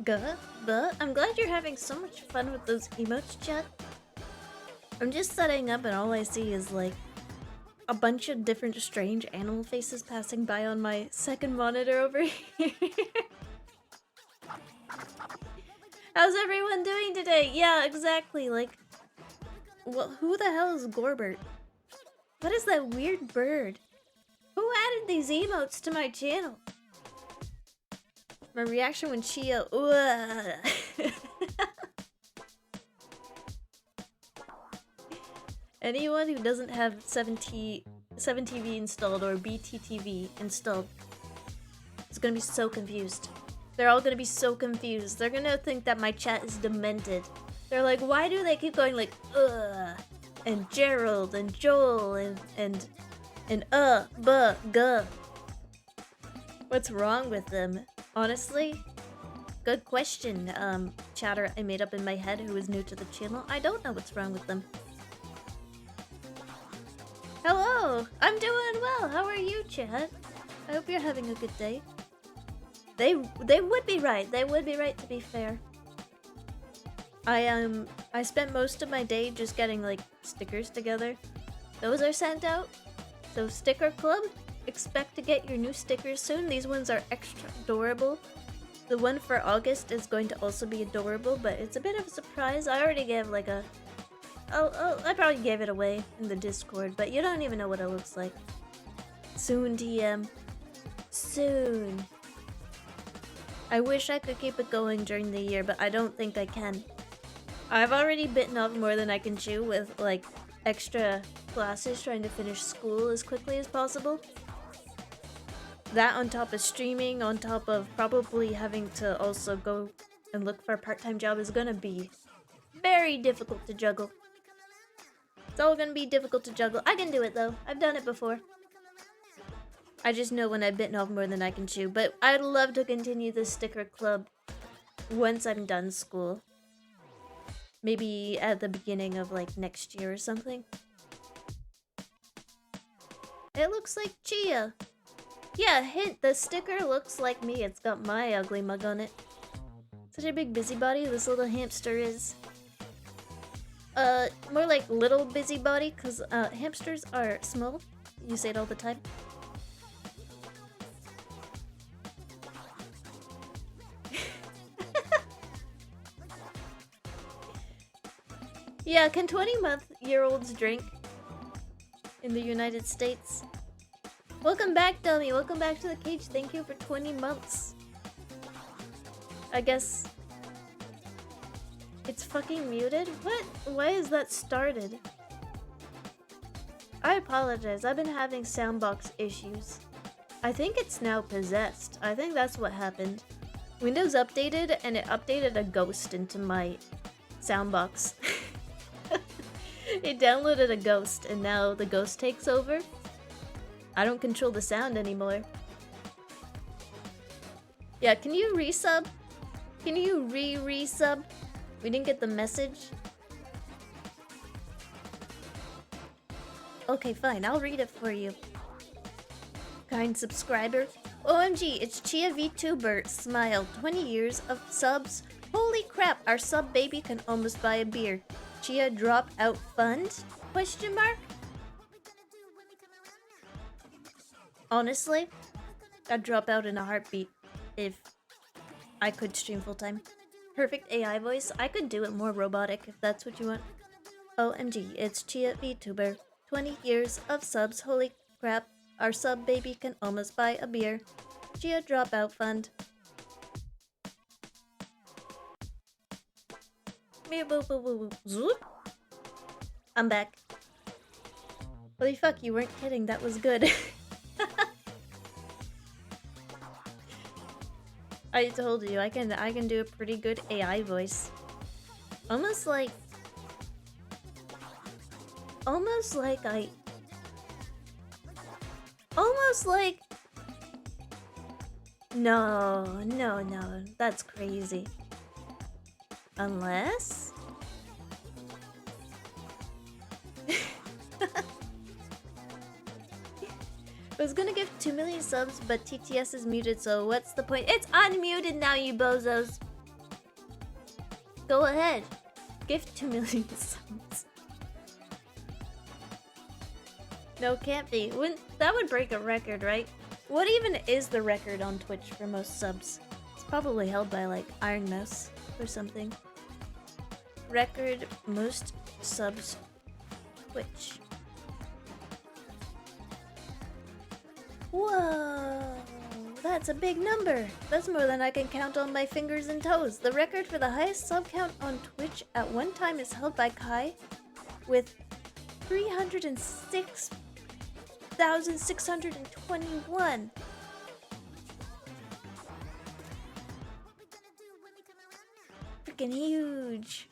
But I'm glad you're having so much fun with those emotes, chat. I'm just setting up and all I see is like a bunch of different strange animal faces passing by on my second monitor over here. How's everyone doing today? Yeah, exactly. Like, who the hell is Gorbert? What is that weird bird? Who added these emotes to my channel? My reaction when Chia. Anyone who doesn't have 7TV installed or BTTV installed is gonna be so confused. They're all gonna be so confused. They're gonna think that my chat is demented. They're like, why do they keep going like, and Gerald, and Joel, and guh. What's wrong with them? Honestly? Good question, chatter I made up in my head who is new to the channel. I don't know what's wrong with them. Hello! I'm doing well! How are you, chat? I hope you're having a good day. They would be right. They would be right, to be fair. I spent most of my day just getting like stickers together. Those are sent out. So sticker club, expect to get your new stickers soon. These ones are extra adorable. The one for August is going to also be adorable, but it's a bit of a surprise. I already gave like a I probably gave it away in the Discord, but you don't even know what it looks like. Soon, TM. Soon. I wish I could keep it going during the year, but I don't think I can. I've already bitten off more than I can chew with, like, extra classes trying to finish school as quickly as possible. That on top of streaming, on top of probably having to also go and look for a part-time job is gonna be very difficult to juggle. It's all gonna be difficult to juggle. I can do it though. I've done it before. I just know when I've bitten off more than I can chew. But I'd love to continue the sticker club once I'm done school. Maybe at the beginning of like next year or something. It looks like Chia. Yeah, hint, the sticker looks like me. It's got my ugly mug on it. Such a big busybody this little hamster is. More like little busybody, cause hamsters are small. You say it all the time. Yeah, can 20-month-year-olds drink in the United States? Welcome back, Dummy. Welcome back to the cage. Thank you for 20 months. I guess it's fucking muted? What? Why is that started? I apologize. I've been having soundbox issues. I think it's now possessed. I think that's what happened. Windows updated and it updated a ghost into my soundbox. It downloaded a ghost and now the ghost takes over. I don't control the sound anymore. Yeah, can you resub? Can you resub? We didn't get the message. Okay, fine. I'll read it for you. Kind subscriber. OMG, it's Chia vtuber. Smile. 20 years of subs. Holy crap, our sub baby can almost buy a beer. Chia drop out fund? Question mark? Honestly, I'd drop out in a heartbeat if I could stream full time. Perfect AI voice. I could do it more robotic if that's what you want. OMG, it's Chia vtuber. 20 years of subs. Holy crap, our sub baby can almost buy a beer. Chia dropout fund. Zoop. I'm back. Holy fuck, you weren't kidding. That was good. I told you I can do a pretty good AI voice. Almost like no, that's crazy. Unless I was gonna give 2 million subs, but TTS is muted, so what's the point? It's unmuted now, you bozos! Go ahead. Gift 2 million subs. No, can't be. That would break a record, right? What even is the record on Twitch for most subs? It's probably held by like Iron Mouse or something. Record most subs Twitch. Whoa, that's a big number. That's more than I can count on my fingers and toes. The record for the highest sub count on Twitch at one time is held by Kai with 306,621. Freaking huge.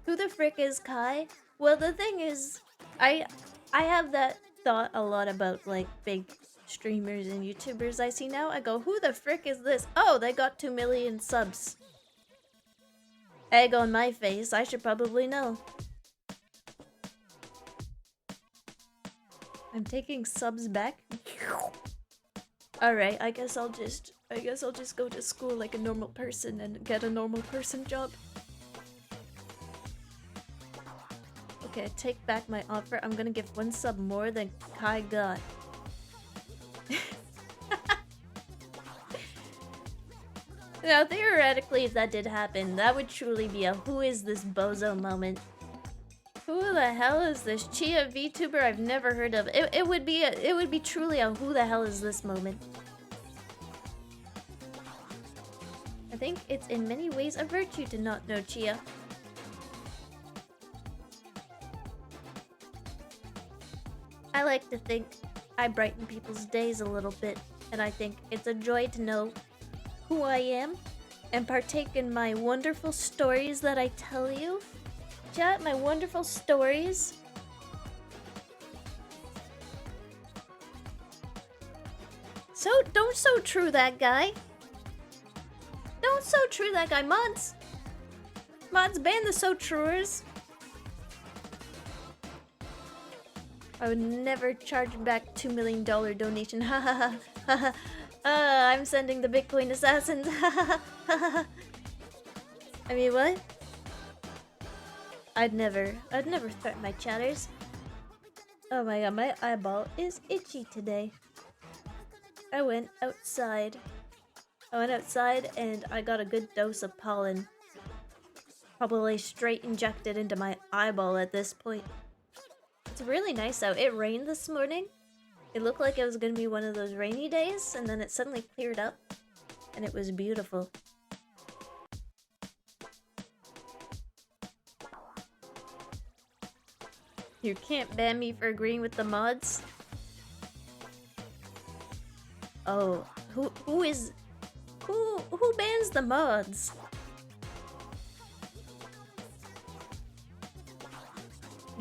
Who the frick is Kai? Well, the thing is, I have that thought a lot about like big streamers and YouTubers I see now. I go, who the frick is this? Oh, they got 2 million subs. Egg on my face, I should probably know. I'm taking subs back. Alright, I guess I'll just go to school like a normal person and get a normal person job. Okay, take back my offer. I'm gonna give 1 sub more than Kai got. Now, theoretically, if that did happen, that would truly be a who is this bozo moment. Who the hell is this Chia vtuber I've never heard of? It would be truly a who the hell is this moment. I think it's in many ways a virtue to not know Chia. I like to think I brighten people's days a little bit, and I think it's a joy to know who I am and partake in my wonderful stories that I tell you. Chat, my wonderful stories. So, don't so true that guy. Don't so true that guy, mods. Mods, ban the so truers. I would never charge back $2 million donation. Ha ha ha ha ha. I'm sending the Bitcoin assassins. I mean, what? I'd never threaten my chatters. Oh my god, my eyeball is itchy today. I went outside and I got a good dose of pollen. Probably straight injected into my eyeball at this point. It's really nice out. It rained this morning. It looked like it was gonna be one of those rainy days, and then it suddenly cleared up, and it was beautiful. You can't ban me for agreeing with the mods. Oh, who bans the mods?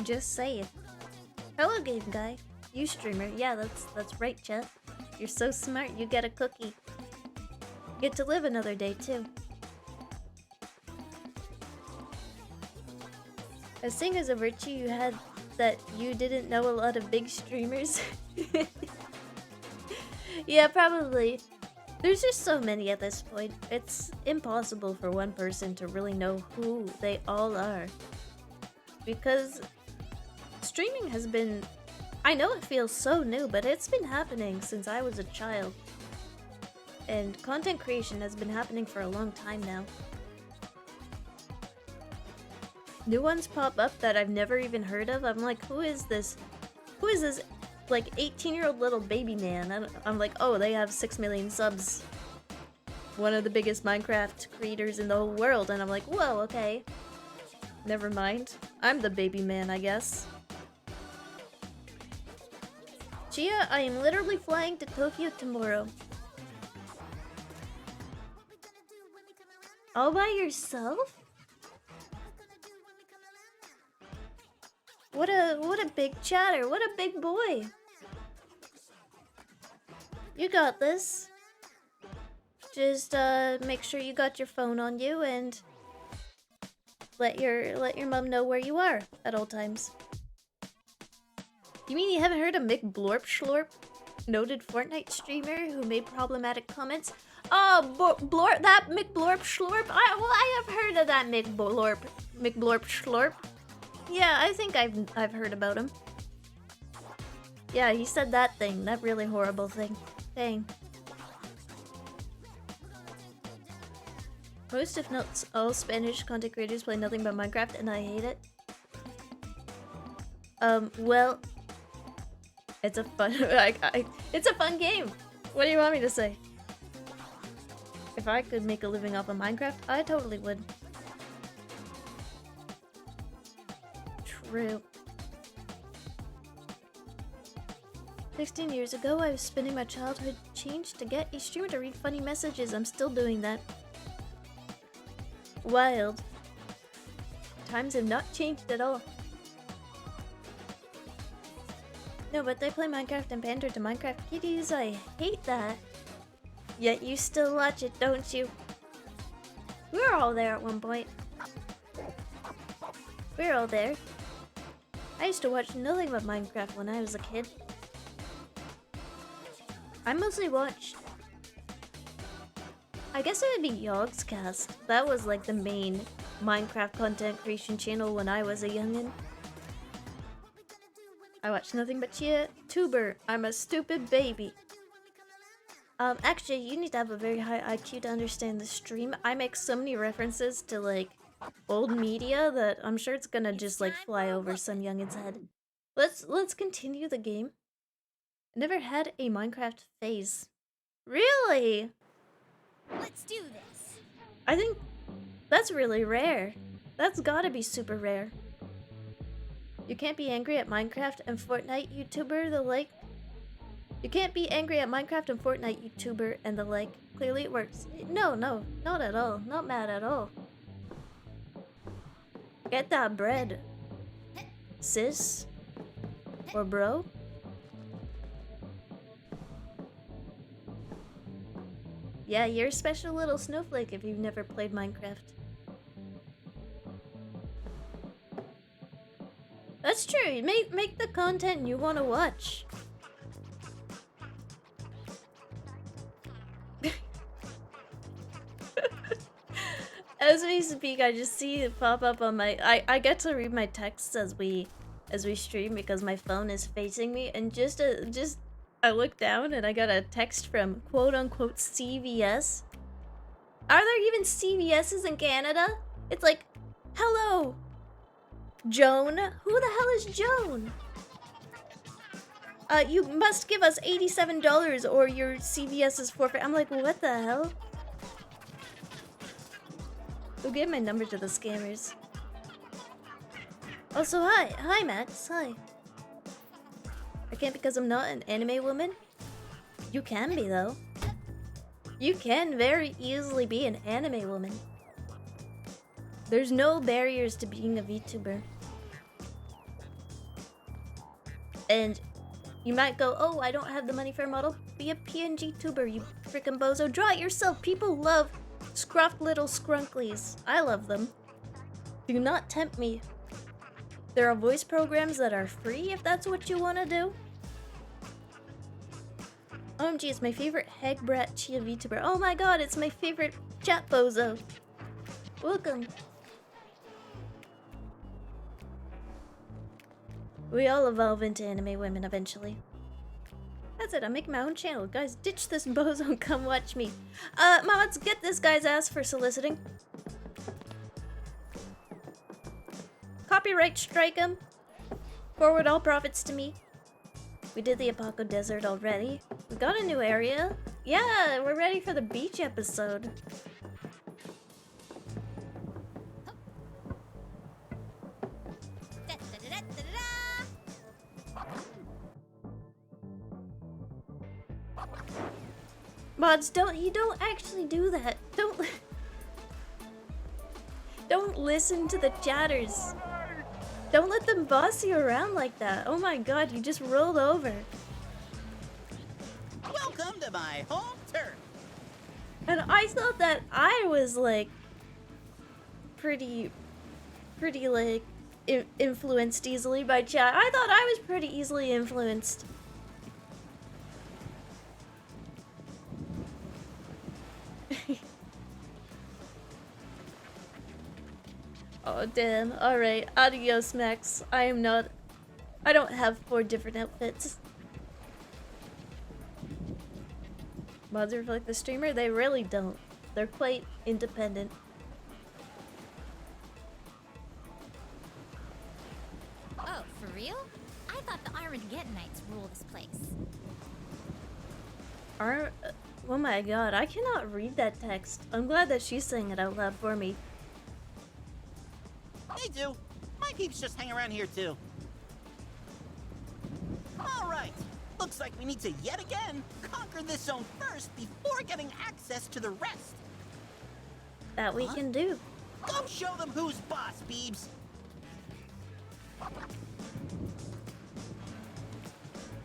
Just say it. Hello, game guy. You streamer. Yeah, that's right, chat. You're so smart, you get a cookie. Get to live another day, too. I was saying as a virtue you had that you didn't know a lot of big streamers. Yeah, probably. There's just so many at this point. It's impossible for one person to really know who they all are. Because streaming has been... I know it feels so new, but it's been happening since I was a child. And content creation has been happening for a long time now. New ones pop up that I've never even heard of. I'm like, who is this? Who is this, like, 18-year-old little baby man? I'm like, oh, they have 6 million subs. One of the biggest Minecraft creators in the whole world. And I'm like, whoa, okay. Never mind. I'm the baby man, I guess. Chia, I am literally flying to Tokyo tomorrow. All by yourself? What a big chatter. What a big boy. You got this. Just make sure you got your phone on you and let your mom know where you are at all times. You mean you haven't heard of Mick Blorp Schlorp? noted Fortnite streamer who made problematic comments. Oh, Blorp, that McBlorp Schlorp? I have heard of that McBlorp Schlorp. Yeah, I think I've heard about him. Yeah, he said that thing, that really horrible thing. Dang. Most, if not all, Spanish content creators play nothing but Minecraft, and I hate it. Well, it's a fun, it's a fun game. What do you want me to say? If I could make a living off of Minecraft, I totally would. True. 16 years ago, I was spending my childhood change to get a streamer to read funny messages. I'm still doing that. Wild. Times have not changed at all. No, but they play Minecraft and pander to Minecraft kitties. I hate that. Yet you still watch it, don't you? We were all there at one point. We were all there. I used to watch nothing but Minecraft when I was a kid. I mostly watched... I guess it would be Yogscast. That was like the main Minecraft content creation channel when I was a youngin'. I watched nothing but Chia, Tuber. I'm a stupid baby. Actually, you need to have a very high IQ to understand the stream. I make so many references to like old media that I'm sure it's gonna just like fly over some youngin's head. Let's continue the game. I never had a Minecraft phase. Really? Let's do this. I think that's really rare. That's gotta be super rare. You can't be angry at Minecraft and Fortnite YouTuber the like. You can't be angry at Minecraft and Fortnite YouTuber and the like. Clearly it works. No, not at all. Not mad at all. Get that bread, sis or bro. Yeah, you're a special little snowflake if you've never played Minecraft. That's true. Make the content you want to watch. As we speak, I just see it pop up on my... I get to read my texts as we stream because my phone is facing me, and just I look down and I got a text from quote-unquote CVS. Are there even CVS's in Canada? It's like, hello, Joan? Who the hell is Joan? You must give us $87 or your CVS is forfeit. I'm like, what the hell? Who gave my number to the scammers? Also, hi Max, hi. I can't because I'm not an anime woman? You can be though. You can very easily be an anime woman. There's no barriers to being a VTuber. And you might go, oh, I don't have the money for a model. Be a PNG tuber, you frickin' bozo. Draw it yourself. People love scruffed little scrunklies. I love them. Do not tempt me. There are voice programs that are free if that's what you want to do. OMG, it's my favorite Heg Brat Chia VTuber. Oh my god, it's my favorite chat bozo. Welcome. We all evolve into anime women eventually. That's it, I'm making my own channel. Guys, ditch this bozo and come watch me. Mods, get this guy's ass for soliciting. Copyright strike him. Forward all profits to me. We did the Apoco Desert already. We got a new area. Yeah, we're ready for the beach episode. Mods, you don't actually do that. Don't listen to the chatters. Don't let them boss you around like that. Oh my god, you just rolled over. Welcome to my home turf. And I thought that I was like pretty like influenced easily by chat. I thought I was pretty easily influenced. Oh, damn. Alright, adios, Max. I don't have 4 different outfits. Mods reflect the streamer? They really don't. They're quite independent. Oh, for real? I thought the Armageddonites rule this place. Oh my god, I cannot read that text. I'm glad that she's saying it out loud for me. They do. My peeps just hang around here too. All right. Looks like we need to yet again conquer this zone first before getting access to the rest. That we can do. Go show them who's boss, Beebs.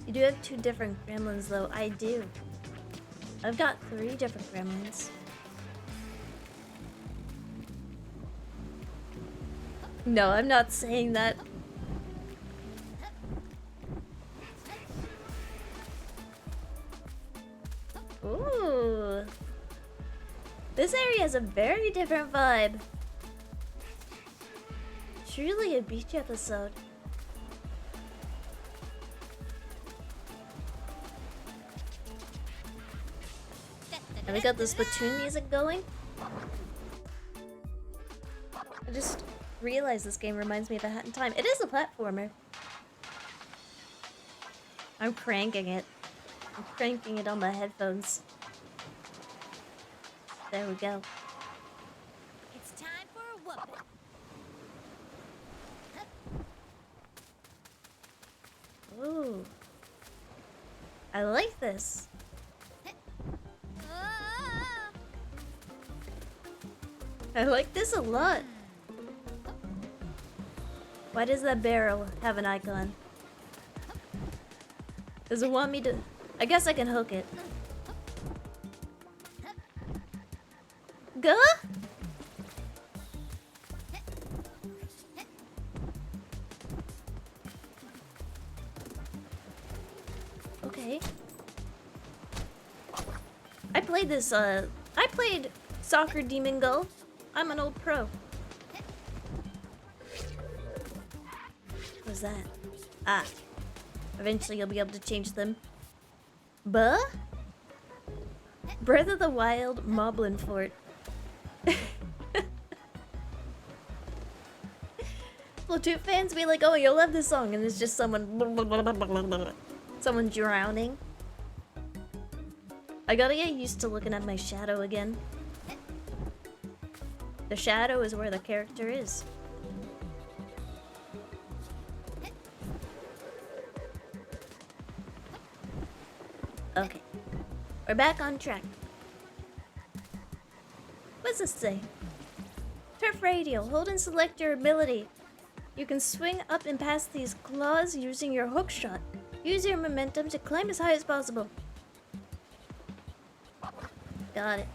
You do have 2 different gremlins though. I do. I've got 3 different gremlins. No, I'm not saying that. Ooh. This area has a very different vibe. Truly a beach episode. And we got the Splatoon music going. I just realized this game reminds me of A Hat in Time. It is a platformer. I'm cranking it. I'm cranking it on my headphones. There we go. It's time for a whooping. Ooh. I like this. I like this a lot. Why does that barrel have an icon? Does it want me to... I guess I can hook it. Go? Okay. I played this, I played Soccer Demon Go. I'm an old pro. What's that? Ah. Eventually you'll be able to change them. Buh? Breath of the Wild Moblin Fort. Splatoon fans be like, oh, you'll love this song, and it's just someone someone drowning. I gotta get used to looking at my shadow again. The shadow is where the character is. Okay. We're back on track. What's this say? Turf radio. Hold and select your ability. You can swing up and past these claws using your hook shot. Use your momentum to climb as high as possible. Got it.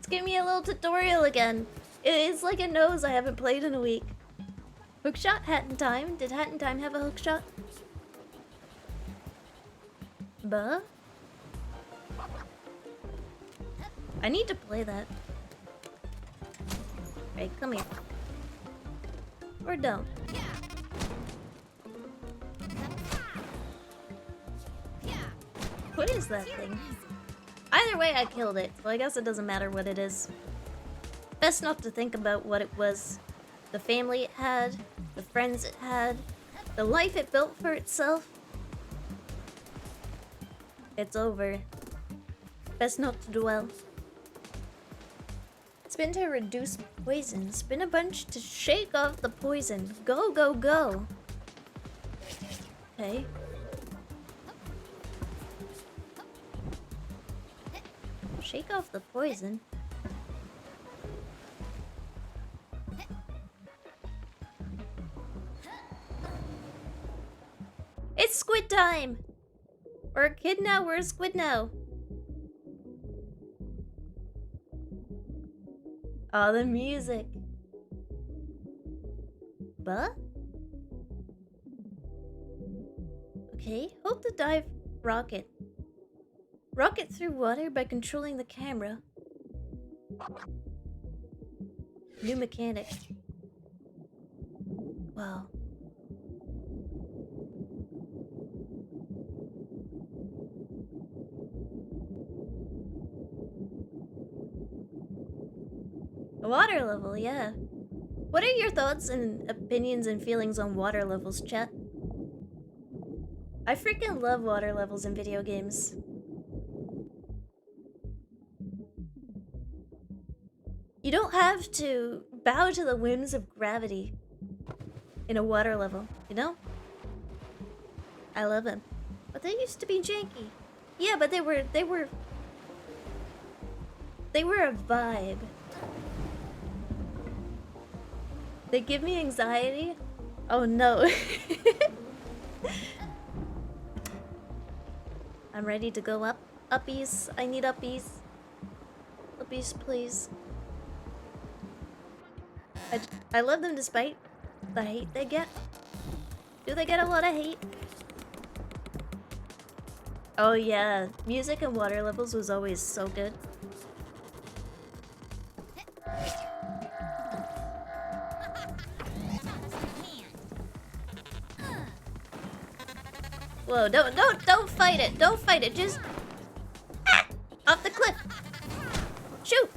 Give me a little tutorial again. It's like it knows I haven't played in a week. Hookshot, Hat in Time. Did Hat in Time have a hookshot? Buh? I need to play that. Right, come here. Or don't. What is that thing? Either way, I killed it, so I guess it doesn't matter what it is. Best not to think about what it was. The family it had, the friends it had, the life it built for itself. It's over. Best not to dwell. Spin to reduce poison. Spin a bunch to shake off the poison. Go, go, go. Okay. Shake off the poison. It's squid time! We're a kid now, we're a squid now. Oh, the music. But? Okay, hold the dive rocket. Rocket through water by controlling the camera. New mechanic. Wow. A water level, yeah. What are your thoughts and opinions and feelings on water levels, chat? I freaking love water levels in video games. You don't have to bow to the whims of gravity in a water level, you know? I love them. But they used to be janky. Yeah, but they were a vibe. They give me anxiety. Oh no. I'm ready to go up. Uppies. I need uppies. Uppies, please. I love them despite the hate they get. Do they get a lot of hate? Oh yeah, music and water levels was always so good. Whoa, don't fight it. Don't fight it. Just off the cliff. Shoot.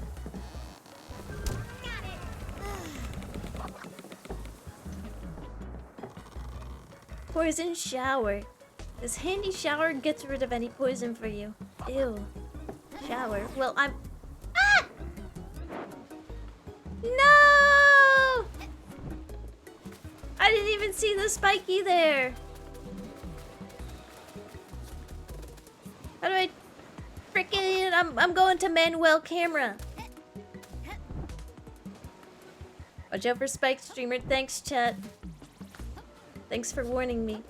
Poison shower. This handy shower gets rid of any poison for you. Ew. Shower. Well, I'm... Ah! No! I didn't even see the spiky there. How do I... Frickin'... I'm going to Manuel camera. Watch out for Spike Streamer. Thanks, chat. Thanks for warning me.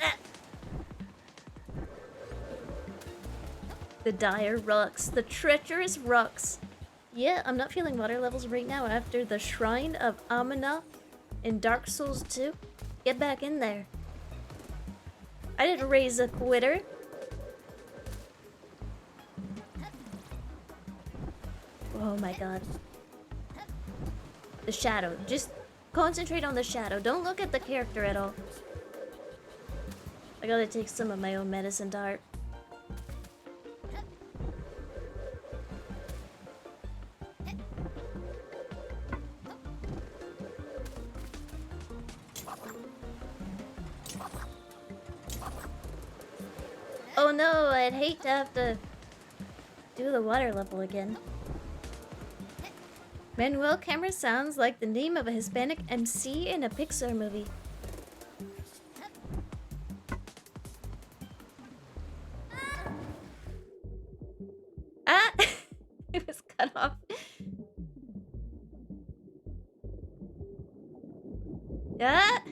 Ah. The dire rocks. The treacherous rocks. Yeah, I'm not feeling water levels right now after the Shrine of Amina in Dark Souls 2. Get back in there. I didn't raise a quitter. Oh my god. The shadow. Just concentrate on the shadow. Don't look at the character at all. I gotta take some of my own medicine dart. Oh no, I'd hate to have to do the water level again. Manuel camera sounds like the name of a Hispanic MC in a Pixar movie. Ah! It was cut off. Ah!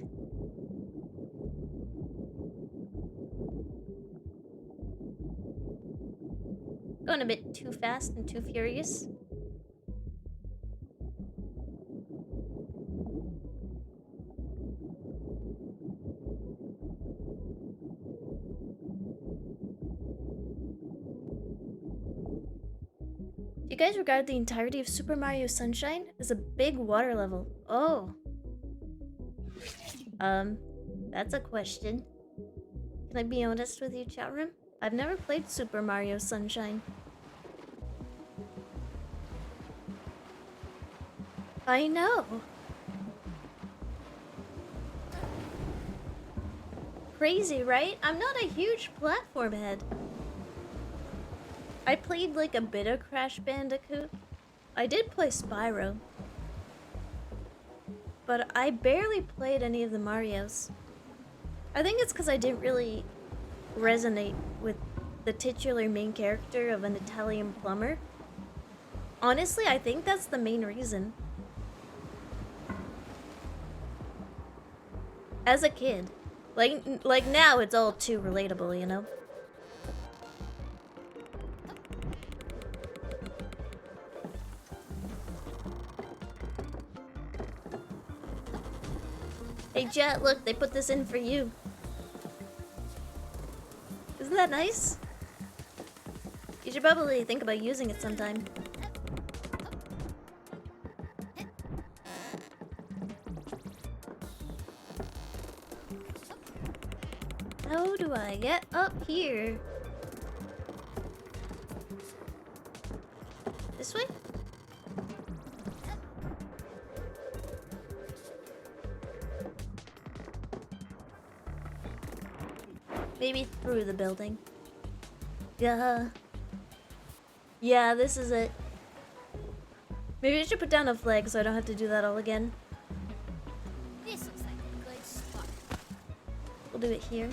Going a bit too fast and too furious. Do you guys regard the entirety of Super Mario Sunshine as a big water level? Oh. That's a question. Can I be honest with you, chat room? I've never played Super Mario Sunshine. I know. Crazy, right? I'm not a huge platform head. I played like a bit of Crash Bandicoot. I did play Spyro. But I barely played any of the Marios. I think it's because I didn't really resonate with the titular main character of an Italian plumber. Honestly, I think that's the main reason. As a kid. Like now it's all too relatable, you know? Hey Jet, look, they put this in for you. that nice? You should probably think about using it sometime. How do I get up here? This way? Maybe through the building. Yeah. Yeah, this is it. Maybe I should put down a flag so I don't have to do that all again. This looks like a good spot. We'll do it here.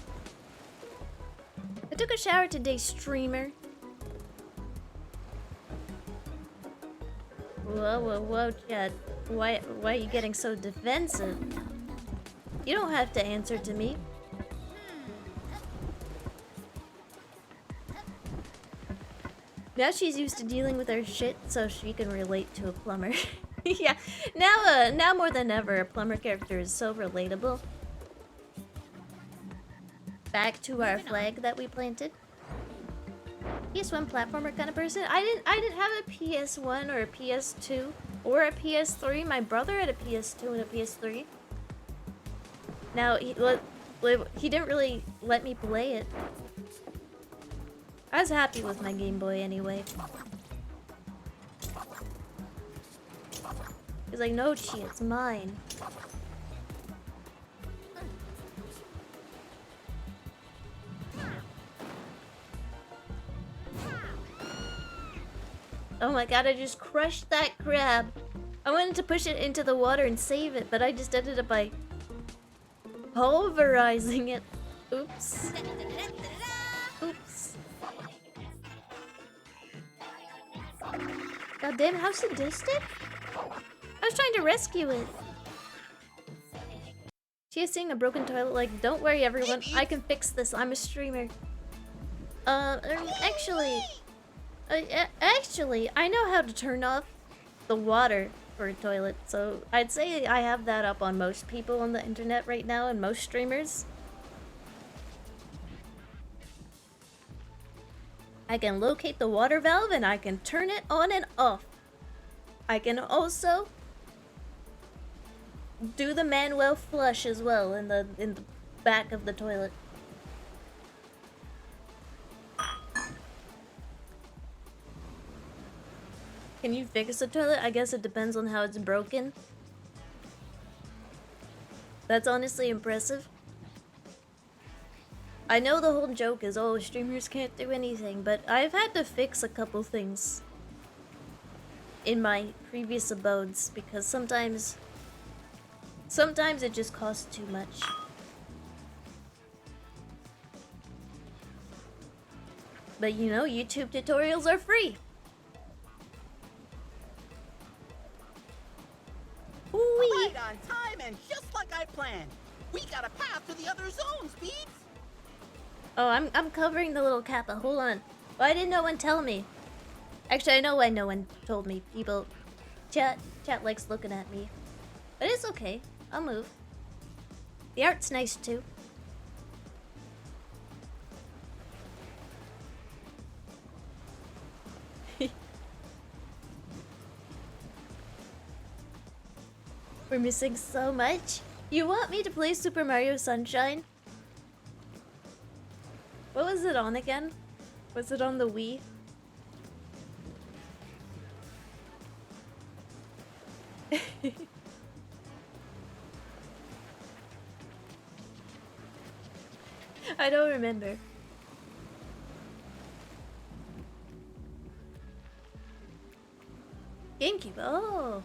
I took a shower today, streamer. Whoa, whoa, whoa, Chad. Why are you getting so defensive? You don't have to answer to me. Now she's used to dealing with her shit, so she can relate to a plumber. Yeah, now more than ever, a plumber character is so relatable. Back to our flag that we planted. PS1 platformer kind of person. I didn't have a PS1 or a PS2 or a PS3. My brother had a PS2 and a PS3. Now he didn't really let me play it. I was happy with my Game Boy anyway. He's like, no, Chia, it's mine. Oh my god, I just crushed that crab. I wanted to push it into the water and save it, but I just ended up by pulverizing it. Oops. Oops. God damn, how sadistic? I was trying to rescue it. She is seeing a broken toilet like, don't worry everyone, I can fix this, I'm a streamer. Actually, I know how to turn off the water for a toilet, so I'd say I have that up on most people on the internet right now and most streamers. I can locate the water valve and I can turn it on and off. I can also do the manual flush as well in the back of the toilet. Can you fix a toilet? I guess it depends on how it's broken. That's honestly impressive. I know the whole joke is, oh, streamers can't do anything, but I've had to fix a couple things in my previous abodes because sometimes it just costs too much. But you know, YouTube tutorials are free. Right on time and just like I planned. We got a path to the other zones, Beats. Oh, I'm covering the little kappa. Hold on. Why didn't no one tell me? Actually, I know why no one told me. People, chat likes looking at me, but it's okay. I'll move. The art's nice too. We're missing so much. You want me to play Super Mario Sunshine? What was it on again? Was it on the Wii? I don't remember. GameCube. Oh.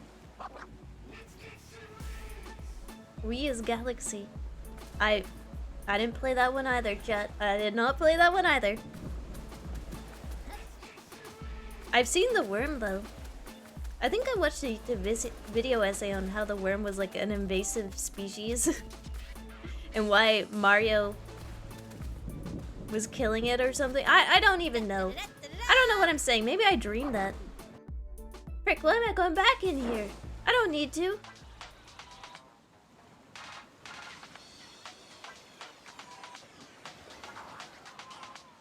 Wii is Galaxy. I didn't play that one either, chat. I did not play that one either. I've seen the worm though. I think I watched a video essay on how the worm was like an invasive species and why Mario was killing it or something. I don't even know. I don't know what I'm saying. Maybe I dreamed that. Frick, why am I going back in here? I don't need to.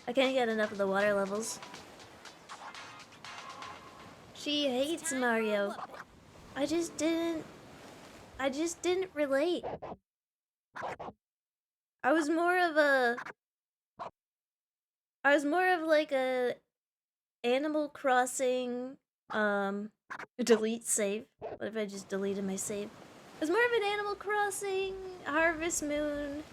I can't get enough of the water levels. She hates Mario. I just didn't relate. I was more of like a Animal Crossing, delete save. What if I just deleted my save? It was more of an Animal Crossing, Harvest Moon,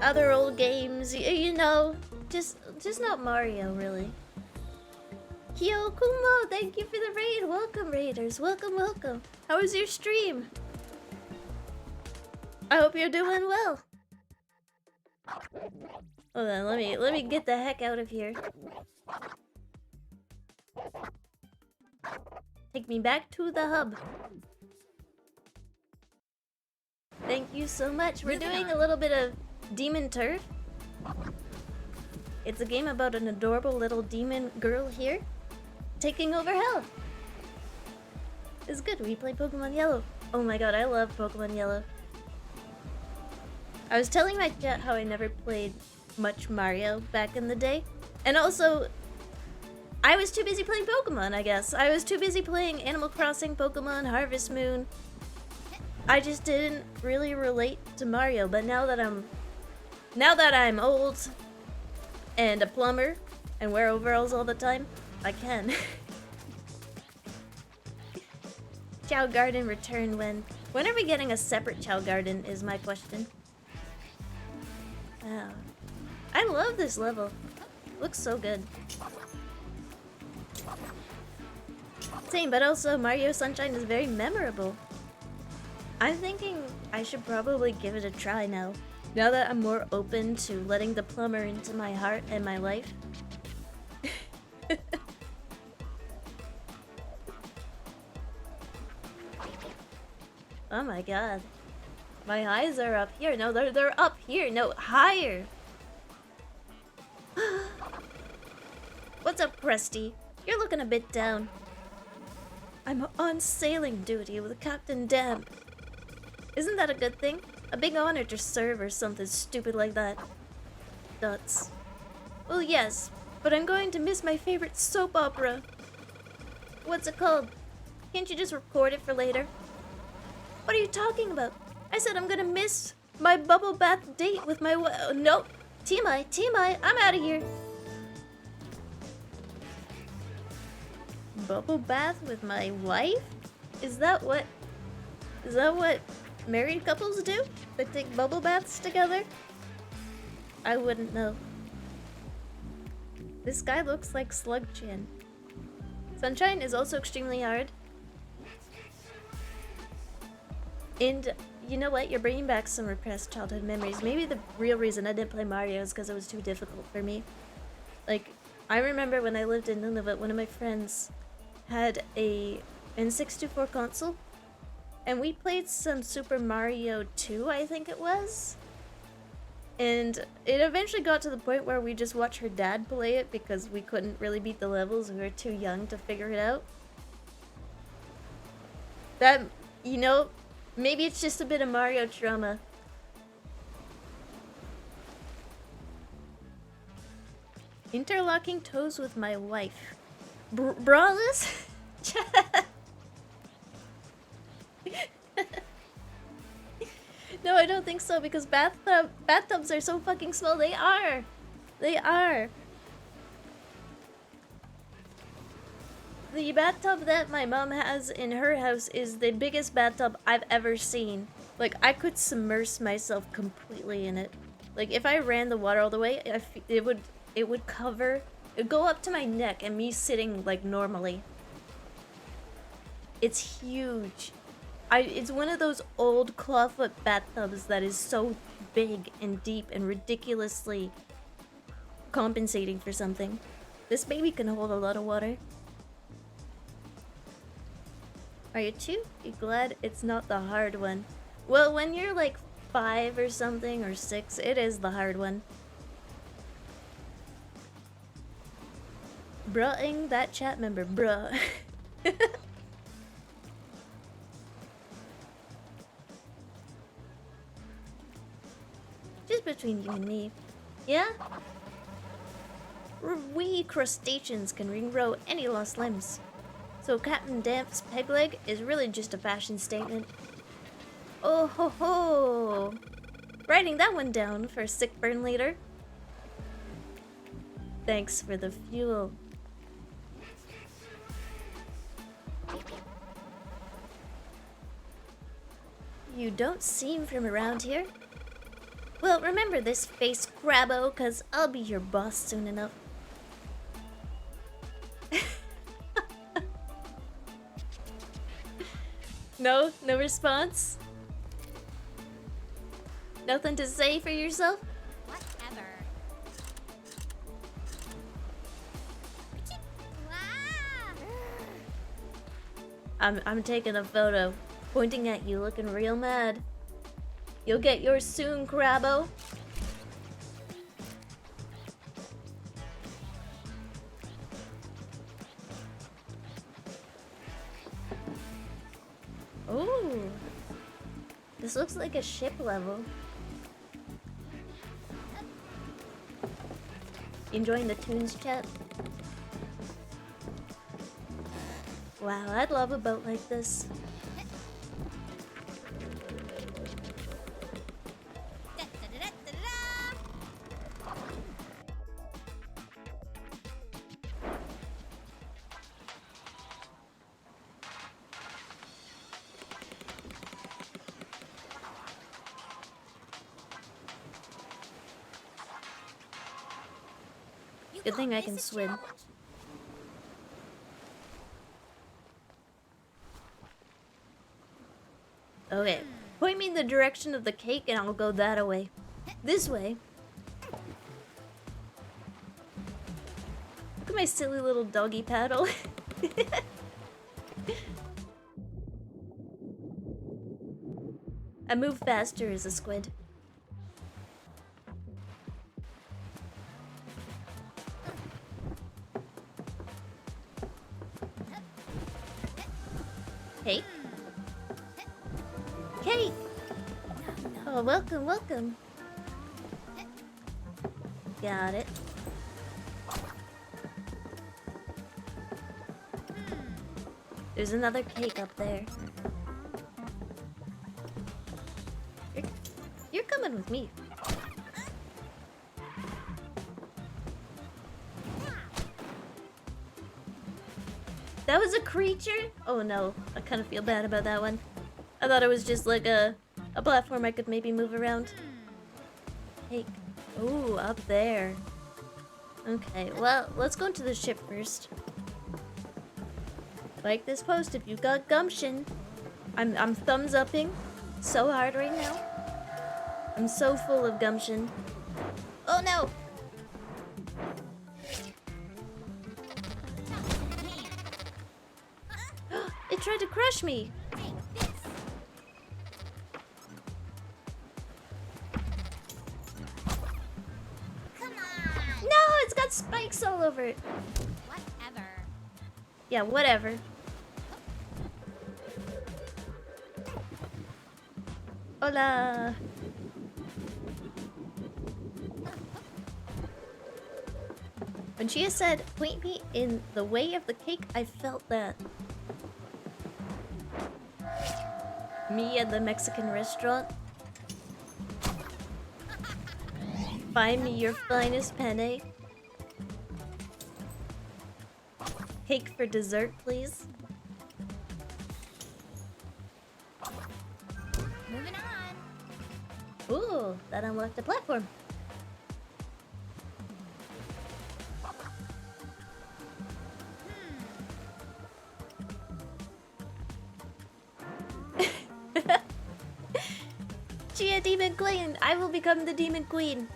other old games, you know, just not Mario, really. Kyo Kumo, thank you for the raid. Welcome, raiders. Welcome, welcome. How was your stream? I hope you're doing well. Hold on, let me get the heck out of here. Take me back to the hub. Thank you so much. We're doing a little bit of Demon Turf. It's a game about an adorable little demon girl here taking over hell. It's good. We play Pokemon Yellow. Oh my god, I love Pokemon Yellow. I was telling my chat how I never played much Mario back in the day. And also, I was too busy playing Pokemon, I guess. I was too busy playing Animal Crossing, Pokemon, Harvest Moon. I just didn't really relate to Mario, but now that I'm old and a plumber and wear overalls all the time, I can. Chow Garden return when are we getting a separate Chow Garden is my question. Wow. I love this level. Looks so good. Same, but also Mario Sunshine is very memorable. I'm thinking I should probably give it a try now. Now that I'm more open to letting the plumber into my heart and my life. Oh my god. My eyes are up here. No, they're up here. No, higher. What's up, Krusty? You're looking a bit down. I'm on sailing duty with Captain Damp. Isn't that a good thing? A big honor to serve or something stupid like that. Nuts. Well, yes, but I'm going to miss my favorite soap opera. What's it called? Can't you just record it for later? What are you talking about? I said I'm gonna miss my bubble bath date with my nope. TMI, I'm out of here. Bubble bath with my wife? Is that what married couples do? They take bubble baths together? I wouldn't know. This guy looks like Slug Chin. Sunshine is also extremely hard. And you know what? You're bringing back some repressed childhood memories. Maybe the real reason I didn't play Mario is because it was too difficult for me. Like, I remember when I lived in Nunavut, one of my friends had a N64 console, and we played some Super Mario 2, I think it was. And it eventually got to the point where we just watched her dad play it because we couldn't really beat the levels. We were too young to figure it out. That, you know, maybe it's just a bit of Mario trauma. Interlocking toes with my wife. Braless? No, I don't think so, because bathtubs are so fucking small. They are. They are. The bathtub that my mom has in her house is the biggest bathtub I've ever seen. Like, I could submerge myself completely in it. Like, if I ran the water all the way, it would cover, it'd go up to my neck and me sitting like normally. It's huge. It's one of those old clawfoot bathtubs that is so big and deep and ridiculously compensating for something. This baby can hold a lot of water. Are you too? You glad it's not the hard one? Well, when you're like 5 or something, or 6, it is the hard one. Bruhing that chat member, bruh. between you and me. Yeah? We crustaceans can regrow any lost limbs. So Captain Damp's peg leg is really just a fashion statement. Oh ho ho! Writing that one down for a sick burn later. Thanks for the fuel. You don't seem from around here. Well, remember this face, Crabbo, cause I'll be your boss soon enough. No response? Nothing to say for yourself? Whatever. I'm taking a photo, pointing at you, looking real mad. You'll get yours soon, Crabbo. Ooh. This looks like a ship level. Enjoying the tunes, chat? Wow, I'd love a boat like this. Good thing I can swim. Okay, point me in the direction of the cake and I'll go that way. This way. Look at my silly little doggy paddle. I move faster as a squid. Cake? Cake! Oh, welcome, welcome. Got it. There's another cake up there. You're coming with me. That was a creature? Oh no, I kind of feel bad about that one. I thought it was just like a platform I could maybe move around. Hey, ooh, up there. Okay, well, let's go into the ship first. Like this post if you got gumption. I'm thumbs upping so hard right now. I'm so full of gumption. Oh no! It tried to crush me! No, it's got spikes all over it. Whatever. Yeah, whatever. Hola! When Chia said, point me in the way of the cake, I felt that. Me at the Mexican restaurant. Find me your finest penne. Cake for dessert, please. Moving on. Ooh, that unlocked the platform. Chia Demon Queen! I will become the Demon Queen.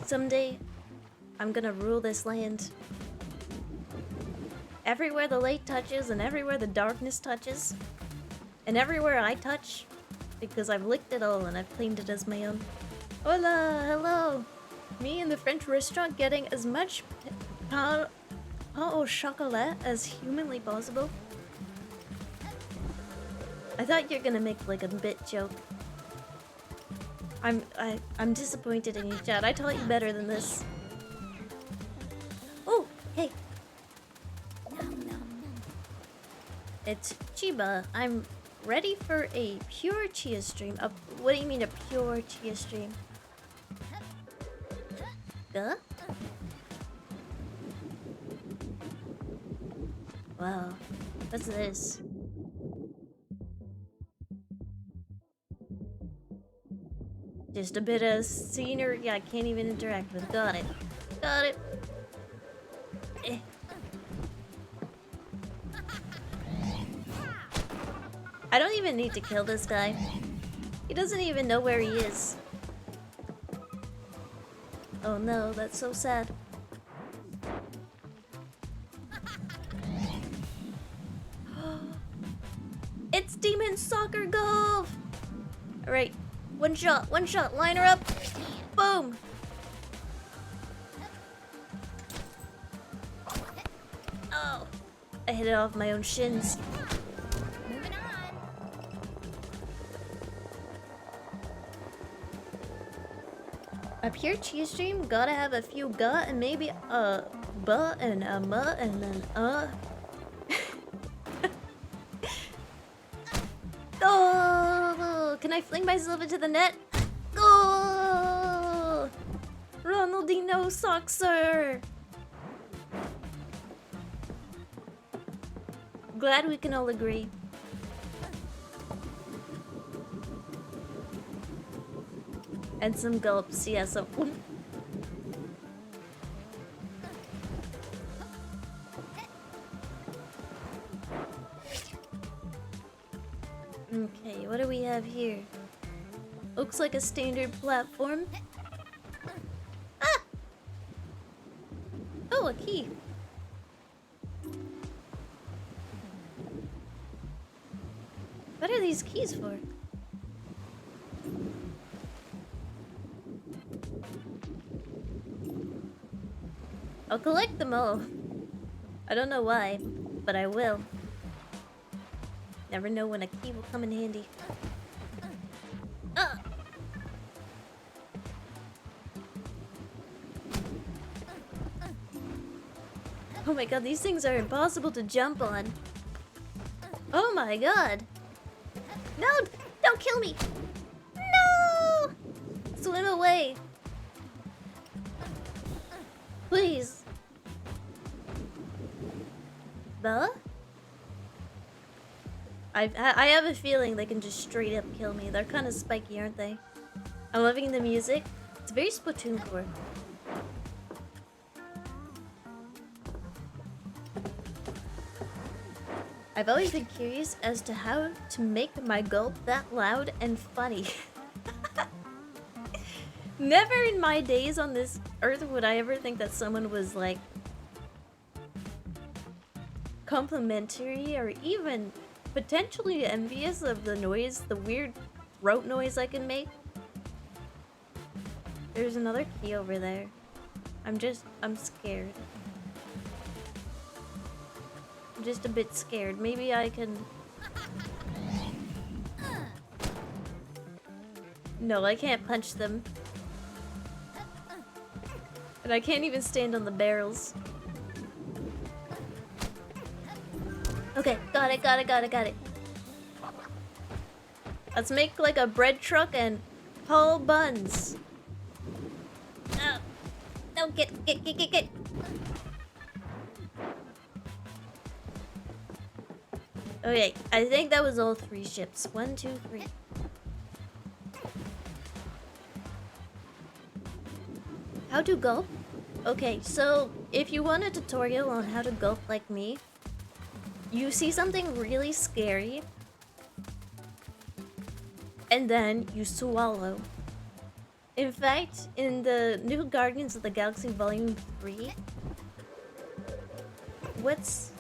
Someday, I'm gonna rule this land. Everywhere the light touches and everywhere the darkness touches. And everywhere I touch, because I've licked it all and I've claimed it as my own. Hola, hello. Me in the French restaurant getting as much pain au chocolat as humanly possible. I thought you're gonna make like a bit joke. I'm disappointed in you, Chad. I taught you better than this. Oh, hey. It's Chiba. I'm ready for a pure Chia stream. What do you mean a pure Chia stream? Duh? Wow. What's this? Just a bit of scenery I can't even interact with. Got it. Got it. Eh. I don't even need to kill this guy. He doesn't even know where he is. Oh no, that's so sad. It's Demon Soccer Golf! Alright, one shot, line her up. Boom! Oh, I hit it off my own shins. Moving on. A pure Chia stream gotta have a few ga and maybe a ba and a ma and then Oh! Can I fling myself into the net? Goal! Ronaldinho Soxer! Glad we can all agree. And some gulps, yeah, so... Okay, what do we have here? Looks like a standard platform. Ah! Oh, a key. What are these keys for? I'll collect them all. I don't know why, but I will. Never know when a key will come in handy. Oh my god, these things are impossible to jump on. Oh my god. No! Don't kill me! No! Swim away. Please. The? I have a feeling they can just straight up kill me. They're kind of spiky, aren't they? I'm loving the music. It's very Splatoon core. I've always been curious as to how to make my gulp that loud and funny. Never in my days on this earth would I ever think that someone was like complimentary or even potentially envious of the noise, the weird throat noise I can make. There's another key over there. I'm scared. I'm just a bit scared. Maybe I can... No, I can't punch them. And I can't even stand on the barrels. Okay, got it. Let's make like a bread truck and haul buns. No, get. Okay, I think that was all 3 ships. 1, 2, 3. How to gulp? Okay, so if you want a tutorial on how to gulp like me, you see something really scary, and then you swallow. In fact, in the new Guardians of the Galaxy Volume 3, what's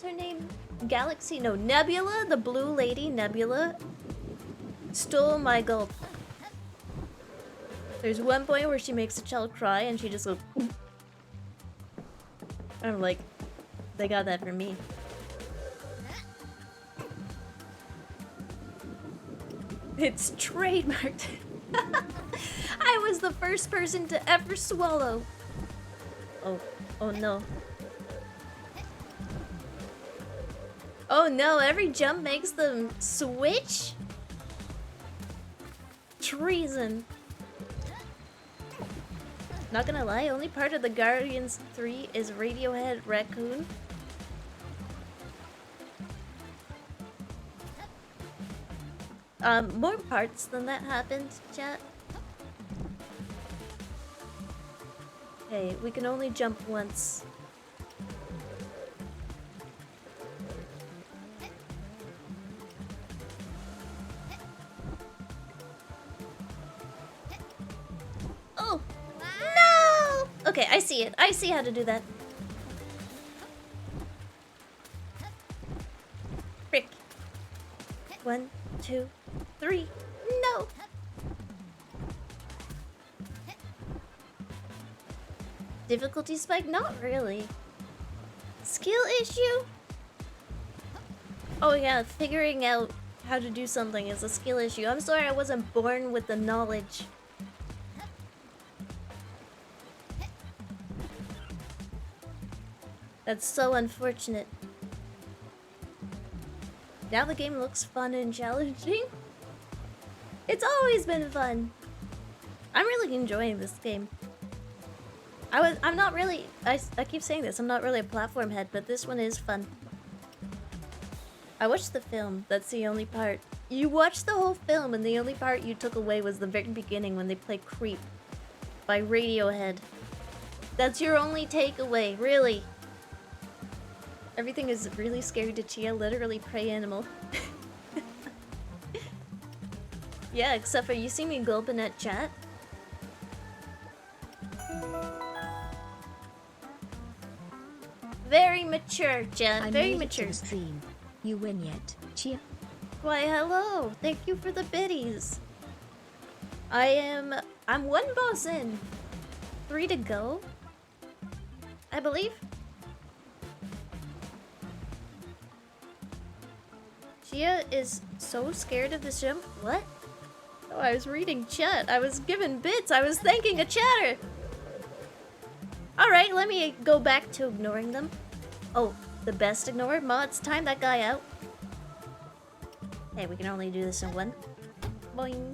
her name? Nebula, the blue lady Nebula, stole my gulp. There's one point where she makes a child cry and she just goes. I'm like, they got that from me. It's trademarked. I was the first person to ever swallow. Oh no. Oh no, every jump makes them switch? Treason. Not gonna lie, only part of the Guardians 3 is Radiohead Raccoon. More parts than that happened, chat. Hey, we can only jump once. Oh! No! Okay, I see it. I see how to do that. Frick. 1, 2, 3. No! Difficulty spike? Not really. Skill issue? Oh yeah, figuring out how to do something is a skill issue. I'm sorry I wasn't born with the knowledge. That's so unfortunate. Now the game looks fun and challenging. It's always been fun. I'm really enjoying this game. I'm not really, I keep saying this, I'm not really a platform head, but this one is fun. I watched the film, that's the only part. You watched the whole film and the only part you took away was the very beginning when they play Creep by Radiohead. That's your only takeaway, really. Everything is really scary to Chia, literally prey animal. Yeah, except for you see me gulping at chat. Very mature, Jen. Very mature. Stream. You win yet, Chia? Why, hello. Thank you for the biddies. I'm one boss in. 3 to go, I believe. Chia is so scared of this jump. What? Oh, I was reading chat. I was given bits. I was thanking a chatter. Alright, let me go back to ignoring them. Oh, the best ignore? Mods, time that guy out. Hey, we can only do this in one. Boing.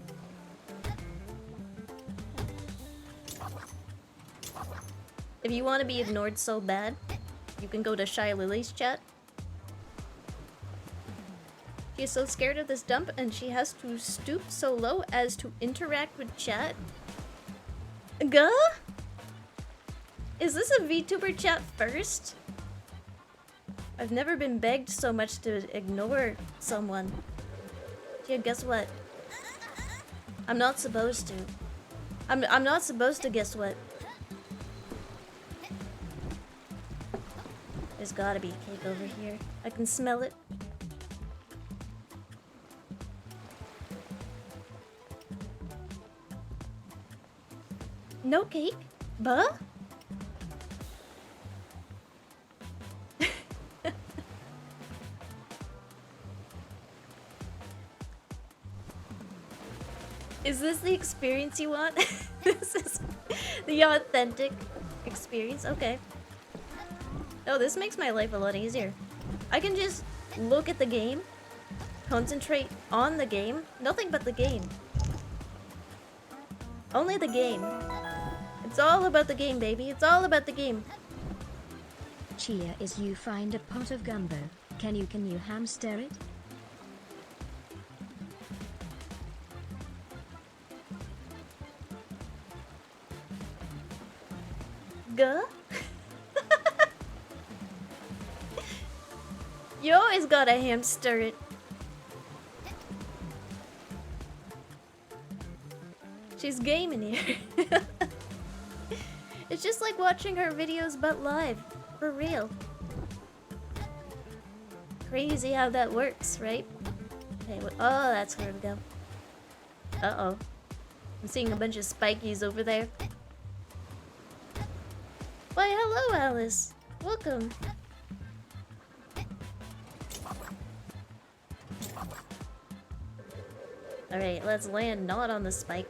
If you want to be ignored so bad, you can go to Shy Lily's chat. She is so scared of this dump and she has to stoop so low as to interact with chat. Gah? Is this a VTuber chat first? I've never been begged so much to ignore someone. Yeah, guess what? I'm not supposed to. I'm not supposed to guess what. There's gotta be a cake over here. I can smell it. No cake? Buh? Is this the experience you want? This is the authentic experience? Okay. Oh, this makes my life a lot easier. I can just look at the game, concentrate on the game, nothing but the game. Only the game. It's all about the game, baby. It's all about the game. Chia is you find a pot of gumbo. Can you hamster it? Guh? You always gotta hamster it. She's gaming here. It's just like watching her videos but live. For real. Crazy how that works, right? Okay, oh, that's where to go. Uh-oh. I'm seeing a bunch of spikies over there. Why, hello, Alice. Welcome. Alright, let's land not on the spike.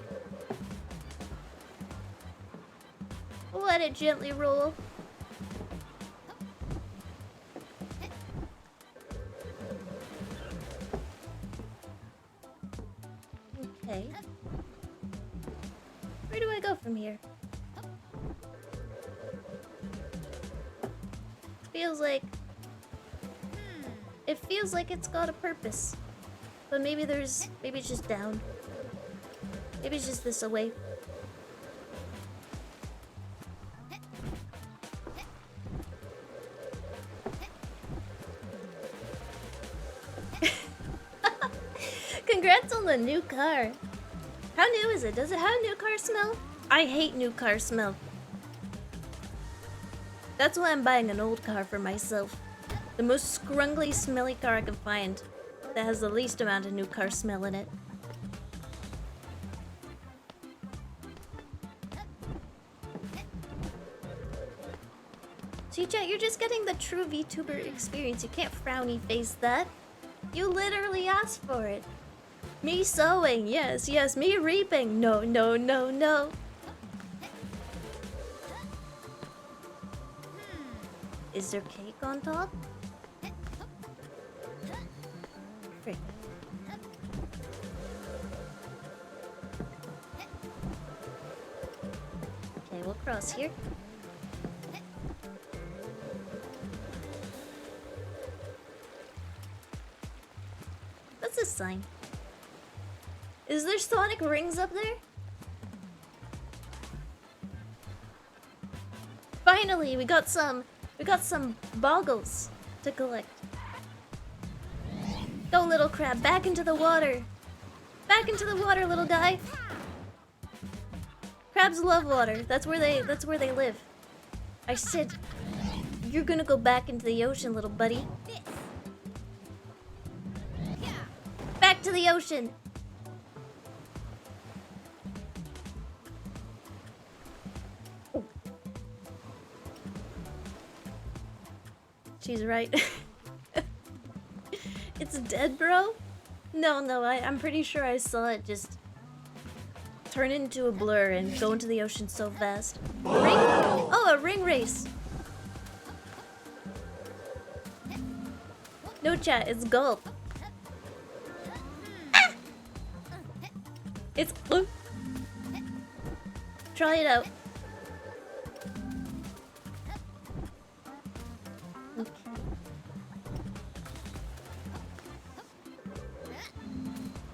Let it gently roll. Okay. Where do I go from here? Feels like... It feels like it's got a purpose. But maybe there's... Maybe it's just down. Maybe it's just this away. Congrats on the new car. How new is it? Does it have new car smell? I hate new car smell. That's why I'm buying an old car for myself. The most scrungly, smelly car I can find that has the least amount of new car smell in it. See, chat, you're just getting the true VTuber experience. You can't frowny face that. You literally asked for it. Me sowing, yes, yes. Me reaping, no, no, no, no. Is there cake on top? Frick. Okay, we'll cross here. What's this sign? Is there Sonic rings up there? Finally, we got some boggles to collect. Go, little crab, back into the water. Back into the water, little guy. Crabs love water. That's where they live. I said, you're gonna go back into the ocean, little buddy. Back to the ocean. She's right. It's dead, bro? No, I'm pretty sure I saw it just turn into a blur and go into the ocean so fast. Ring? Oh, a ring race. No chat, it's gulp. Ah! It's... Try it out.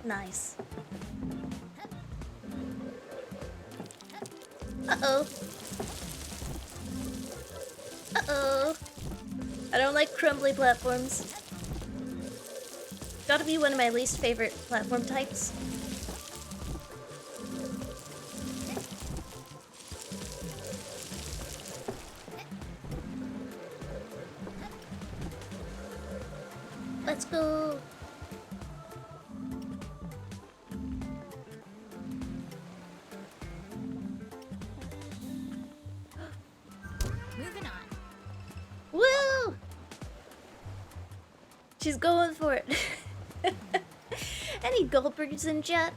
Nice. Uh-oh. Uh-oh. I don't like crumbly platforms. Gotta be one of my least favorite platform types. Let's go. Moving on. Woo! She's going for it. Any gulpers in chat?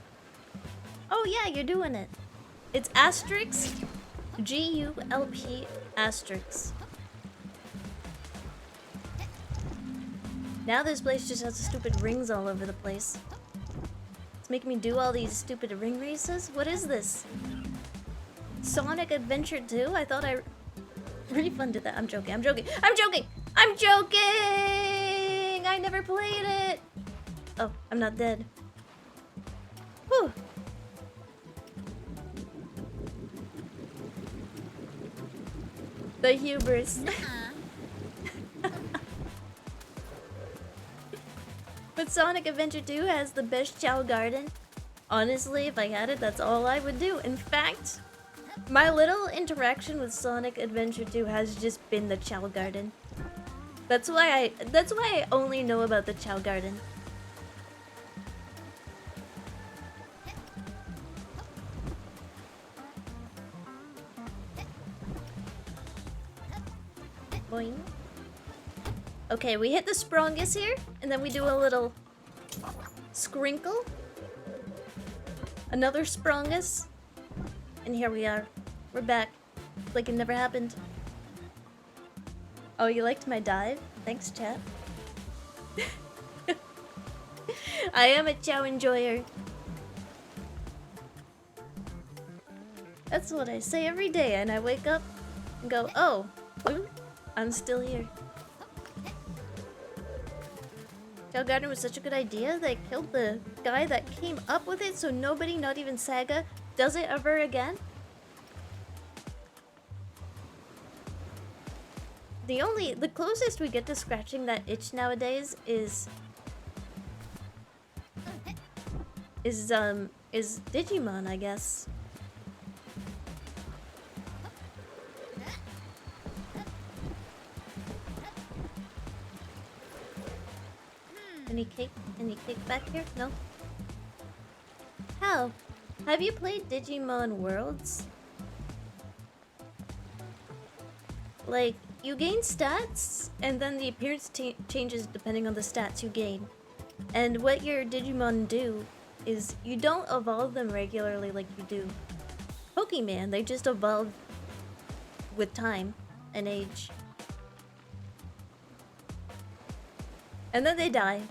Oh yeah, you're doing it. It's asterisk GULP asterisk. Now this place just has stupid rings all over the place. It's making me do all these stupid ring races? What is this? Sonic Adventure 2? I thought I refunded that. I'm joking, I'm joking, I'm joking! I'm joking! I never played it! Oh, I'm not dead. Whew. The hubris. But Sonic Adventure 2 has the best Chow Garden. Honestly, if I had it, that's all I would do. In fact, my little interaction with Sonic Adventure 2 has just been the Chow Garden. That's why I only know about the Chow Garden. Boing. Okay, we hit the Sprongus here, and then we do a little sprinkle. Another Sprongus. And here we are. We're back. Like it never happened. Oh, you liked my dive? Thanks, chat. I am a chow enjoyer. That's what I say every day, and I wake up and go, oh, I'm still here. Chow Garden was such a good idea. They killed the guy that came up with it, so nobody, not even Saga, does it ever again. The closest we get to scratching that itch nowadays is Digimon, I guess. Any cake back here? No. How? Have you played Digimon Worlds? Like, you gain stats, and then the appearance changes depending on the stats you gain. And what your Digimon do is you don't evolve them regularly like you do Pokemon. They just evolve with time and age. And then they die.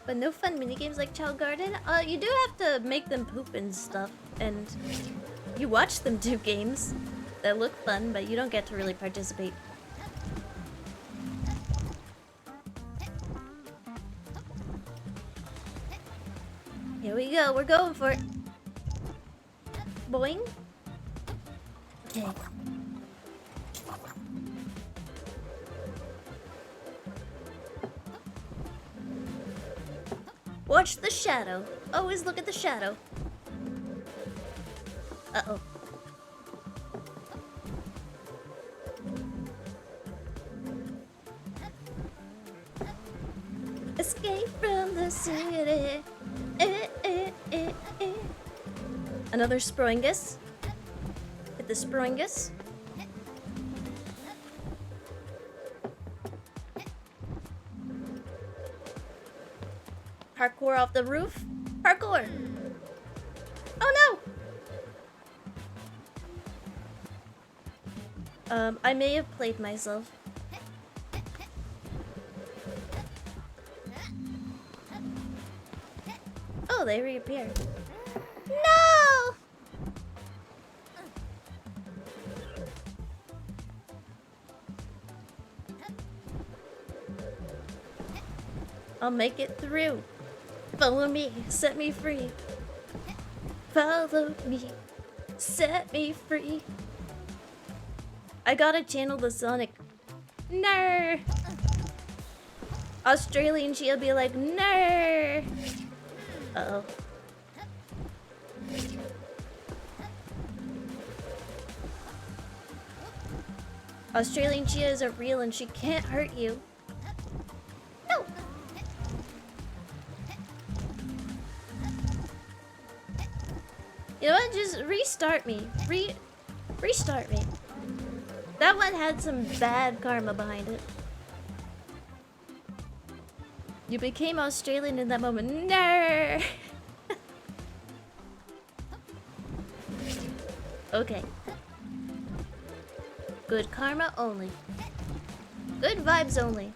But no fun minigames like Chow Garden? You do have to make them poop and stuff, and you watch them do games that look fun, but you don't get to really participate. Here we go, we're going for it. Boing. Okay. Watch the shadow. Always look at the shadow. Uh-oh. Escape from the city. Another Sprongus. Hit the Sprongus. Parkour off the roof. Parkour! Oh no! I may have played myself. Oh, they reappear. No! I'll make it through. Follow me, set me free. Follow me, set me free. I gotta channel the Sonic. No. Australian Chia be like, no. Uh-oh. Australian Chia isn't real and she can't hurt you. No. You know what? Just restart me. Restart me. That one had some bad karma behind it. You became Australian in that moment. No. Okay. Good karma only. Good vibes only.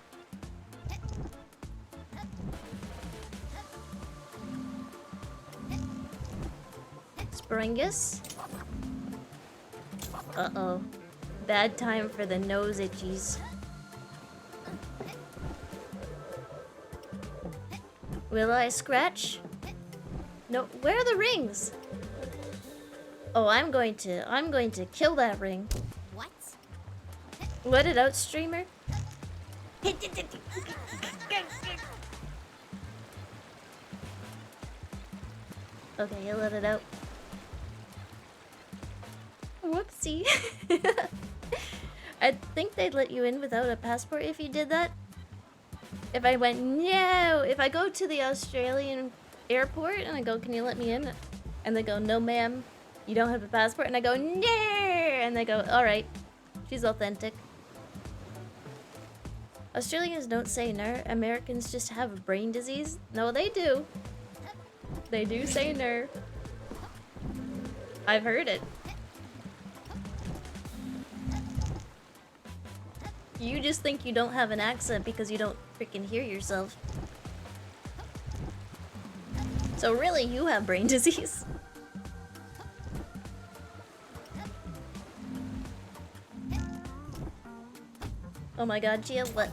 Springus. Uh-oh. Bad time for the nose itchies. Will I scratch? No, where are the rings? Oh, I'm going to kill that ring. What? Let it out, streamer. Okay, you let it out. Whoopsie. I think they'd let you in without a passport if you did that. If I went, no! If I go to the Australian airport and I go, can you let me in? And they go, no ma'am, you don't have a passport. And I go, no! and they go, alright, she's authentic. Australians don't say ner. Americans just have a brain disease. No, they do. They do say ner. I've heard it. You just think you don't have an accent because you don't freaking hear yourself. So really, you have brain disease. Oh my god, Chia, what?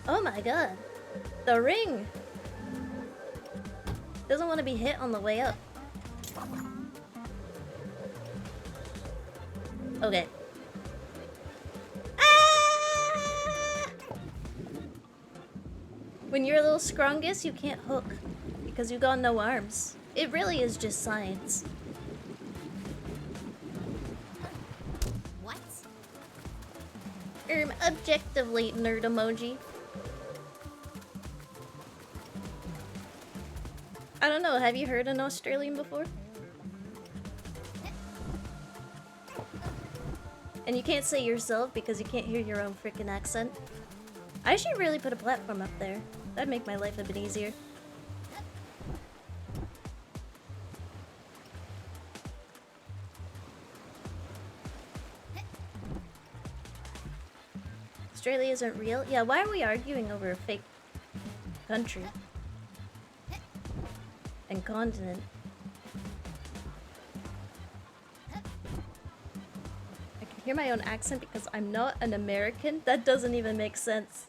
Oh my god. The ring! Doesn't want to be hit on the way up. Okay. Ah! When you're a little scrungus, you can't hook. Because you got no arms. It really is just science. What? Objectively, nerd emoji. I don't know, have you heard an Australian before? And you can't say yourself because you can't hear your own freaking accent. I should really put a platform up there. That'd make my life a bit easier. Australia isn't real? Yeah, why are we arguing over a fake country? And continent? I can hear my own accent because I'm not an American? That doesn't even make sense.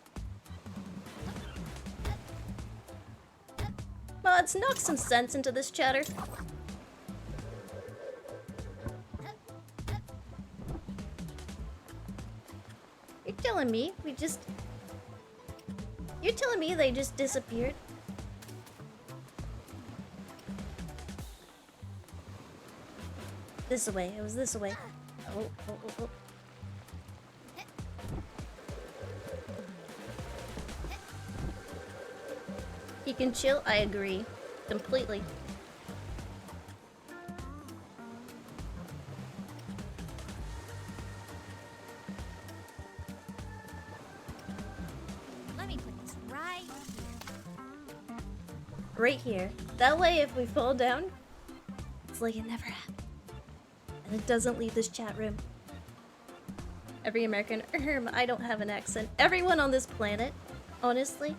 Mods, knock some sense into this chatter. You're telling me we just... You're telling me they just disappeared? This way, it was this way. Oh. He can chill, I agree. Completely. Let me put this right here. Right here. That way, if we fall down, it's like it never happened. And it doesn't leave this chat room. Every American, I don't have an accent. Everyone on this planet, honestly.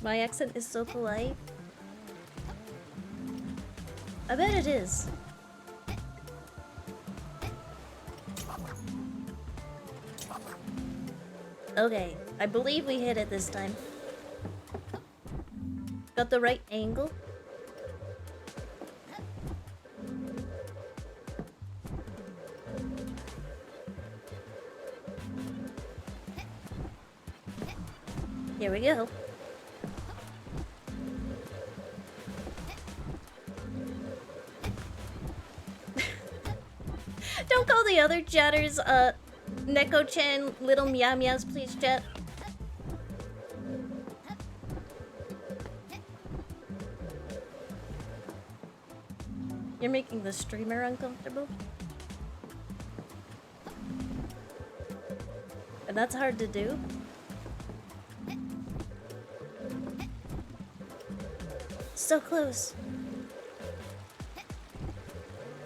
My accent is so polite. I bet it is. Okay, I believe we hit it this time. Got the right angle. Here we go. Don't call the other chatters, Neko-chan, little meow meows, please, chat. You're making the streamer uncomfortable. And that's hard to do. So close.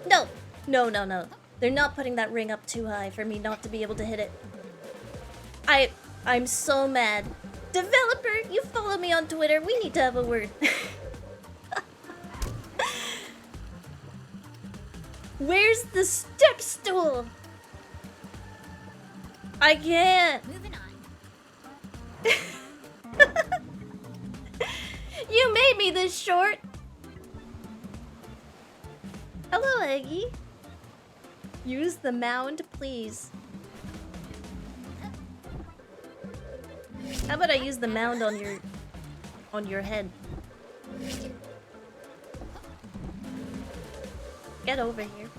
No! No. They're not putting that ring up too high for me not to be able to hit it. I'm so mad. Developer, you follow me on Twitter. We need to have a word. Where's the step stool? I can't. Moving on. You made me this short. Hello, Eggy. Use the mound, please. How about I use the mound on your head? Get over here.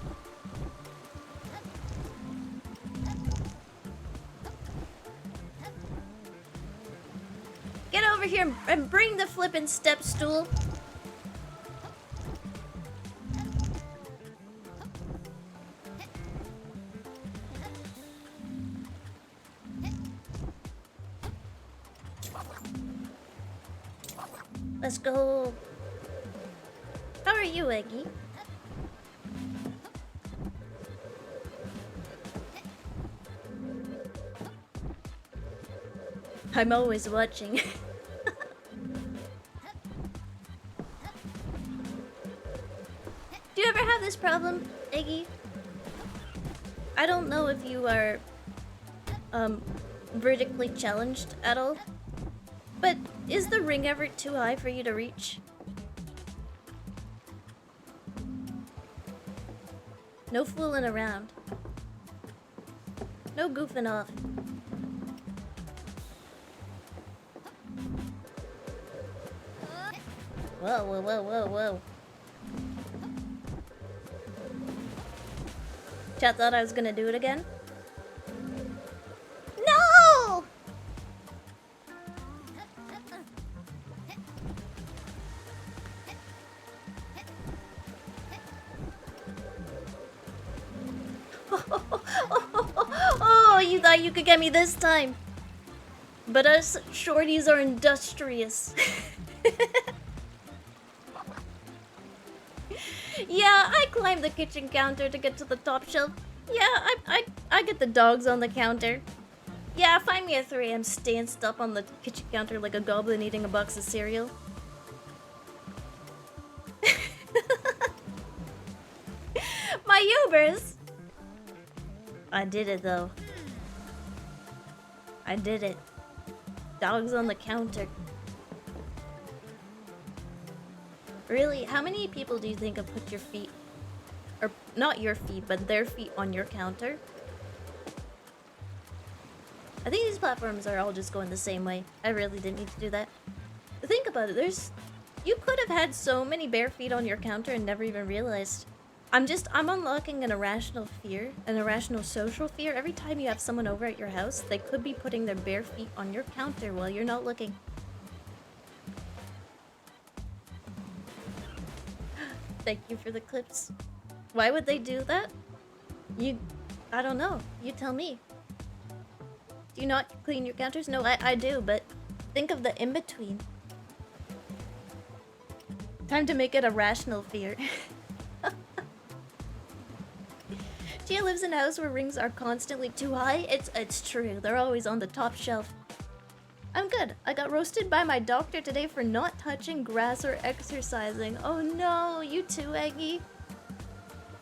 over here and bring the flippin' step stool. Let's go. How are you, Eggy? I'm always watching. Do you ever have this problem, Eggy? I don't know if you are vertically challenged at all, but is the ring ever too high for you to reach? No fooling around. No goofing off. Whoa, whoa, whoa, whoa, whoa. Chat thought I was gonna do it again? No! Oh, you thought you could get me this time. But us shorties are industrious. Yeah, I climb the kitchen counter to get to the top shelf. Yeah, I get the dogs on the counter. Yeah, find me at 3 AM stanced up on the kitchen counter like a goblin eating a box of cereal. My Ubers! I did it though. I did it. Dogs on the counter. Really? How many people do you think have put your feet, or not your feet, but their feet on your counter? I think these platforms are all just going the same way. I really didn't need to do that. But think about it, you could have had so many bare feet on your counter and never even realized. I'm unlocking an irrational fear, an irrational social fear. Every time you have someone over at your house, they could be putting their bare feet on your counter while you're not looking. Thank you for the clips. Why would they do that? I don't know. You tell me. Do you not clean your counters? No, I do, but think of the in-between. Time to make it a rational fear. Chia lives in a house where rings are constantly too high. It's true. They're always on the top shelf. I'm good. I got roasted by my doctor today for not touching grass or exercising. Oh no, you too, Eggy.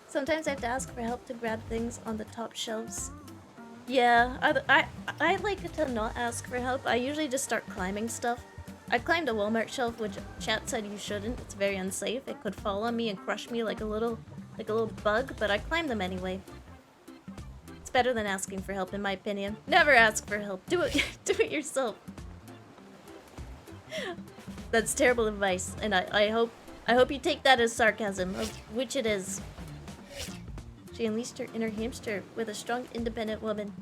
Sometimes I have to ask for help to grab things on the top shelves. Yeah, I like to not ask for help. I usually just start climbing stuff. I climbed a Walmart shelf, which chat said you shouldn't. It's very unsafe. It could fall on me and crush me like a little bug, but I climbed them anyway. It's better than asking for help, in my opinion. Never ask for help. Do it yourself. That's terrible advice, and I hope you take that as sarcasm, of which it is. She unleashed her inner hamster with a strong, independent woman.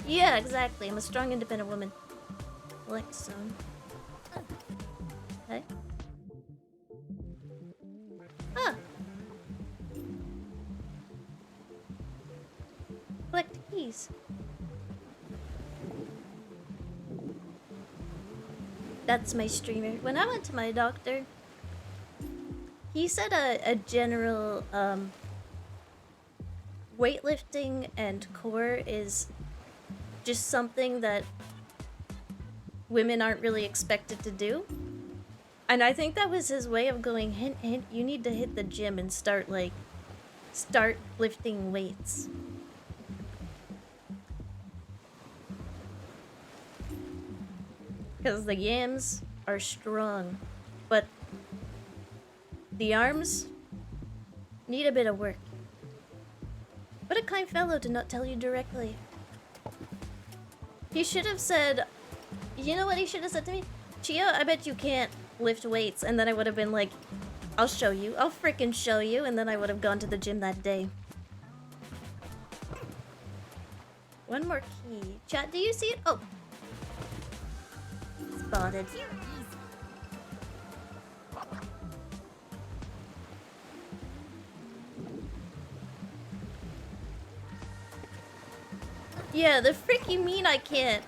Yeah, exactly. I'm a strong, independent woman. Select zone. Okay. Huh. Collect keys. That's my streamer. When I went to my doctor, he said a general weightlifting and core is just something that women aren't really expected to do. And I think that was his way of going, hint, hint, you need to hit the gym and start lifting weights. Because the yams are strong, but the arms need a bit of work. What a kind fellow to not tell you directly. He should have said, you know what he should have said to me? Chia, I bet you can't lift weights. And then I would have been like, I'll show you. I'll frickin' show you. And then I would have gone to the gym that day. One more key. Chat, do you see it? Oh. Spotted. You're easy. Yeah, the frick you mean I can't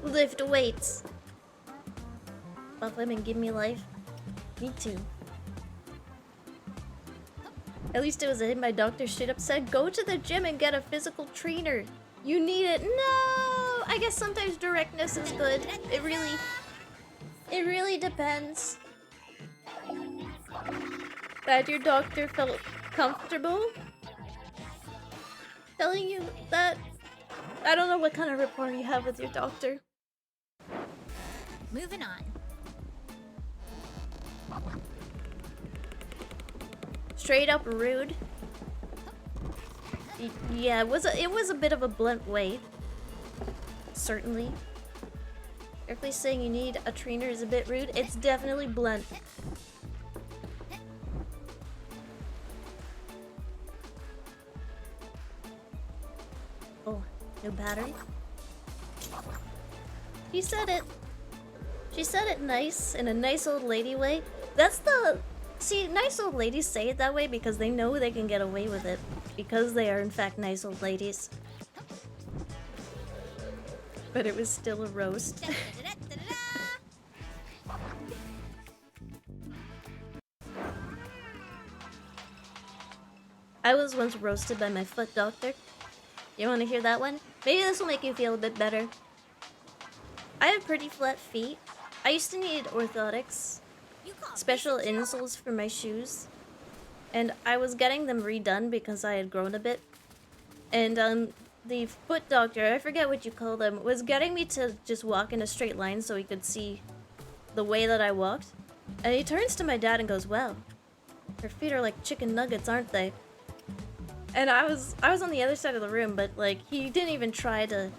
lift weights? Buff women give me life. Me too. At least it was a hit. My doctor straight up said, go to the gym and get a physical trainer. You need it. No! I guess sometimes directness is good. It really depends. Glad your doctor felt comfortable telling you that. I don't know what kind of rapport you have with your doctor. Moving on. Straight up rude. Yeah, it was a bit of a blunt way. Certainly. Directly saying you need a trainer is a bit rude. It's definitely blunt. Oh, no battery. She said it. She said it nice, in a nice old lady way. That's the... See, nice old ladies say it that way because they know they can get away with it. Because they are in fact nice old ladies. But it was still a roast. I was once roasted by my foot doctor. You want to hear that one? Maybe this will make you feel a bit better. I have pretty flat feet. I used to need orthotics, special insoles for my shoes, and I was getting them redone because I had grown a bit. And the foot doctor, I forget what you call them, was getting me to just walk in a straight line so he could see the way that I walked. And he turns to my dad and goes, "Wow, your feet are like chicken nuggets, aren't they?" And I was on the other side of the room, but like he didn't even try to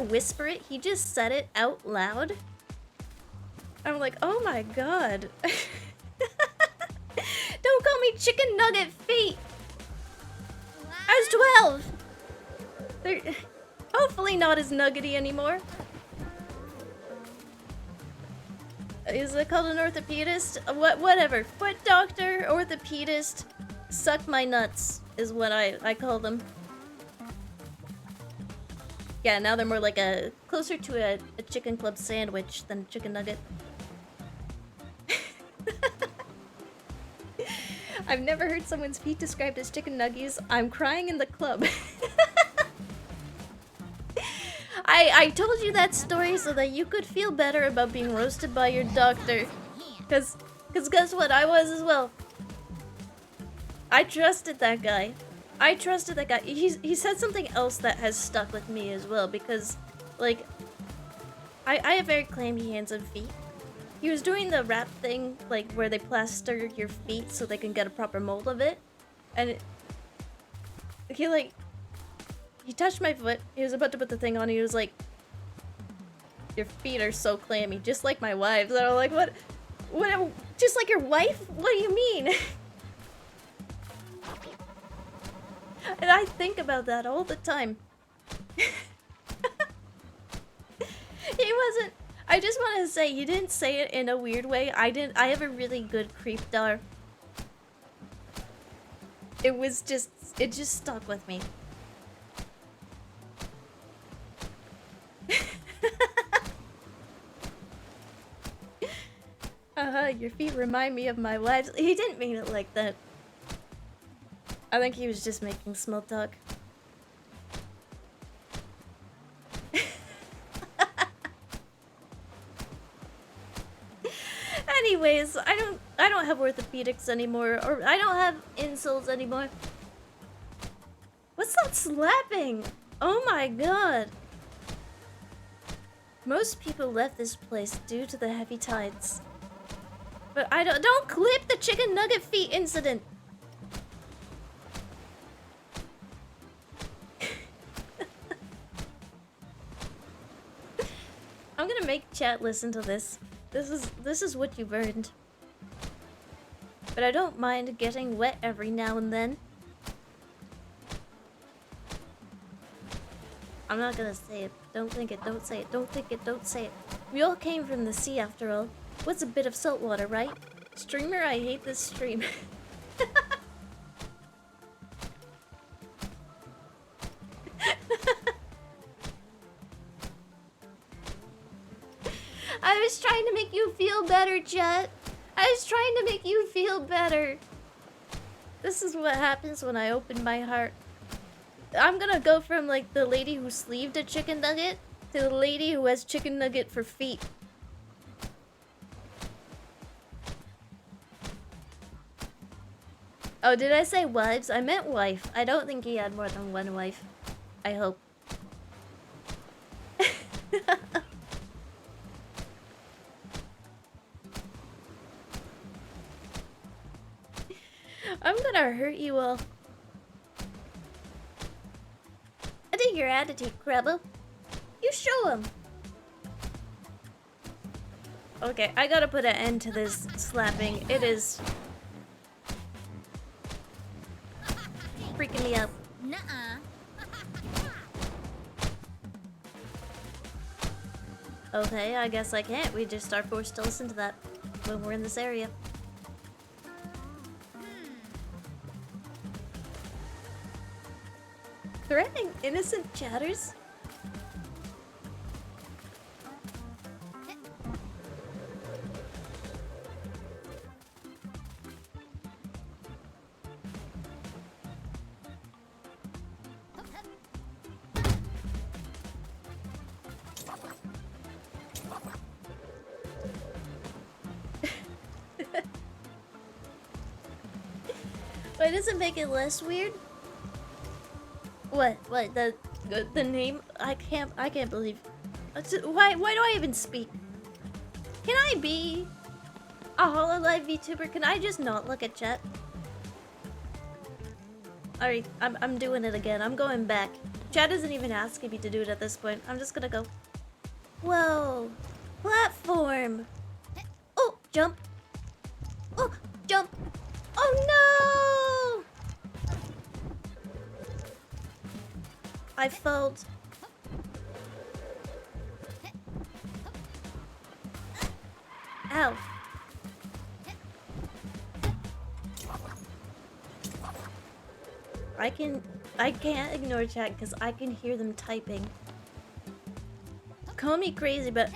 whisper it. He just said it out loud. I'm like, "Oh my god." Don't call me chicken nugget feet. I was 12. They're hopefully not as nuggety anymore. Is it called an orthopedist? Whatever. Foot doctor, orthopedist, suck my nuts is what I call them. Yeah, now they're more like closer to a chicken club sandwich than a chicken nugget. I've never heard someone's feet described as chicken nuggies. I'm crying in the club. I told you that story so that you could feel better about being roasted by your doctor. Cause guess what? I was as well. I trusted that guy. He said something else that has stuck with me as well because, like, I have very clammy hands and feet. He was doing the wrap thing, like, where they plaster your feet so they can get a proper mold of it. And he touched my foot. He was about to put the thing on. He was like, "Your feet are so clammy, just like my wife's." And I'm like, what? Just like your wife? What do you mean? And I think about that all the time. He wasn't... I just want to say, he didn't say it in a weird way. I have a really good creep dar. It just stuck with me. Your feet remind me of my wife's. He didn't mean it like that. I think he was just making small talk. Anyways, I don't have orthopedics anymore, or I don't have insoles anymore. What's that slapping? Oh my god. Most people left this place due to the heavy tides. But I don't clip the chicken nugget feet incident. I'm gonna make chat listen to this. This is what you've earned. But I don't mind getting wet every now and then. I'm not gonna say it. Don't think it, don't say it. Don't think it, don't say it. We all came from the sea after all. What's a bit of salt water, right? Streamer, I hate this stream. was trying to make you feel better, Jet. I was trying to make you feel better. This is what happens when I open my heart. I'm gonna go from like the lady who sleeved a chicken nugget to the lady who has chicken nugget for feet. Oh, did I say wives? I meant wife. I don't think he had more than one wife. I hope. I'm gonna hurt you all. I think your attitude, Crabble. You show him. Okay, I gotta put an end to this slapping. It is freaking me out. Nuh-uh. Okay, I guess I can't. We just are forced to listen to that when we're in this area. Threatening innocent chatters? Wait, does it make it less weird? What? The name? I can't believe. Why do I even speak? Can I be a HoloLive VTuber? Can I just not look at chat? Alright, I'm doing it again. I'm going back. Chat isn't even asking me to do it at this point. I'm just gonna go. Whoa! Platform! Oh, jump! Oh, jump! Oh no! I felt. Ow. I can't ignore chat because I can hear them typing. Call me crazy, but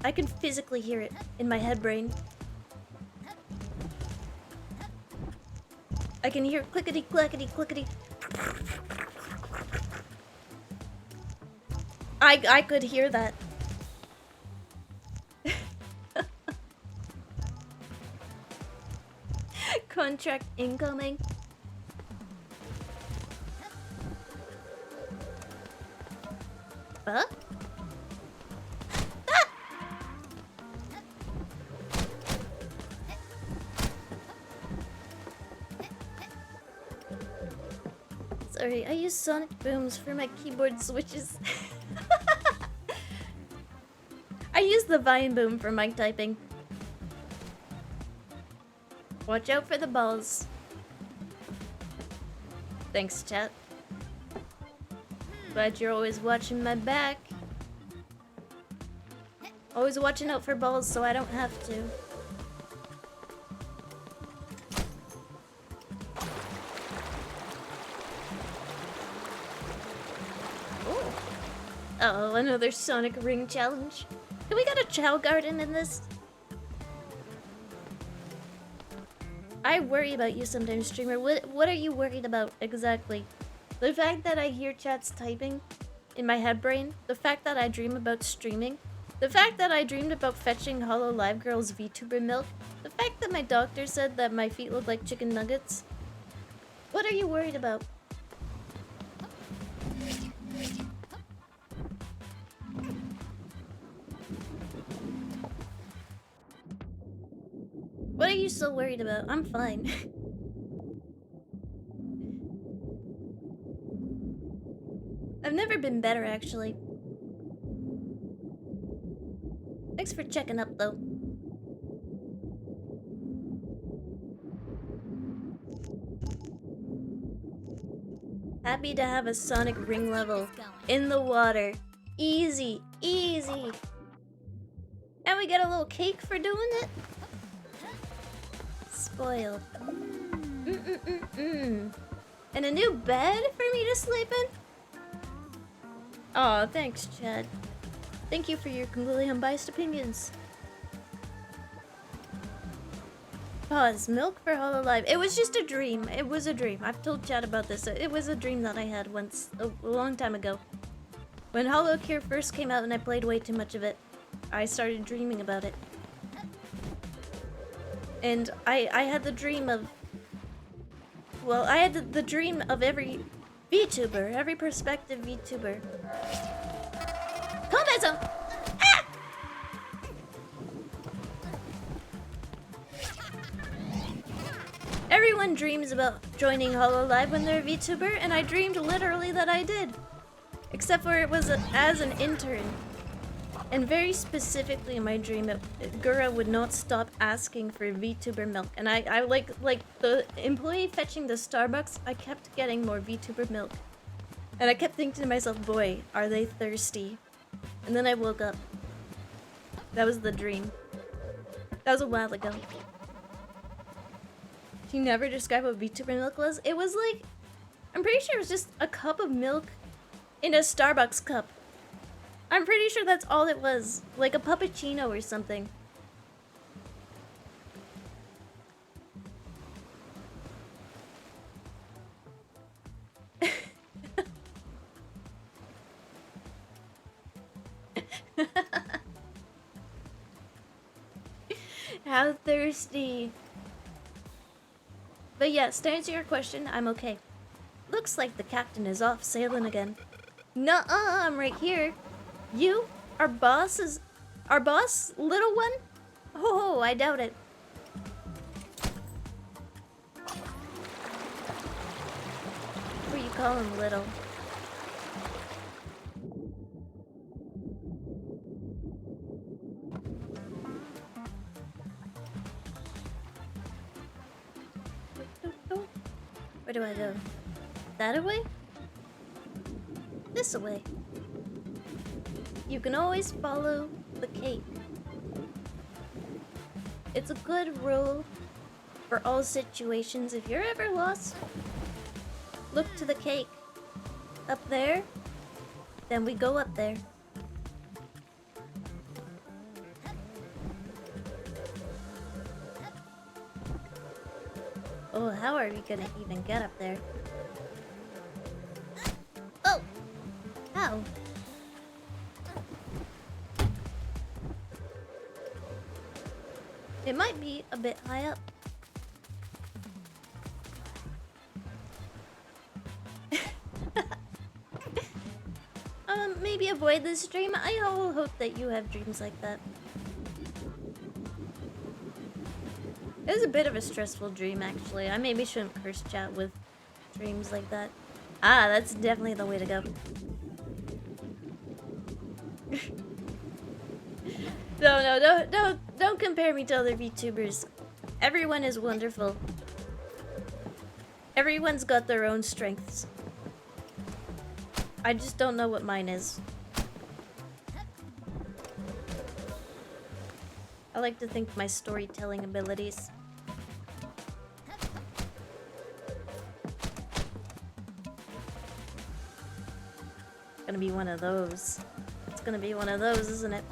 I can physically hear it in my head brain. I can hear clickety clackety clickety. I could hear that. Contract incoming. Huh? Ah! Sorry, I use sonic booms for my keyboard switches. I use the Vine boom for mic typing. Watch out for the balls. Thanks, chat. Glad you're always watching my back. Always watching out for balls so I don't have to. Oh, another Sonic Ring challenge. Can we get a Chow Garden in this? I worry about you sometimes, streamer. What are you worried about exactly? The fact that I hear chats typing in my head brain, the fact that I dream about streaming, the fact that I dreamed about fetching HoloLive Girl's VTuber milk, the fact that my doctor said that my feet look like chicken nuggets. What are you worried about? What are you so worried about? I'm fine. I've never been better, actually. Thanks for checking up, though. Happy to have a Sonic Ring level in the water. Easy, easy. And we get a little cake for doing it? Spoiled. And a new bed for me to sleep in? Aw, thanks, Chad. Thank you for your completely unbiased opinions. Pause. Milk for Hololive. It was just a dream. It was a dream. I've told Chad about this. It was a dream that I had once, a long time ago. When HoloCure first came out and I played way too much of it, I started dreaming about it. And I had the dream of... Well, I had the dream of every VTuber, every prospective VTuber. Combat zone! Ah! Everyone dreams about joining HoloLive when they're a VTuber, and I dreamed literally that I did. Except for it was as an intern. And very specifically in my dream, Gura would not stop asking for VTuber milk. And I like the employee fetching the Starbucks, I kept getting more VTuber milk. And I kept thinking to myself, boy, are they thirsty? And then I woke up. That was the dream. That was a while ago. She never described what VTuber milk was. It was like, I'm pretty sure it was just a cup of milk in a Starbucks cup. I'm pretty sure that's all it was. Like a puppuccino or something. How thirsty. But yes, to answer your question, I'm okay. Looks like the captain is off sailing again. Nuh-uh, I'm right here. You? Our boss, little one? Oh, I doubt it. What do you call him, little? Where do I go? That away? This away. You can always follow the cake. It's a good rule for all situations. If you're ever lost, look to the cake. Up there, then we go up there. Oh, how are we gonna even get up there? Oh! How? It might be a bit high up. Maybe avoid this dream. I hope that you have dreams like that. It was a bit of a stressful dream, actually. I maybe shouldn't curse chat with dreams like that. Ah, that's definitely the way to go. No, don't compare me to other VTubers. Everyone is wonderful. Everyone's got their own strengths. I just don't know what mine is. I like to think my storytelling abilities. Gonna be one of those. It's gonna be one of those, isn't it?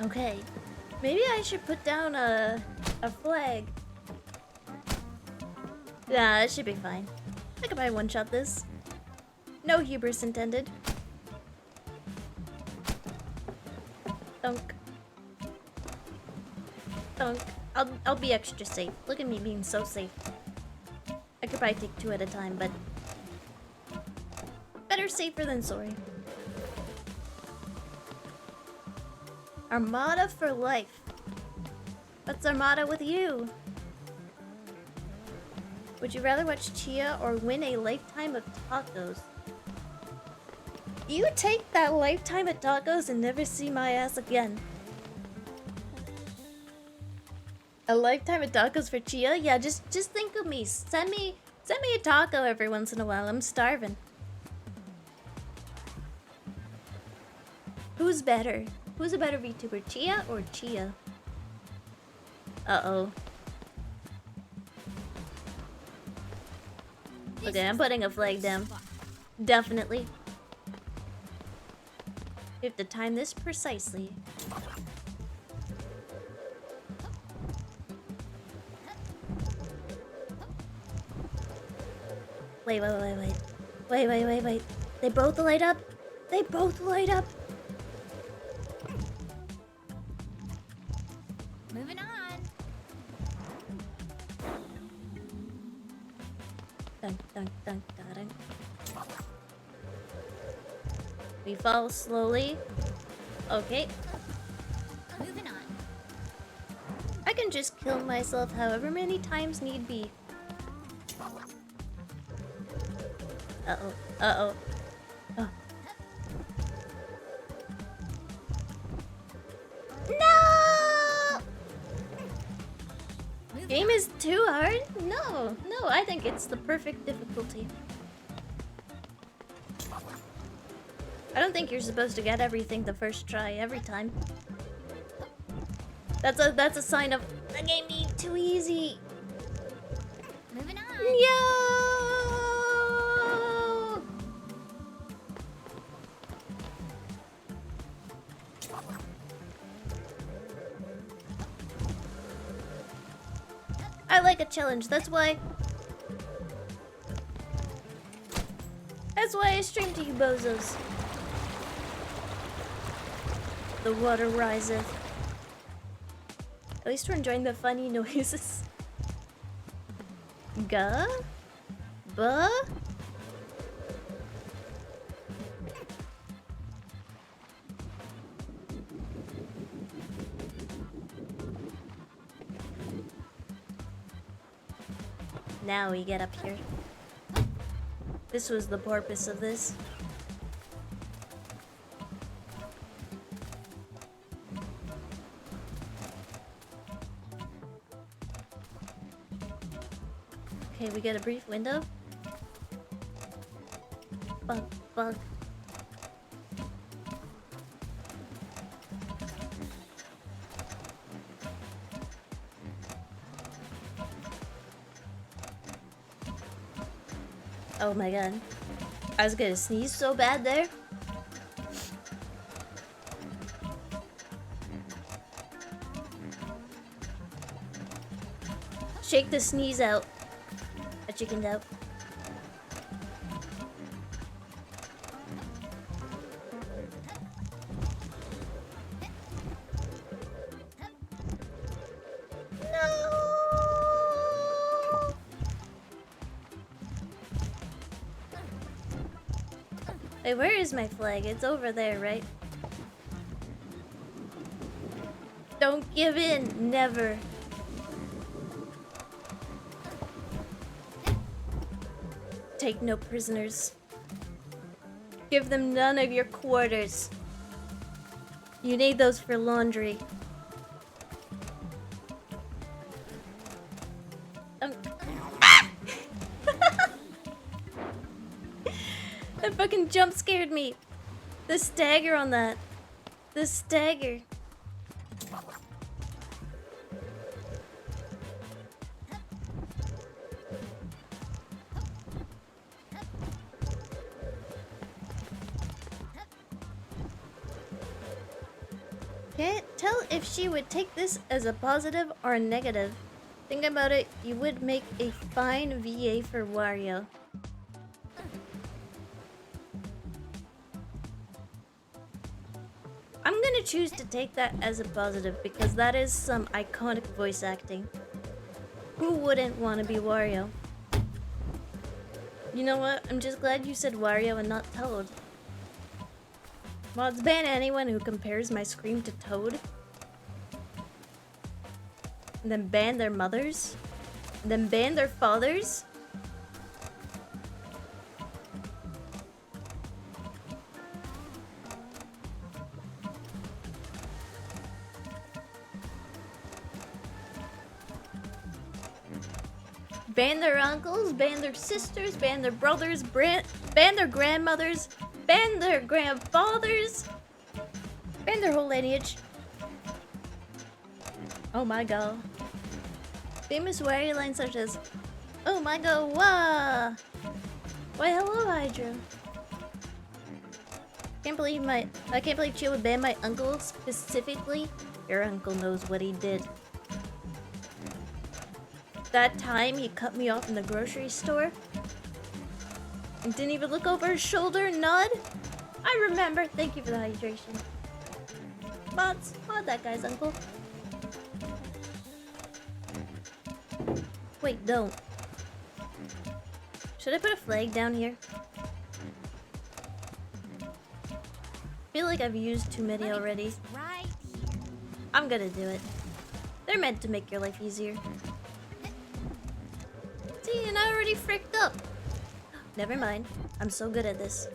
Okay. Maybe I should put down a flag. Nah, it should be fine. I could probably one-shot this. No hubris intended. Thunk. Thunk. I'll be extra safe. Look at me being so safe. I could probably take 2 at a time, but better safer than sorry. Armada for life. What's Armada with you? Would you rather watch Chia or win a lifetime of tacos? You take that lifetime of tacos and never see my ass again. A lifetime of tacos for Chia? Yeah, just think of me. Send me a taco every once in a while. I'm starving. Who's better? Who's a better VTuber, Chia or Chia? Uh-oh. Okay, I'm putting a flag down. Definitely. You have to time this precisely. Wait. Wait. They both light up. They both light up. Moving on. Dun. We fall slowly. Okay. Moving on. I can just kill myself however many times need be. Uh-oh. Oh. No! Game is too hard? No, I think it's the perfect difficulty. I don't think you're supposed to get everything the first try every time. That's a sign of the game being too easy. Moving on. Yo! I like a challenge. That's why I stream to you bozos. The water riseth. At least we're enjoying the funny noises. Buh? Now we get up here. This was the purpose of this. Okay, we get a brief window. Bug. Oh my god. I was gonna sneeze so bad there. Shake the sneeze out. I chickened out. Wait, where is my flag? It's over there, right? Don't give in, never. Take no prisoners. Give them none of your quarters. You need those for laundry. That fucking jump scared me. The stagger on that. The stagger. Can't tell if she would take this as a positive or a negative. Think about it, you would make a fine VA for Wario. I'm gonna choose to take that as a positive because that is some iconic voice acting. Who wouldn't want to be Wario? You know what? I'm just glad you said Wario and not Toad. Mods ban anyone who compares my scream to Toad. And then ban their mothers. And then ban their fathers. Ban their uncles, ban their sisters, ban their brothers, ban their grandmothers, ban their grandfathers, ban their whole lineage. Oh my god. Famous Wario lines such as, oh my god, wah! Why hello Hydra. I can't believe Chia would ban my uncle specifically. Your uncle knows what he did. That time he cut me off in the grocery store and didn't even look over his shoulder and nod. I remember. Thank you for the hydration. Mods, mod that guy's uncle. Wait, don't. Should I put a flag down here? I feel like I've used too many already. Right. I'm gonna do it. They're meant to make your life easier. See, and I already fricked up. Never mind. I'm so good at this.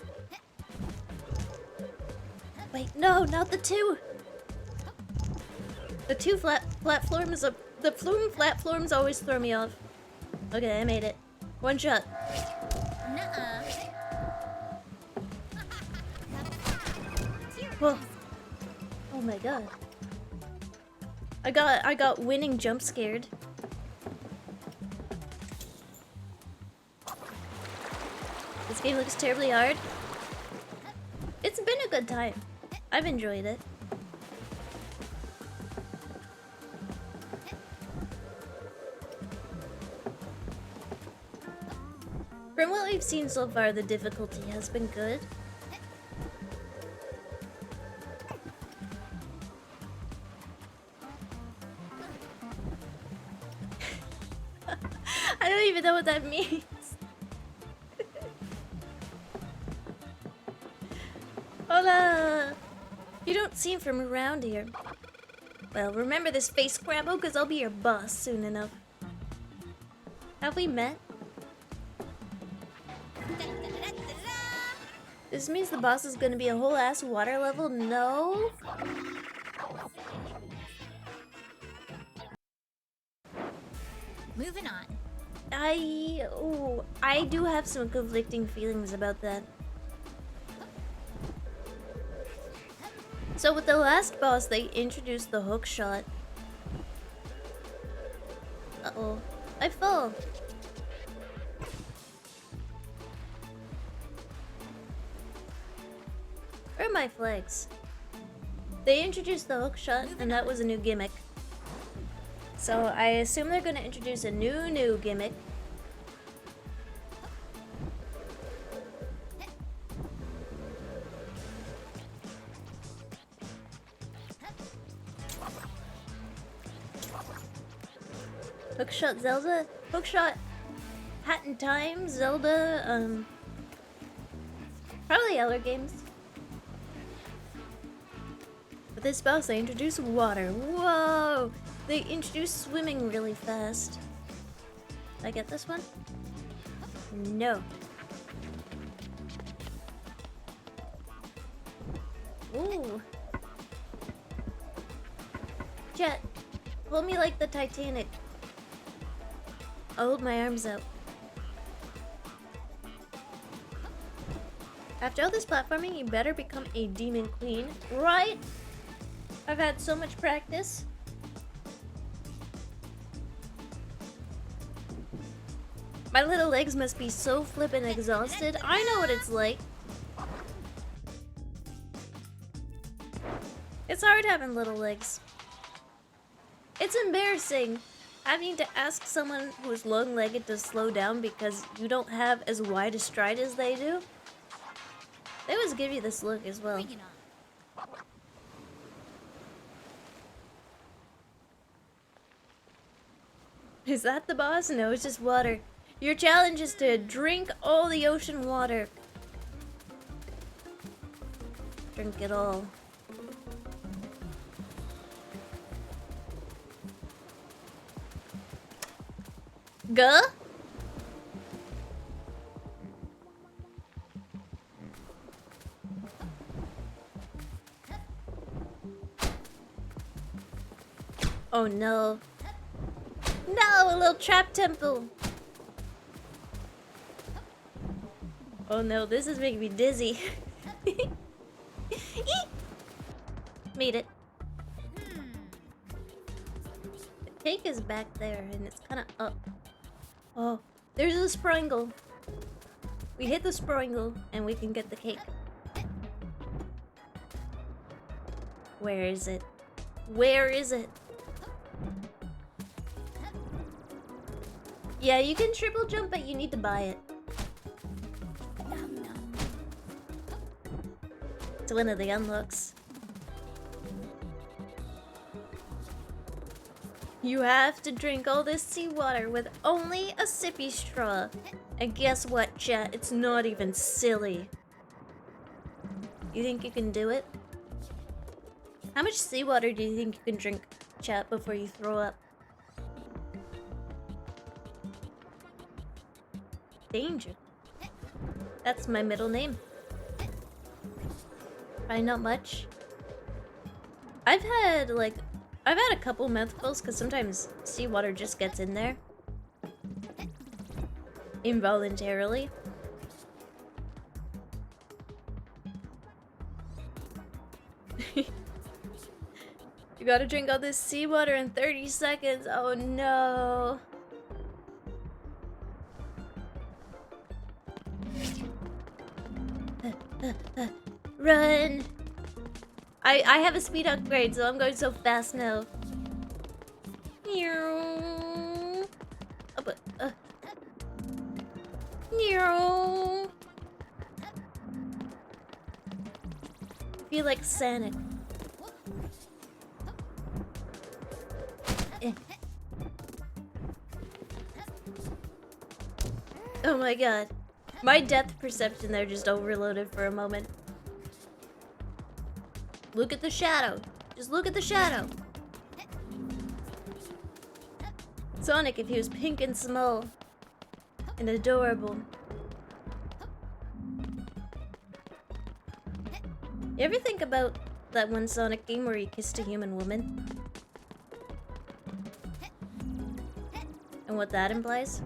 Wait, no, not the two. The two platforms. The flume platforms always throw me off. Okay, I made it. One shot. Nuh-uh. Whoa. Oh my god. I got winning jump scared. This game looks terribly hard. It's been a good time. I've enjoyed it. From what we've seen so far, the difficulty has been good. I don't even know what that means. Hola! You don't seem from around here. Well, remember this face grabbo, because I'll be your boss soon enough. Have we met? This means the boss is gonna be a whole ass water level? No? Moving on. I do have some conflicting feelings about that. So with the last boss, they introduced the hook shot. Uh-oh. I fell. Where are my flags? They introduced the hook shot, and that was a new gimmick. So I assume they're gonna introduce a new gimmick. Hookshot Zelda? Hookshot Hat in Time, Zelda, probably other games. With this boss, they introduce water. Whoa! They introduce swimming really fast. Did I get this one? No. Ooh. Jet, hold me like the Titanic. I'll hold my arms out. After all this platforming, you better become a demon queen, right? I've had so much practice. My little legs must be so flippin' exhausted. I know what it's like. It's hard having little legs. It's embarrassing having to ask someone who's long-legged to slow down because you don't have as wide a stride as they do. They always give you this look as well. Is that the boss? No, it's just water. Your challenge is to drink all the ocean water. Drink it all. Guh? Oh no. No, a little trap temple. Oh no, this is making me dizzy. Made it. The cake is back there and it's kind of up. Oh, there's a springle. We hit the springle and we can get the cake. Where is it? Where is it? Yeah, you can triple jump, but you need to buy it. It's one of the unlocks. You have to drink all this seawater with only a sippy straw. And guess what, chat? It's not even silly. You think you can do it? How much seawater do you think you can drink, chat, before you throw up? Danger. That's my middle name. Probably not much. I've had a couple mouthfuls because sometimes seawater just gets in there. Involuntarily. You gotta drink all this seawater in 30 seconds. Oh no. Run! I have a speed upgrade, so I'm going so fast now. I feel like Sonic. Oh my god. My depth perception there just overloaded for a moment. Look at the shadow. Just look at the shadow. Sonic, if he was pink and small and adorable. You ever think about that one Sonic game where he kissed a human woman? And what that implies?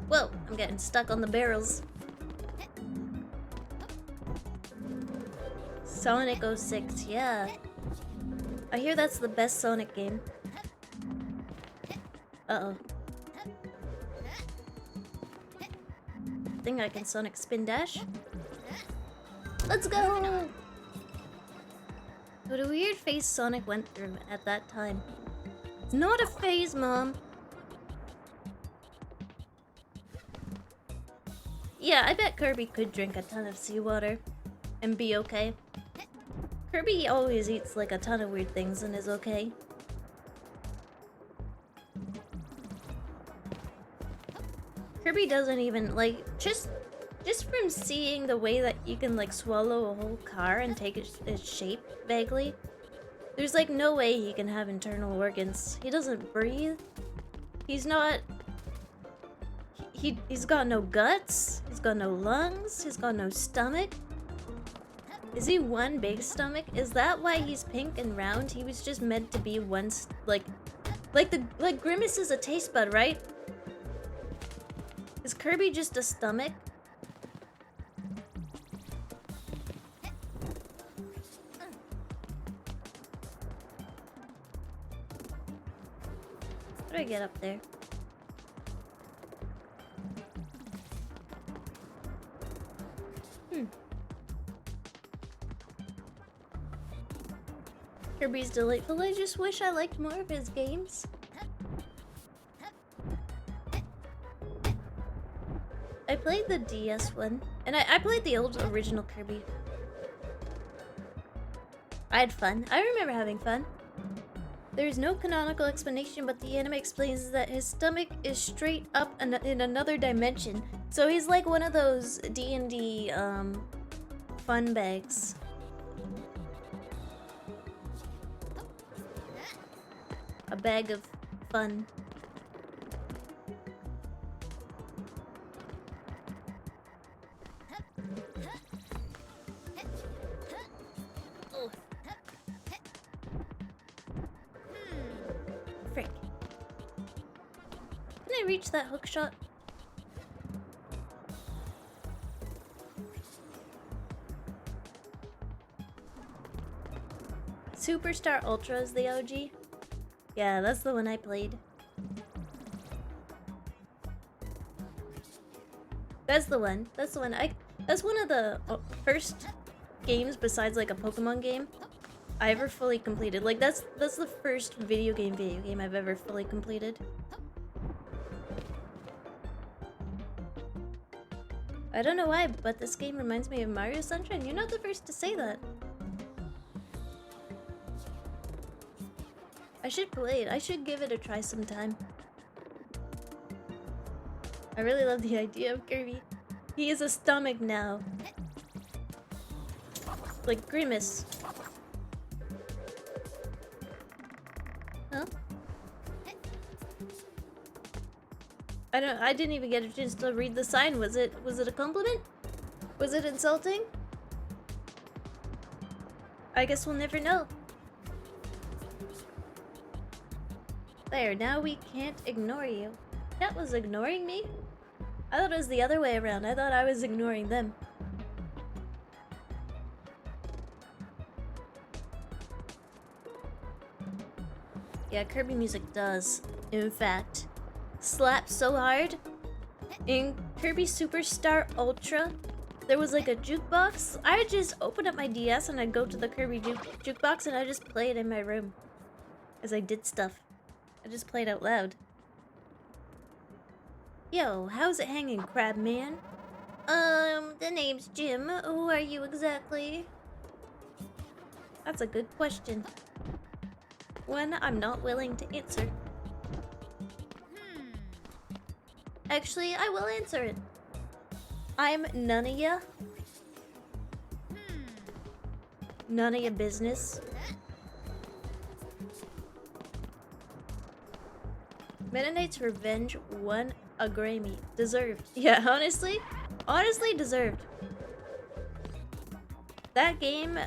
Whoa, I'm getting stuck on the barrels. Sonic 06, yeah. I hear that's the best Sonic game. Uh-oh. Think I can Sonic spin dash? Let's go! What a weird phase Sonic went through at that time. It's not a phase, Mom. Yeah, I bet Kirby could drink a ton of seawater and be okay. Kirby always eats like a ton of weird things and is okay. Kirby doesn't even like just from seeing the way that you can like swallow a whole car and take its shape vaguely. There's like no way he can have internal organs. He doesn't breathe. He's not. He's got no guts. He's got no lungs. He's got no stomach. Is he one big stomach? Is that why he's pink and round? He was just meant to be one like Grimace is a taste bud, right? Is Kirby just a stomach? How do I get up there? Kirby's delightful. I just wish I liked more of his games. I played the DS one, and I played the old original Kirby. I had fun. I remember having fun. There is no canonical explanation, but the anime explains that his stomach is straight up in another dimension. So he's like one of those D&D fun bags. A bag of fun. Frick. Can I reach that hook shot? Superstar Ultra is the OG? Yeah, that's the one I played. That's the one. That's the one. That's one of the first games besides like a Pokemon game I ever fully completed. Like that's the first video game I've ever fully completed. I don't know why, but this game reminds me of Mario Sunshine. You're not the first to say that. I should play it. I should give it a try sometime. I really love the idea of Kirby. He is a stomach now. Like Grimace. Huh? I didn't even get a chance to read the sign. Was it a compliment? Was it insulting? I guess we'll never know. There, now we can't ignore you. That was ignoring me? I thought it was the other way around. I thought I was ignoring them. Yeah, Kirby music does, in fact, slap so hard. In Kirby Superstar Ultra, there was like a jukebox. I would just open up my DS and I'd go to the Kirby jukebox and I'd just play it in my room. As I did stuff. I just played out loud. Yo, how's it hanging, Crab Man? The name's Jim. Who are you exactly? That's a good question. One I'm not willing to answer. Actually, I will answer it. I'm none of ya. None of your business. Meta Knight's Revenge won a Grammy. Deserved. Yeah, honestly deserved. That game,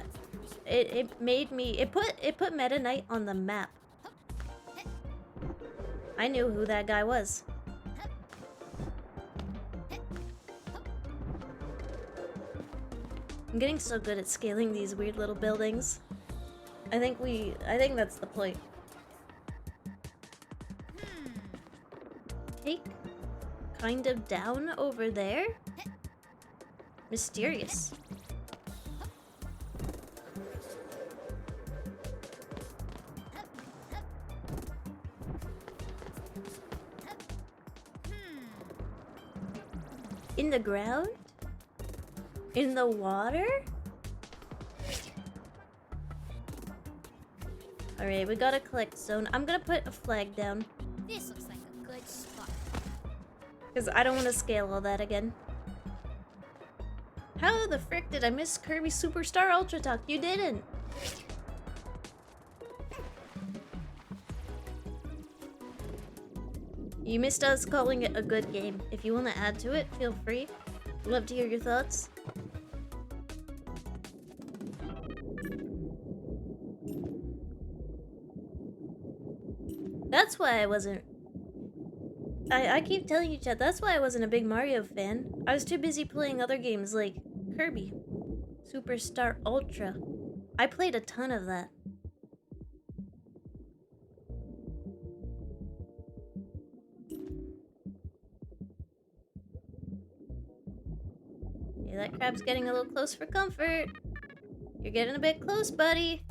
it made me, it put Meta Knight on the map. I knew who that guy was. I'm getting so good at scaling these weird little buildings. I think that's the point. Take kind of down over there? Mysterious. In the ground? In the water? Alright, we got a collect zone. I'm gonna put a flag down. This looks like a good spot. Because I don't want to scale all that again. How the frick did I miss Kirby Superstar Ultra Talk? You didn't! You missed us calling it a good game. If you want to add to it, feel free. Love to hear your thoughts. That's why I wasn't... I keep telling you, Chat, that's why I wasn't a big Mario fan. I was too busy playing other games like Kirby Superstar Ultra. I played a ton of that. Yeah, that crab's getting a little close for comfort. You're getting a bit close, buddy.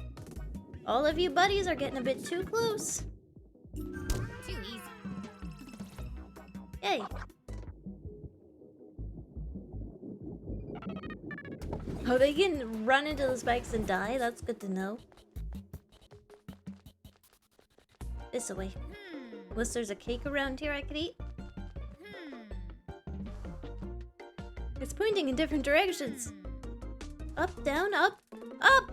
All of you buddies are getting a bit too close. Too easy. Hey. Oh, they can run into the spikes and die? That's good to know. This way. Unless there's a cake around here I could eat. It's pointing in different directions. Up, down, up, up!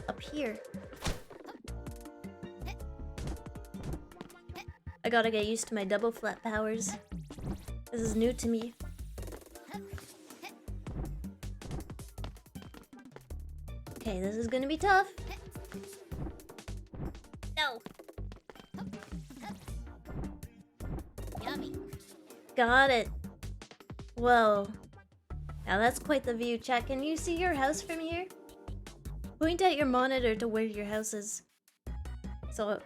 Up here. I gotta get used to my double flat powers. This is new to me. Okay, this is gonna be tough. No. Yummy. Got it. Whoa. Now that's quite the view, chat. Can you see your house from here? Point at your monitor to where your house is. So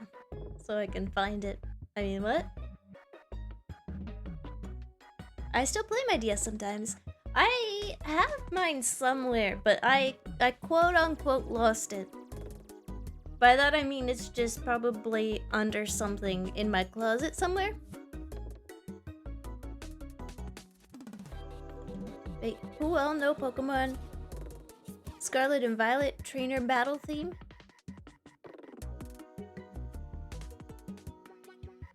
I can find it. I mean, what? I still play my DS sometimes. I have mine somewhere, but I quote unquote lost it. By that I mean it's just probably under something in my closet somewhere. Wait, who all know Pokemon Scarlet and Violet trainer battle theme?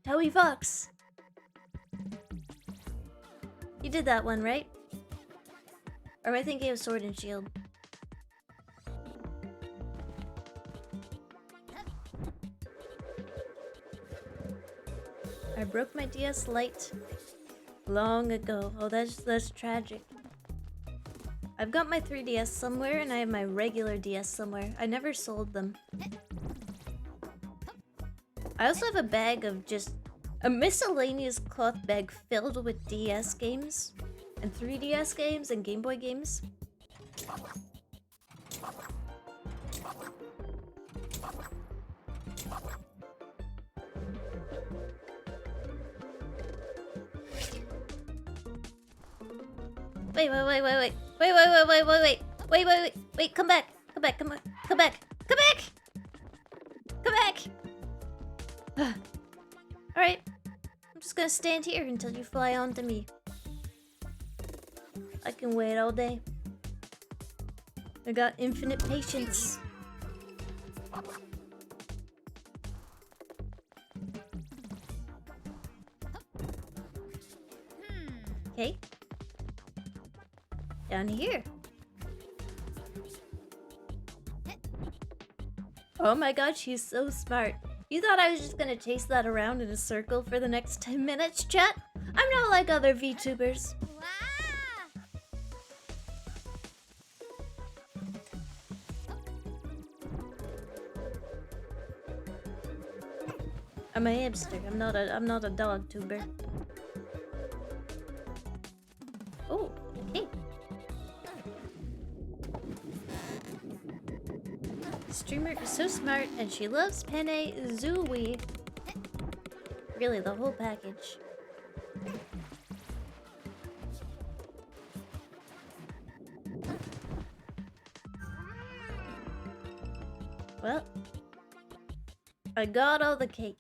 Toby Fox! You did that one, right? Or am I thinking of Sword and Shield? I broke my DS Lite long ago. Oh, that's tragic. I've got my 3DS somewhere and I have my regular DS somewhere. I never sold them. I also have a bag of just a miscellaneous cloth bag filled with DS games and 3DS games and Game Boy games. Wait, come back. Alright, I'm just gonna stand here until you fly onto me. I can wait all day. I got infinite patience. Okay. Down here. Oh my god, she's so smart. You thought I was just gonna chase that around in a circle for the next 10 minutes, chat? I'm not like other VTubers. I'm a hamster. I'm not a dog tuber. Oh, okay. Streamer is so smart and she loves Penne Zooey. Really, the whole package. Well, I got all the cake.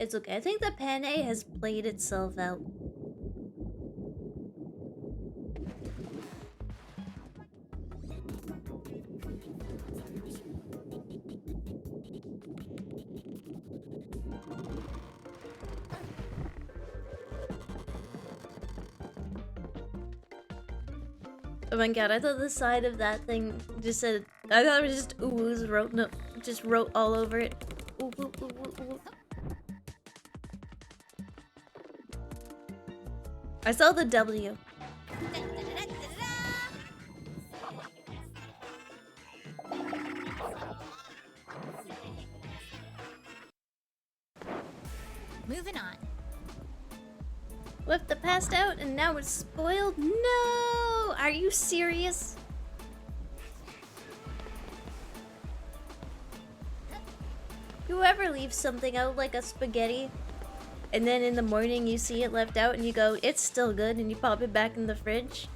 It's okay. I think the Penne has played itself out. Oh my god, I thought the side of that thing just said, I thought it was just oohs wrote, no, just wrote all over it. Ooh, ooh, ooh, ooh, ooh. I saw the W. Moving on. Left the past out and now it's spoiled? No! Are you serious? Whoever leaves something out like a spaghetti and then in the morning you see it left out and you go, it's still good, and you pop it back in the fridge?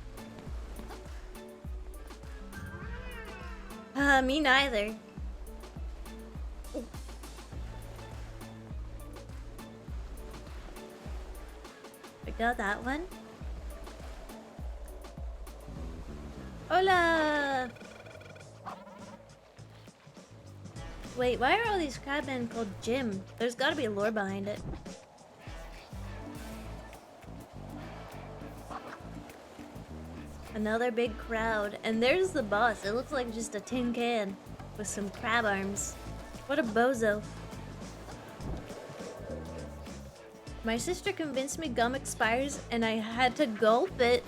Me neither. I got that one. Hola! Wait, why are all these crabmen called Jim? There's gotta be a lore behind it. Another big crowd. And there's the boss. It looks like just a tin can with some crab arms. What a bozo. My sister convinced me gum expires and I had to gulp it.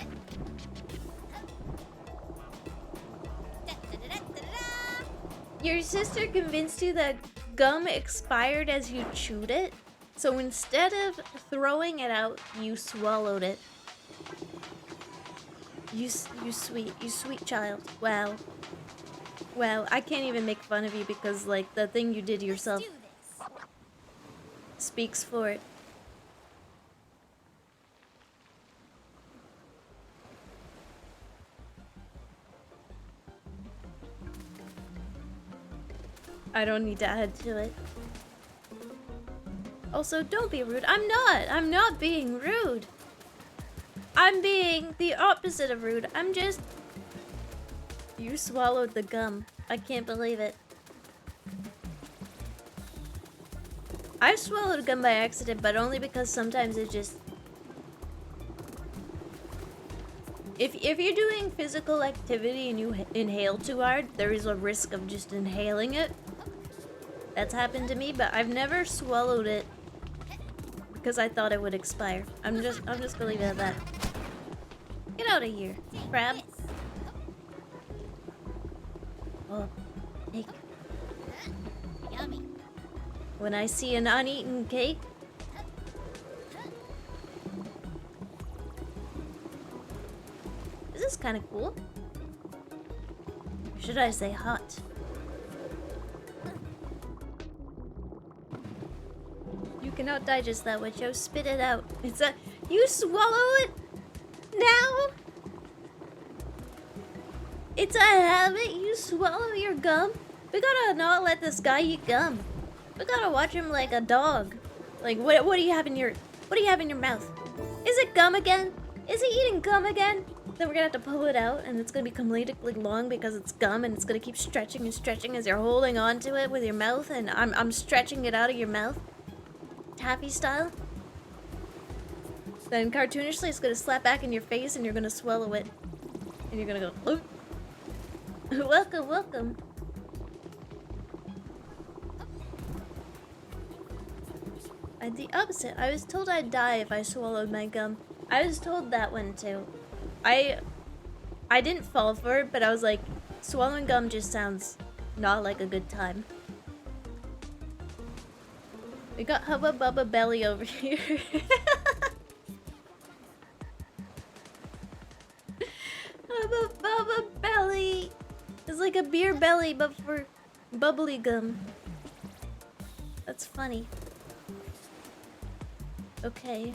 Your sister convinced you that gum expired as you chewed it? So instead of throwing it out, you swallowed it. You sweet child. Wow. Wow, I can't even make fun of you because, like, the thing you did yourself Do this. speaks for it. I don't need to add to it. Also, don't be rude. I'm not being rude. I'm being the opposite of rude. I'm just... You swallowed the gum. I can't believe it. I swallowed gum by accident, but only because sometimes it just... If you're doing physical activity and you inhale too hard, there is a risk of just inhaling it. That's happened to me, but I've never swallowed it because I thought it would expire. I'm just gonna leave it at that. Get out of here, crab. Oh, cake. Yummy. When I see an uneaten cake, this is kind of cool. Or should I say hot? You cannot digest that, Witcho. Spit it out. It's a... You swallow it? Now? It's a habit? You swallow your gum? We gotta not let this guy eat gum. We gotta watch him like a dog. Like, what do you have in your... What do you have in your mouth? Is it gum again? Is he eating gum again? Then we're gonna have to pull it out, and it's gonna become comedically long because it's gum, and it's gonna keep stretching and stretching as you're holding on to it with your mouth, and I'm stretching it out of your mouth. Taffy style. Then cartoonishly, it's gonna slap back in your face, and you're gonna swallow it. And you're gonna go, oh. Welcome, welcome. The opposite. I was told I'd die if I swallowed my gum. I was told that one too. I didn't fall for it, but I was like, swallowing gum just sounds not like a good time. We got Hubba Bubba Belly over here. Hubba Bubba Belly. It's like a beer belly, but for bubbly gum. That's funny. Okay.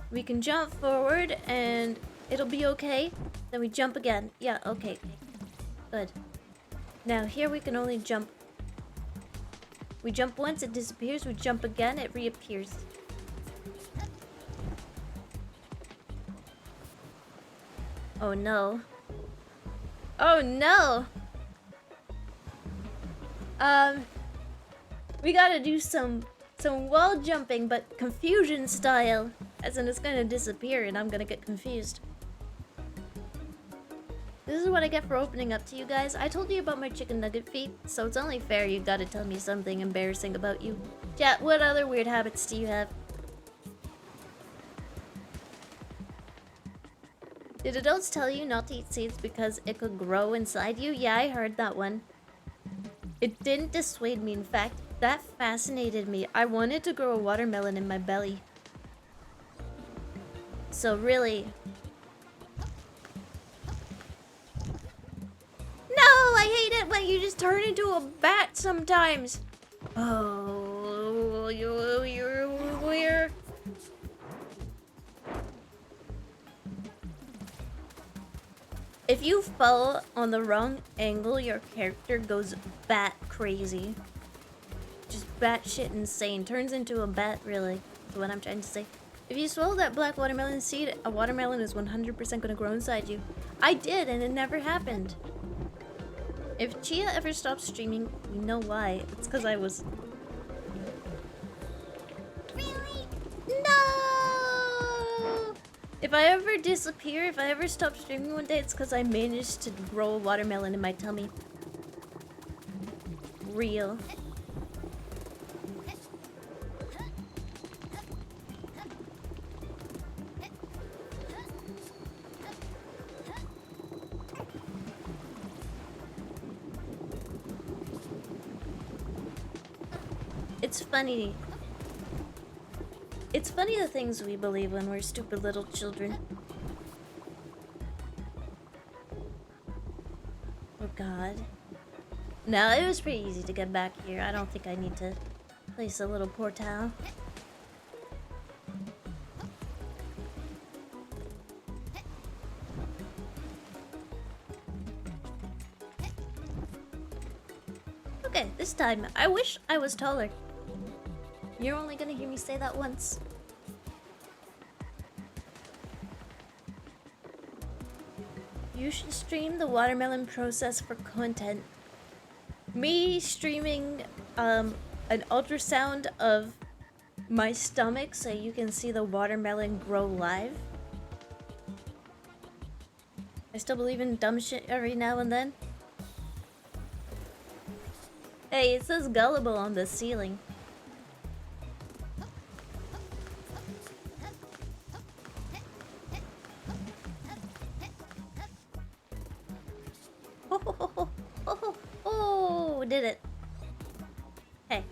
We can jump forward and it'll be okay. Then we jump again. Yeah, okay. Good. Now here we can only jump. We jump once, it disappears. We jump again, it reappears. Oh no. Oh no! We gotta do some wall jumping, but confusion style. As in it's gonna disappear and I'm gonna get confused. This is what I get for opening up to you guys. I told you about my chicken nugget feet, so it's only fair you gotta tell me something embarrassing about you. Chat, what other weird habits do you have? Did adults tell you not to eat seeds because it could grow inside you? Yeah, I heard that one. It didn't dissuade me, in fact. That fascinated me. I wanted to grow a watermelon in my belly. So really... No! I hate it when you just turn into a bat sometimes! Oh... You're weird. If you fall on the wrong angle, your character goes bat crazy. Just batshit insane. Turns into a bat, really. That's what I'm trying to say. If you swallow that black watermelon seed, a watermelon is 100% gonna grow inside you. I did, and it never happened. If Chia ever stops streaming, we know why. It's because I was... Really? No! If I ever disappear, if I ever stop streaming one day, it's because I managed to grow a watermelon in my tummy. Real. It's funny. It's funny the things we believe when we're stupid little children. Oh god. No, it was pretty easy to get back here. I don't think I need to place a little portal. Okay, this time, I wish I was taller. You're only gonna hear me say that once. You should stream the watermelon process for content. Me streaming an ultrasound of my stomach so you can see the watermelon grow live. I still believe in dumb shit every now and then. Hey, it says gullible on the ceiling. Oh, did it. Hey.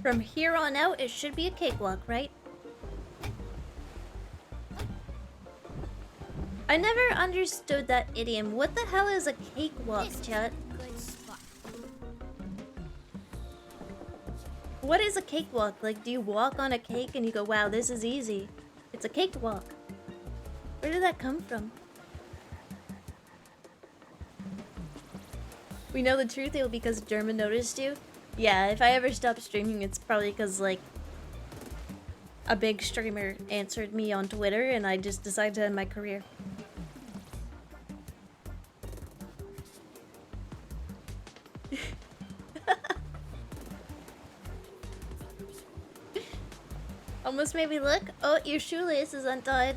From here on out, it should be a cakewalk, right? I never understood that idiom. What the hell is a cakewalk, chat? Good spot. What is a cakewalk? Like, do you walk on a cake and you go, wow, this is easy? It's a cakewalk. Where did that come from? We know the truth, it will be because German noticed you. Yeah, if I ever stop streaming, it's probably because, like, a big streamer answered me on Twitter and I just decided to end my career. Almost made me look. Oh, your shoelace is untied.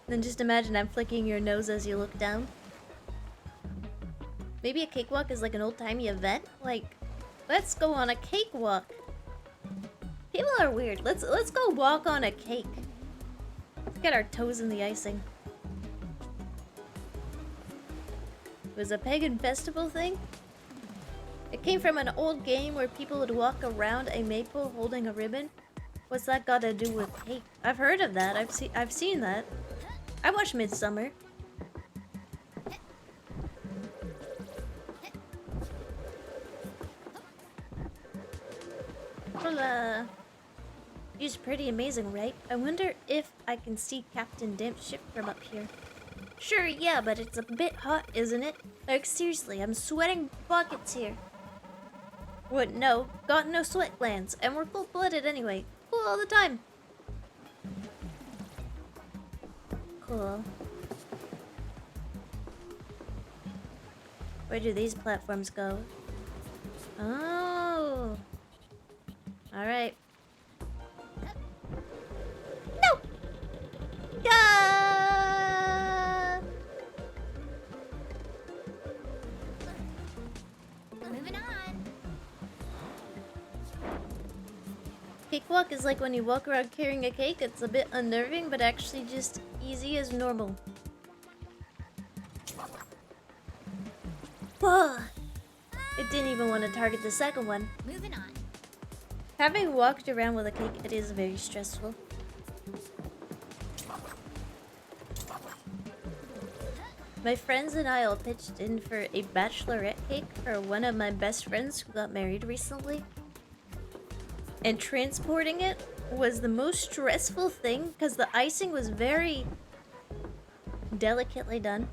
Then just imagine I'm flicking your nose as you look down. Maybe a cakewalk is like an old-timey event? Like, let's go on a cakewalk. People are weird. Let's go walk on a cake. Let's get our toes in the icing. It was a pagan festival thing? It came from an old game where people would walk around a maypole holding a ribbon. What's that got to do with cake? I've heard of that. I've seen that. I watched Midsummer. Hola. He's pretty amazing, right? I wonder if I can see Captain Damp's ship from up here. Sure, yeah, but it's a bit hot, isn't it? Like, seriously, I'm sweating buckets here. What? No, got no sweat glands, and we're full-blooded anyway. Cool all the time. Cool. Where do these platforms go? Oh. Alright. No! Yeah! Moving on. Cakewalk is like when you walk around carrying a cake. It's a bit unnerving, but actually just easy as normal. Whoa! It didn't even want to target the second one. Moving on. Having walked around with a cake, it is very stressful. My friends and I all pitched in for a bachelorette cake for one of my best friends who got married recently. And transporting it was the most stressful thing because the icing was very delicately done.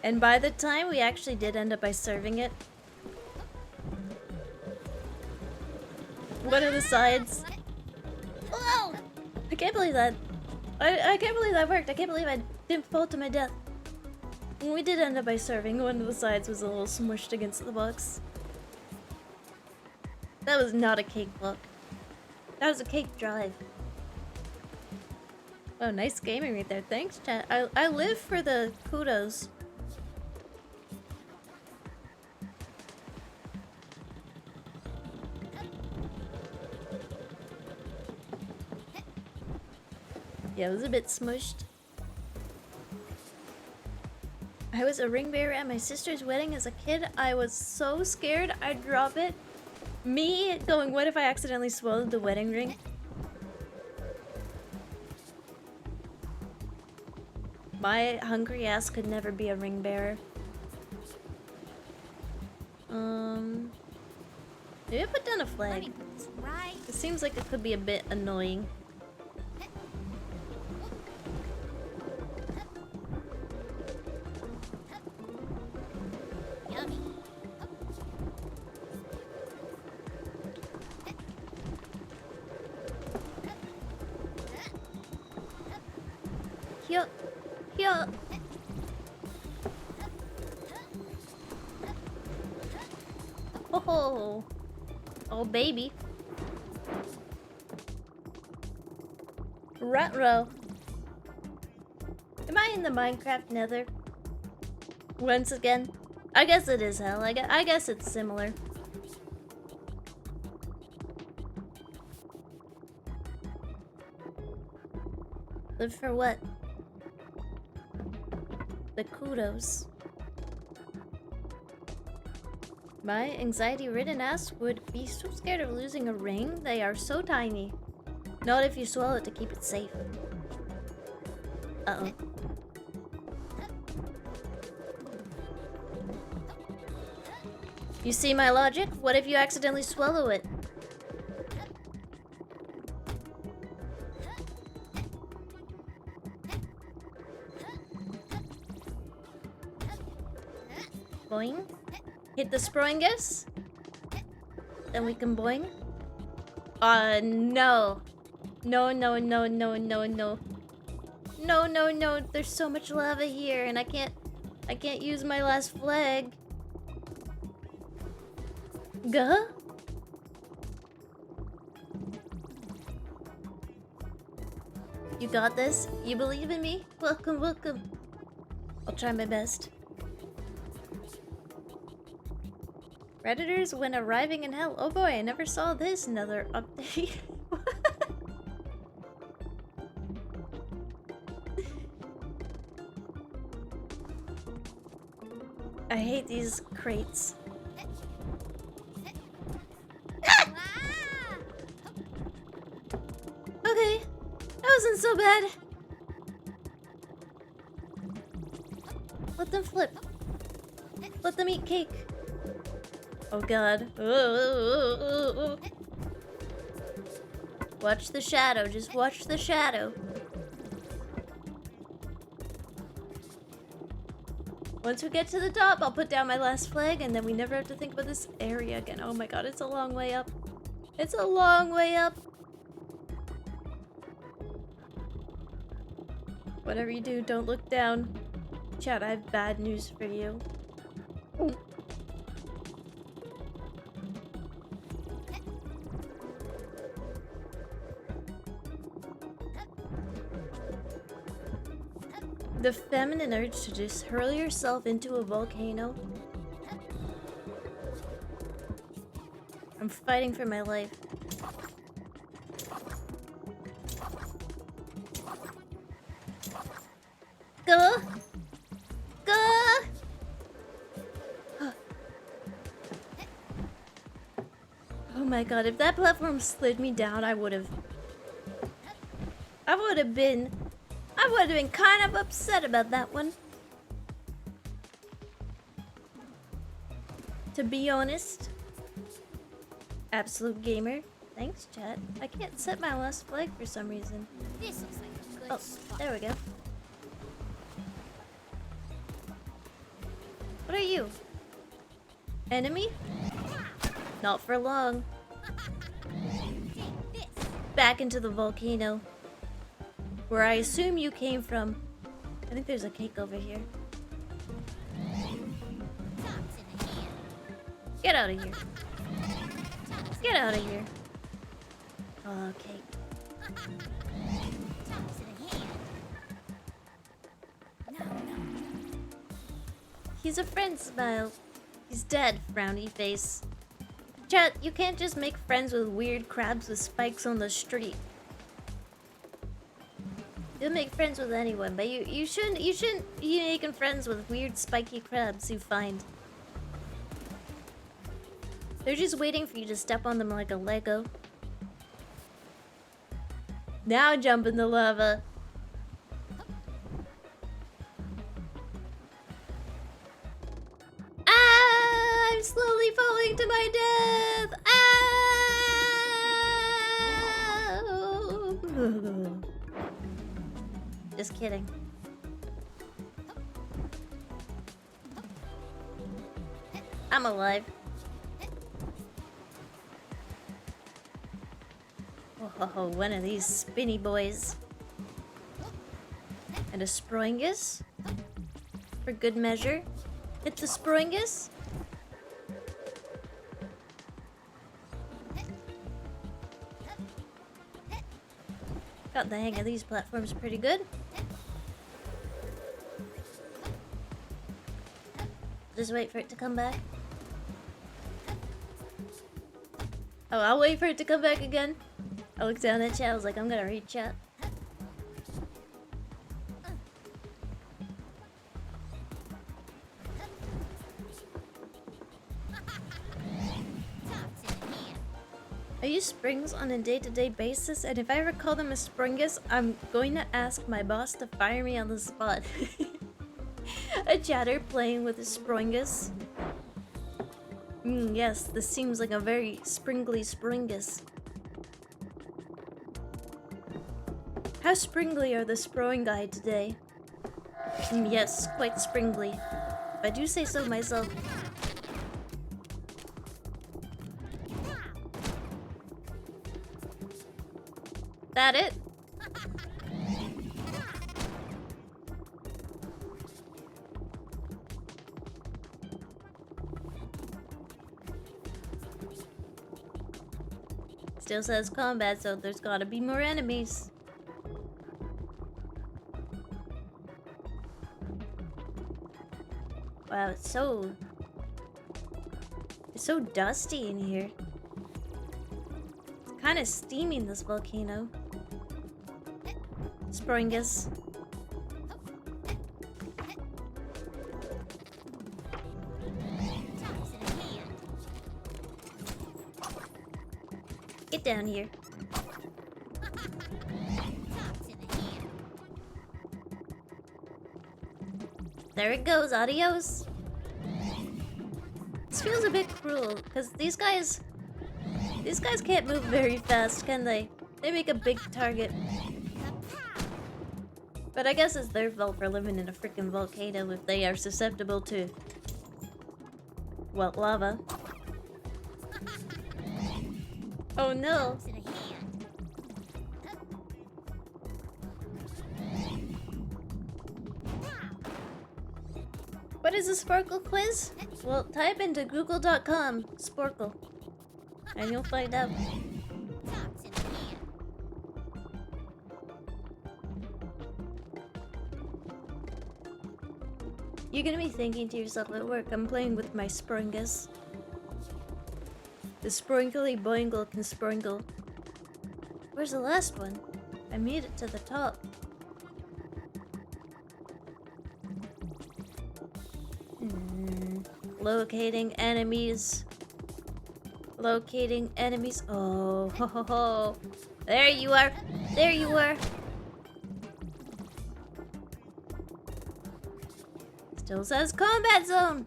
And by the time we actually did end up by serving it, one of the sides... Whoa! I can't believe that. I can't believe that worked. I can't believe I didn't fall to my death. When we did end up by serving, one of the sides was a little smushed against the box. That was not a cake walk. That was a cake drive. Oh, nice gaming right there. Thanks, chat. I live for the kudos. Yeah, it was a bit smushed. I was a ring bearer at my sister's wedding as a kid. I was so scared I'd drop it. Me going, what if I accidentally swallowed the wedding ring? My hungry ass could never be a ring bearer. Maybe I put down a Let flag. me put this right. It seems like it could be a bit annoying. Yummy. Here. Here. Oh, oh baby. Ruh-roh. Am I in the Minecraft nether? Once again? I guess it is hell. I guess it's similar. Live for what? The kudos. My anxiety-ridden ass would be so scared of losing a ring. They are so tiny. Not if you swallow it to keep it safe. Uh-oh. You see my logic? What if you accidentally swallow it? Boing. Hit the Sproingus. Then we can boing. No. No, no, no, no, no, no. No, no, no. There's so much lava here and I can't use my last flag. Gah? You got this? You believe in me? Welcome, welcome. I'll try my best. Predators when arriving in hell. Oh boy, I never saw this. Another update. I hate these crates. Okay, that wasn't so bad. Let them flip. Let them eat cake. Oh god. Watch the shadow. Just watch the shadow. Once we get to the top, I'll put down my last flag and then we never have to think about this area again. Oh my god, it's a long way up. It's a long way up. Whatever you do, don't look down. Chat, I have bad news for you. Ooh. The feminine urge to just hurl yourself into a volcano. I'm fighting for my life. Go! Go! Oh my god, if that platform slid me down, I would have been kind of upset about that one. To be honest. Absolute gamer. Thanks, chat. I can't set my last flag for some reason. This looks like a good Oh, spot. there we go. What are you? Enemy? Not for long. Take this. Back into the volcano. Where I assume you came from. I think there's a cake over here. Tops in the hand. Get out of here. Get out of here. Oh, cake. Tops in the hand. No, no. He's a friend, smile. He's dead, frowny face. Chat, you can't just make friends with weird crabs with spikes on the street. You'll make friends with anyone, but you shouldn't be making friends with weird spiky crabs you find. They're just waiting for you to step on them like a Lego. Now jump in the lava. going to my death! Ow! Just kidding. I'm alive. Oh, one of these spinny boys. And a Sproingus. For good measure. Hit the Sproingus. Got the hang of these platforms pretty good. Just wait for it to come back. Oh, I'll wait for it to come back again. I looked down at chat, I was like, I'm gonna read chat. I use springs on a day-to-day basis, and if I ever call them a springus, I'm going to ask my boss to fire me on the spot. A chatter playing with a springus. Yes, this seems like a very springly springus. How springly are the Sproingi today? Yes, quite springly. If I do say so myself. That it? Still says combat, so there's gotta be more enemies. Wow, it's so dusty in here. It's kind of steaming, this volcano. Springus. Get down here. There it goes, adios. This feels a bit cruel, because these guys can't move very fast, can they? They make a big target. But I guess it's their fault for living in a freaking volcano if they are susceptible to, well, lava. Oh no! What is a Sparkle quiz? Well, type into google.com Sporkle and you'll find out. You're gonna be thinking to yourself at work, I'm playing with my Springus. The sprinkly boingle can sprinkle. Where's the last one? I made it to the top. Locating enemies. Locating enemies. Oh, ho, ho, ho. There you are. There you are. Still says combat zone.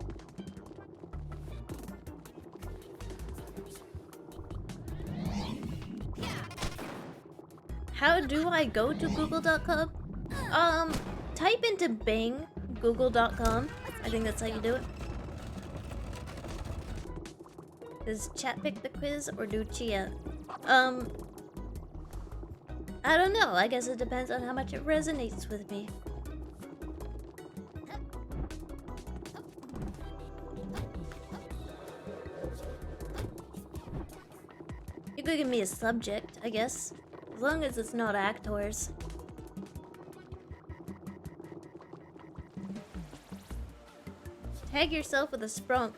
How do I go to google.com? Type into Bing google.com. I think that's how you do it. Does chat pick the quiz or do Chia? I don't know. I guess it depends on how much it resonates with me. You could give me a subject, I guess. As long as it's not actors. Tag yourself with a sprunk.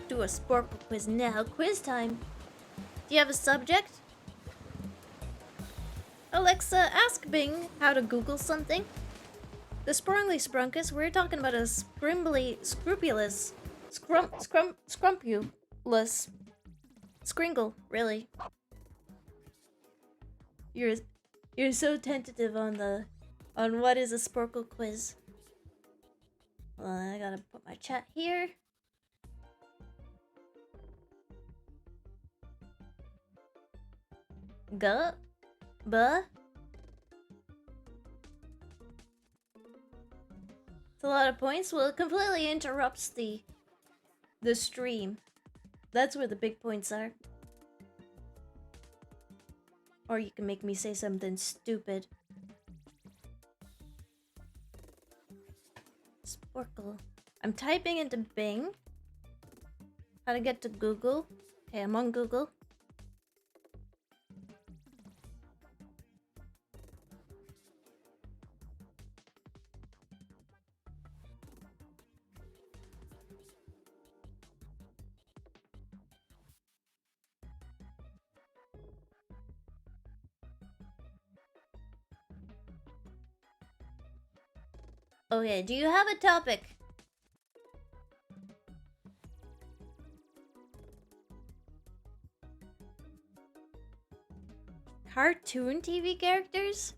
Do a Sporkle quiz now. Quiz time. Do you have a subject? Alexa, ask Bing how to Google something. The Sprungly Sprunkus, we're talking about a scrupulous, scrumpulous, Skringle, really. You're so tentative on what is a Sporkle quiz. I gotta put my chat here. Buh. It's a lot of points. Well, it completely interrupts the stream. That's where the big points are. Or you can make me say something stupid. Sporkle. I'm typing into Bing. How to get to Google. Okay, I'm on Google. Okay, do you have a topic? Cartoon TV characters?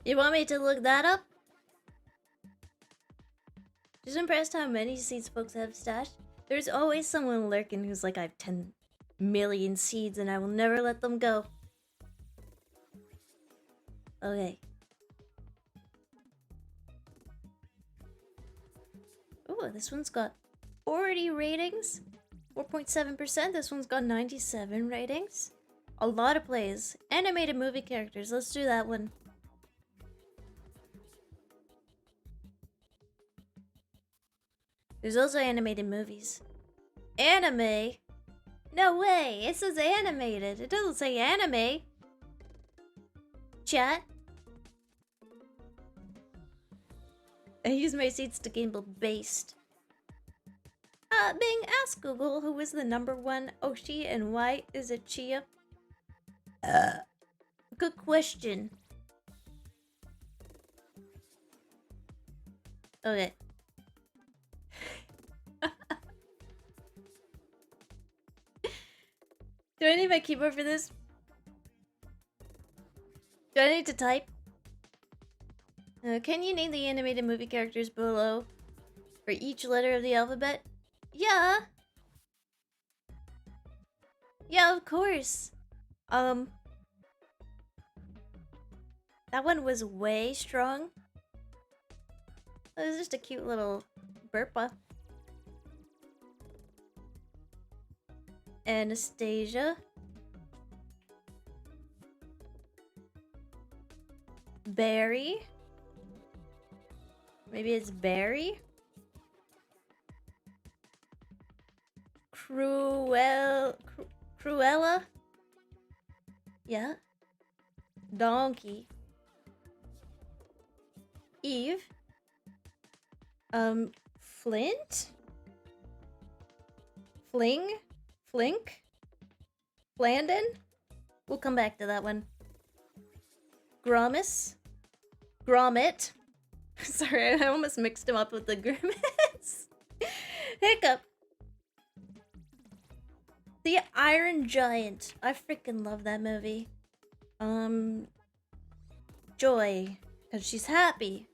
You want me to look that up? Just impressed how many seeds folks have stashed. There's always someone lurking who's like, I have 10 million seeds and I will never let them go. Okay. Ooh, this one's got 40 ratings. 4.7%. This one's got 97 ratings. A lot of plays. Animated movie characters. Let's do that one. There's also animated movies. Anime? No way! It says animated. It doesn't say anime. Chat? I use my seeds to gamble based. Bing, ask Google who is the #1 Oshi and why is it Chia? Good question. Okay. Do I need my keyboard for this? Do I need to type? Can you name the animated movie characters below for each letter of the alphabet? Yeah. Yeah, of course. That one was way strong. It was just a cute little burpa. Anastasia. Barry. Maybe it's Barry. Cruella. Yeah. Donkey. Eve. Flint. Fling. Flink? Flandin? We'll come back to that one. Gromus? Gromit? Sorry, I almost mixed him up with the Grimace. Hiccup. The Iron Giant. I freaking love that movie. Joy. Because she's happy.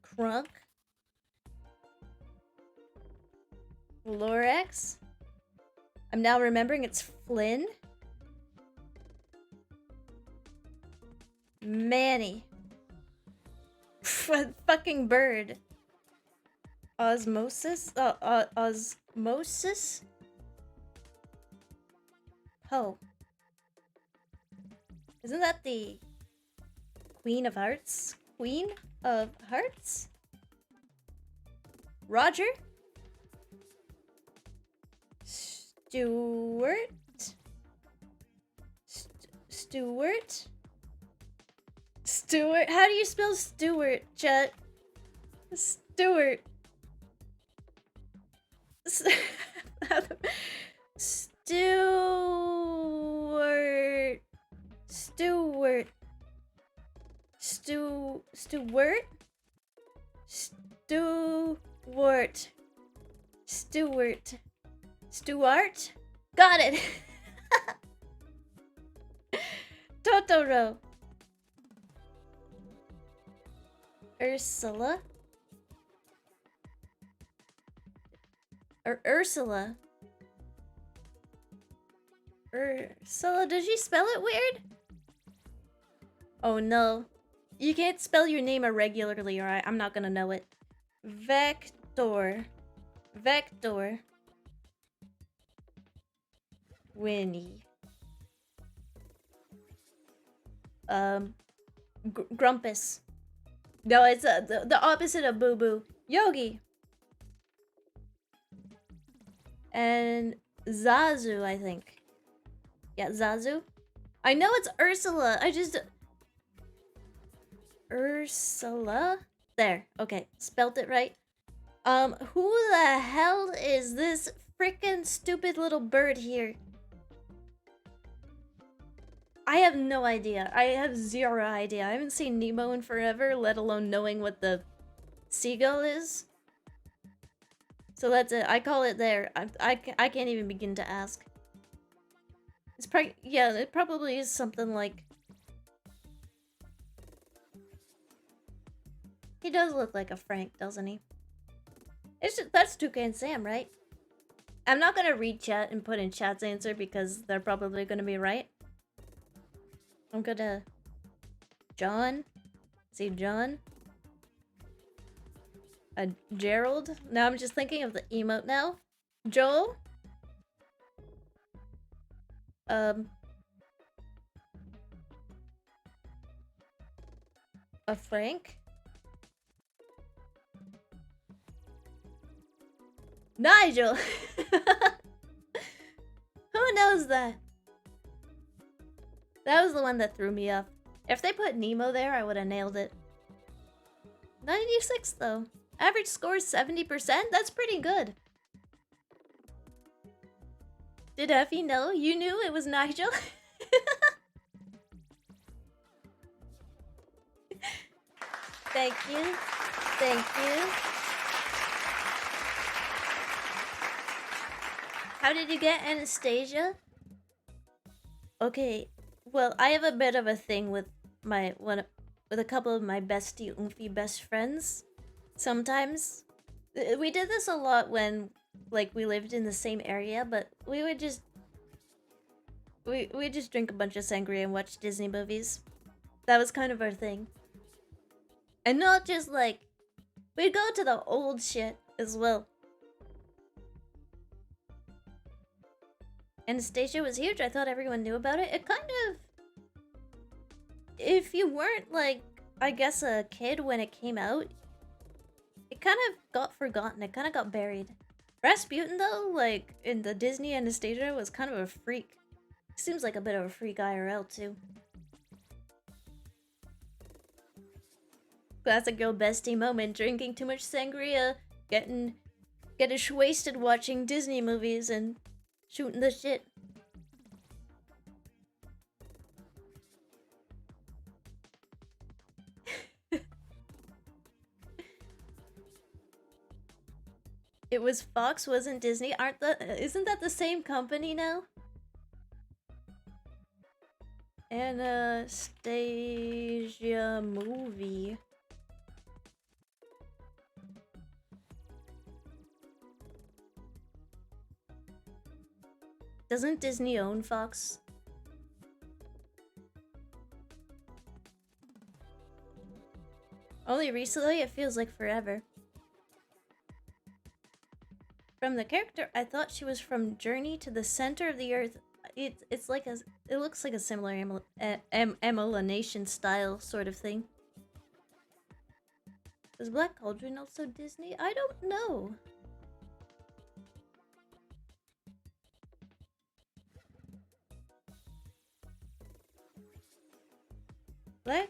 Crunk. Lorax. I'm now remembering it's Flynn. Manny. Fucking bird. Osmosis? Osmosis? Poe. Isn't that the Queen of Hearts? Queen of Hearts? Roger? Stewart? Stewart? Stewart? How do you spell Stewart, chat? Stewart. Stewart. Stewart? Stewart. Stewart. Stuart? Got it! Totoro. Ursula? Or Ursula? Ursula, did she spell it weird? Oh no. You can't spell your name irregularly or I'm not gonna know it. Vector. Vector. Winnie. Grumpus. No, it's the opposite of Boo Boo. Yogi. And Zazu, I think. Yeah, Zazu. I know it's Ursula. I just... Ursula? There. Okay. Spelt it right. Who the hell is this freaking stupid little bird here? I have no idea. I have zero idea. I haven't seen Nemo in forever, let alone knowing what the seagull is. So that's it. I call it there. I can't even begin to ask. It's probably... Yeah, it probably is something like... He does look like a Frank, doesn't he? It's just, that's Toucan Sam, right? I'm not gonna read chat and put in chat's answer because they're probably gonna be right. I'm gonna... John? See John? Gerald? Now I'm just thinking of the emote now. Joel? A Frank? Nigel! Who knows that? That was the one that threw me off. If they put Nemo there, I would have nailed it. 96 though. Average score is 70%? That's pretty good. Did Effie know? You knew it was Nigel? Thank you. Thank you. How did you get Anastasia? Okay, well, I have a bit of a thing with with a couple of my bestie oomfy best friends. Sometimes we did this a lot when like we lived in the same area, but we would just we just drink a bunch of sangria and watch Disney movies. That was kind of our thing. And not just like we'd go to the old shit as well. Anastasia was huge. I thought everyone knew about it. It kind of... If you weren't, like, I guess a kid when it came out, it kind of got forgotten. It kind of got buried. Rasputin, though, like, in the Disney Anastasia, was kind of a freak. Seems like a bit of a freak IRL, too. Classic girl bestie moment. Drinking too much sangria. Getting wasted watching Disney movies and... shooting the shit. It was Fox, wasn't Disney. Isn't that the same company now? Anastasia movie. Doesn't Disney own Fox? Only recently, it feels like forever. From the character, I thought she was from Journey to the Center of the Earth. It's like it looks like a similar emulation style sort of thing. Is Black Cauldron also Disney? I don't know. Black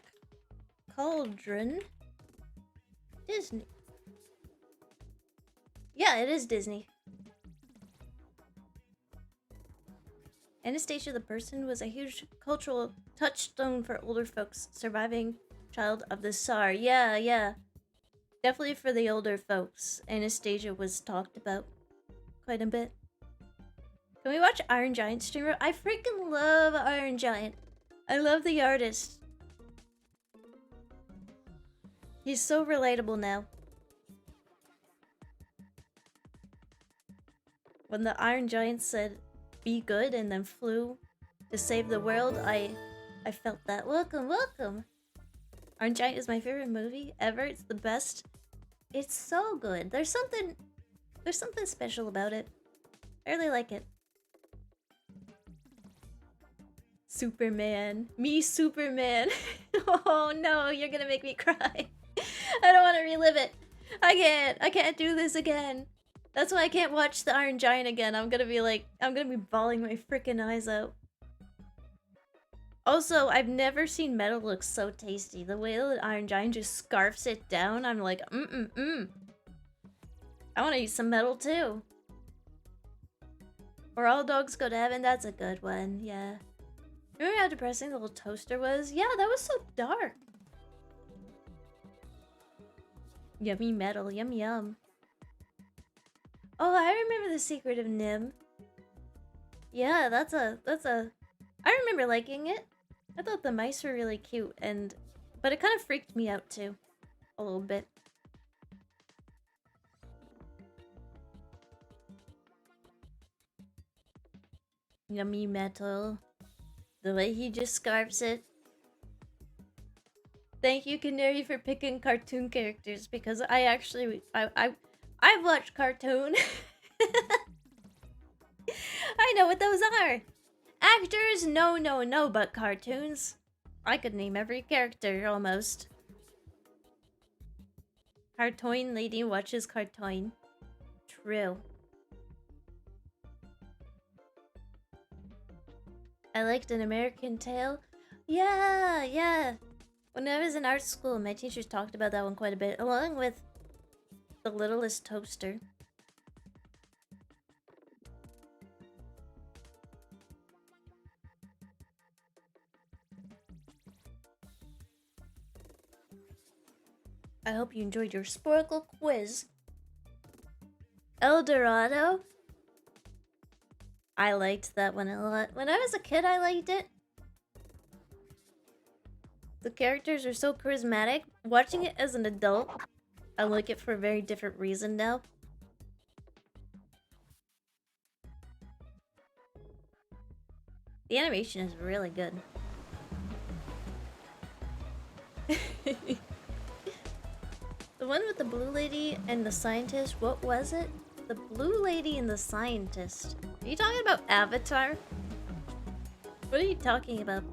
Cauldron Disney. Yeah, it is Disney. Anastasia the Person was a huge cultural touchstone for older folks, surviving Child of the Tsar. Yeah, yeah. Definitely for the older folks. Anastasia was talked about quite a bit. Can we watch Iron Giant streamer? I freaking love Iron Giant. I love the artist. He's so relatable now. When the Iron Giant said, "Be good," and then flew to save the world, I felt that. Welcome, welcome. Iron Giant is my favorite movie ever. It's the best. It's so good. There's something special about it. I really like it. Superman. Me, Superman. Oh no, you're gonna make me cry. I don't want to relive it. I can't do this again. That's why I can't watch the Iron Giant again. I'm gonna be bawling my freaking eyes out. Also, I've never seen metal look so tasty. The way that Iron Giant just scarfs it down, I'm like, I want to eat some metal too. Where all dogs go to heaven, that's a good one, yeah. Remember how depressing the little toaster was? Yeah, that was so dark. Yummy metal, yum yum. Oh, I remember The Secret of Nim. Yeah, that's a... I remember liking it. I thought the mice were really cute, but it kind of freaked me out too. A little bit. Yummy metal. The way he just scarfs it. Thank you, Canary, for picking cartoon characters, because I've watched cartoon. I know what those are. Actors, no, but cartoons. I could name every character, almost. Cartoon lady watches cartoon. True. I liked An American Tale. Yeah. When I was in art school, my teachers talked about that one quite a bit, along with The Littlest Toaster. I hope you enjoyed your Sporkle quiz. El Dorado? I liked that one a lot. When I was a kid, I liked it. The characters are so charismatic. Watching it as an adult, I like it for a very different reason now. The animation is really good. The one with the blue lady and the scientist, what was it? The blue lady and the scientist. Are you talking about Avatar? What are you talking about?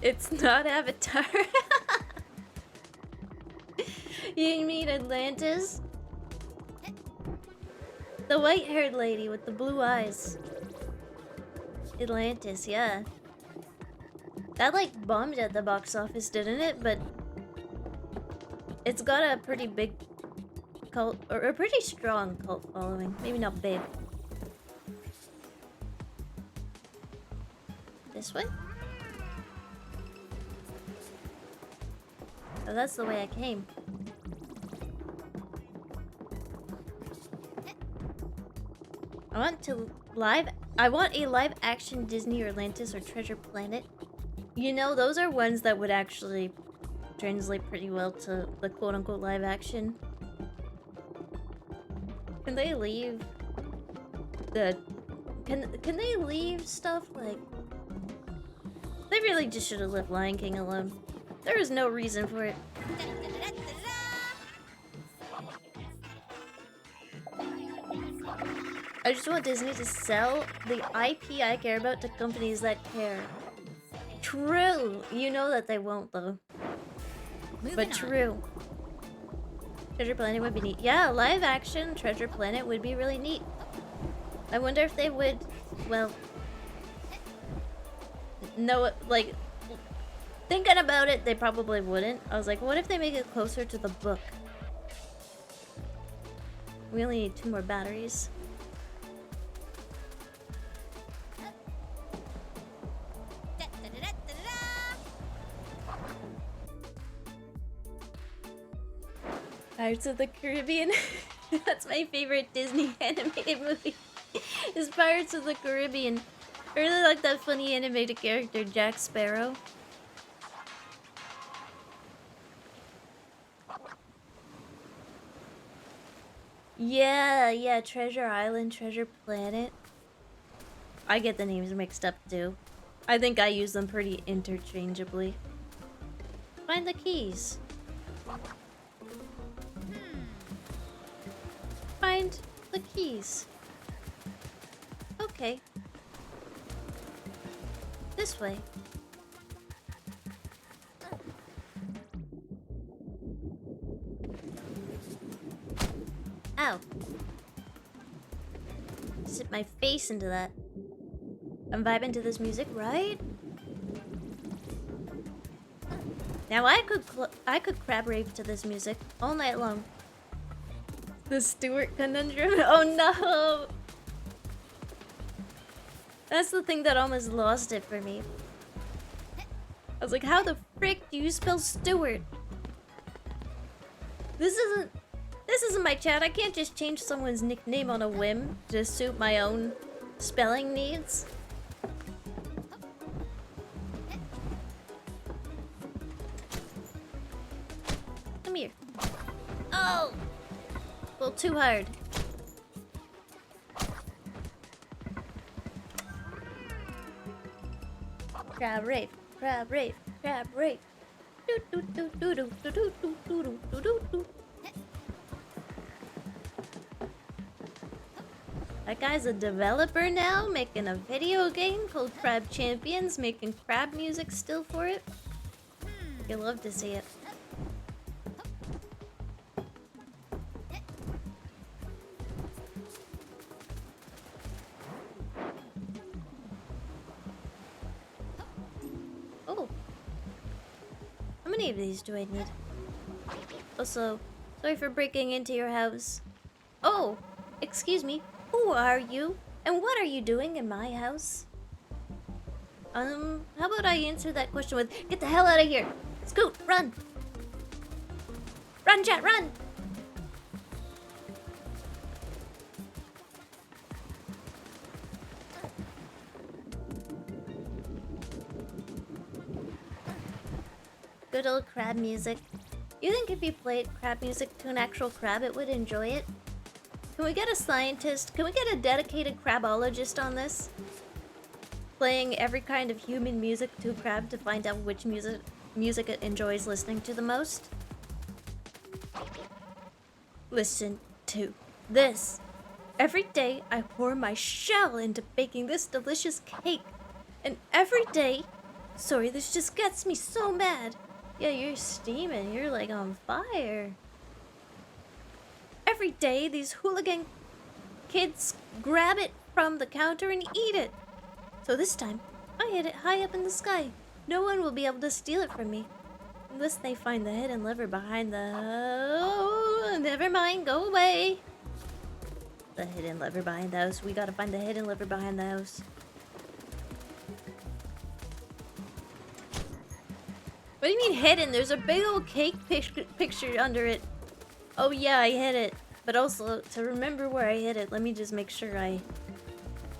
It's not Avatar. You mean Atlantis? The white-haired lady with the blue eyes. Atlantis, yeah. That like bombed at the box office, didn't it? But it's got a pretty big cult, or a pretty strong cult following. Maybe not big. This way? Oh, that's the way I came. I want a live action Disney or Atlantis or Treasure Planet. You know, those are ones that would actually translate pretty well to the quote-unquote live action. Can they leave the... Can they leave stuff like... They really just should have left Lion King alone. There is no reason for it. I just want Disney to sell the IP I care about to companies that care. True! You know that they won't, though. But true. Treasure Planet would be neat. Yeah, live action Treasure Planet would be really neat. I wonder if they would, well... No, like... Thinking about it, they probably wouldn't. I was like, what if they make it closer to the book? We only need 2 more batteries. Pirates of the Caribbean. That's my favorite Disney animated movie. Is Pirates of the Caribbean. I really like that funny animated character, Jack Sparrow. Yeah, Treasure Island, Treasure Planet. I get the names mixed up too. I think I use them pretty interchangeably. Find the keys. Find the keys. Okay. This way. Ow. Just hit my face into that. I'm vibing to this music, right? Now I could crab rape to this music all night long. The Stewart conundrum. Oh no! That's the thing that almost lost it for me. I was like, how the frick do you spell Stewart? This isn't my chat. I can't just change someone's nickname on a whim to suit my own spelling needs. Come here. Oh! Well, too hard. Crab rape, crab rape, crab rape. Do do do do do do do do do do do do. That guy's a developer now, making a video game called Crab Champions, making crab music still for it. You'll love to see it. Oh. How many of these do I need? Also, sorry for breaking into your house. Oh, excuse me. Who are you? And what are you doing in my house? How about I answer that question with, get the hell out of here! Scoot, run! Run, chat, run! Good old crab music. You think if you played crab music to an actual crab, it would enjoy it? Can we get a scientist? Can we get a dedicated crabologist on this? Playing every kind of human music to a crab to find out which music it enjoys listening to the most? Listen to this. Every day I pour my shell into baking this delicious cake. And every day... Sorry, this just gets me so mad. Yeah, you're steaming. You're like on fire. Every day, these hooligan kids grab it from the counter and eat it. So this time, I hid it high up in the sky. No one will be able to steal it from me. Unless they find the hidden lever behind the... Oh, never mind, go away. The hidden lever behind the house. We gotta find the hidden lever behind the house. What do you mean hidden? There's a big old cake picture under it. Oh yeah, I hid it. But also, to remember where I hid it, let me just make sure I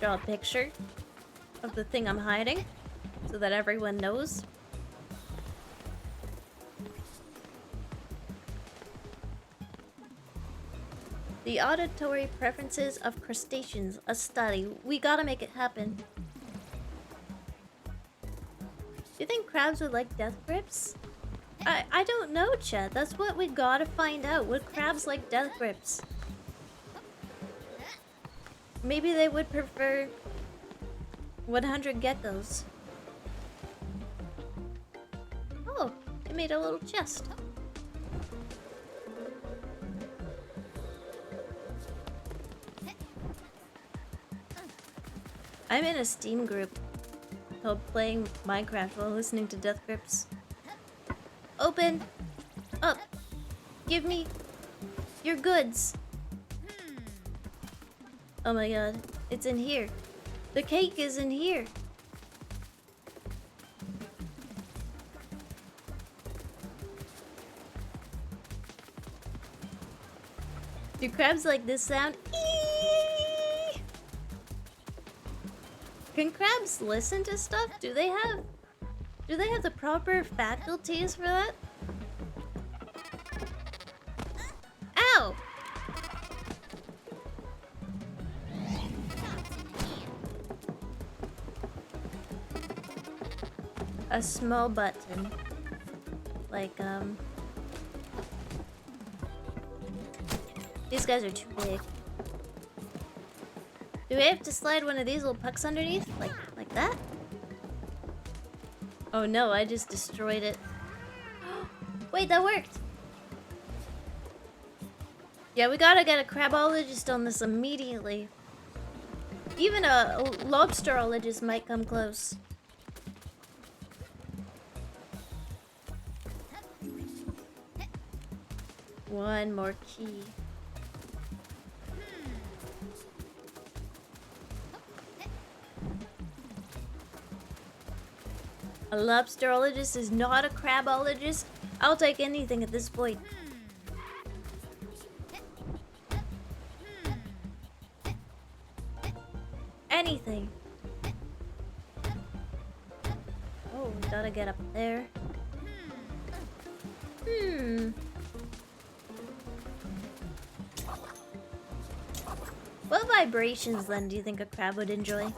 draw a picture of the thing I'm hiding, so that everyone knows. The auditory preferences of crustaceans, a study. We gotta make it happen. Do you think crabs would like death grips? I don't know, Chet. That's what we gotta find out. Would crabs like death grips? Maybe they would prefer 100 geckos. Oh, it made a little chest. I'm in a Steam group called Playing Minecraft while listening to death grips. Open up. Give me your goods. Oh my god. It's in here. The cake is in here. Do crabs like this sound? Eee! Can crabs listen to stuff? Do they have the proper faculties for that? Ow! A small button. Like, these guys are too big. Do we have to slide one of these little pucks underneath? Like that? Oh no, I just destroyed it. Wait, that worked! Yeah, we gotta get a crabologist on this immediately. Even a lobsterologist might come close. One more key. A lobsterologist is not a crabologist. I'll take anything at this point. Anything. Oh, we gotta get up there. What vibrations then do you think a crab would enjoy?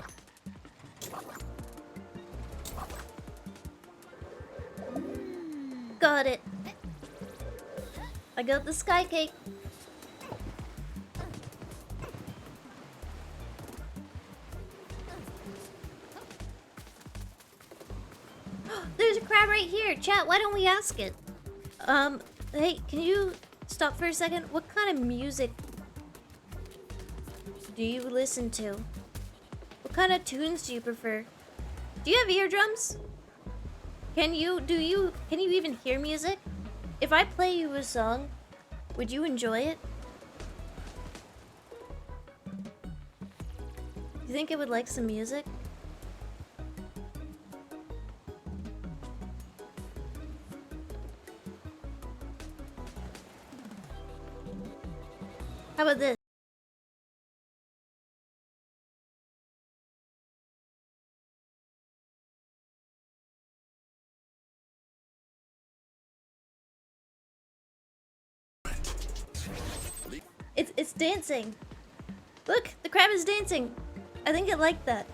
Got it. I got the sky cake. There's a crab right here. Chat, why don't we ask it? Hey, can you stop for a second? What kind of music do you listen to? What kind of tunes do you prefer? Do you have eardrums? Can you even hear music? If I play you a song, would you enjoy it? You think it would like some music? How about this? It's dancing. Look, the crab is dancing. I think it liked that.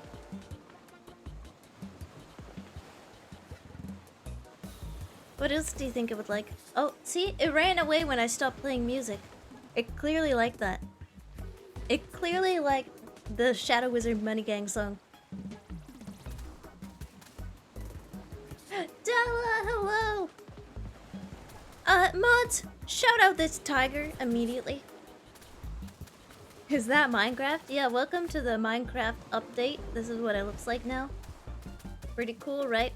What else do you think it would like? Oh, see? It ran away when I stopped playing music. It clearly liked that. It clearly liked the Shadow Wizard Money Gang song. Della, hello! Mods, shout out this tiger immediately. Is that Minecraft? Yeah, welcome to the Minecraft update. This is what it looks like now. Pretty cool, right?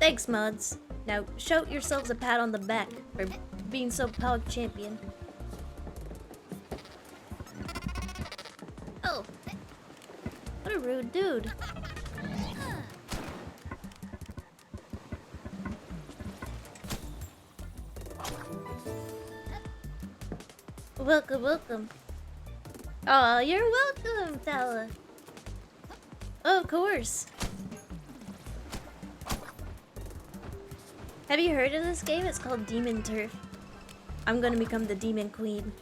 Thanks, mods. Now, shout yourselves a pat on the back for being so pog champion. Oh. What a rude dude. Welcome, welcome. Oh, you're welcome, fella. Oh, of course. Have you heard of this game? It's called Demon Turf. I'm gonna become the Demon Queen.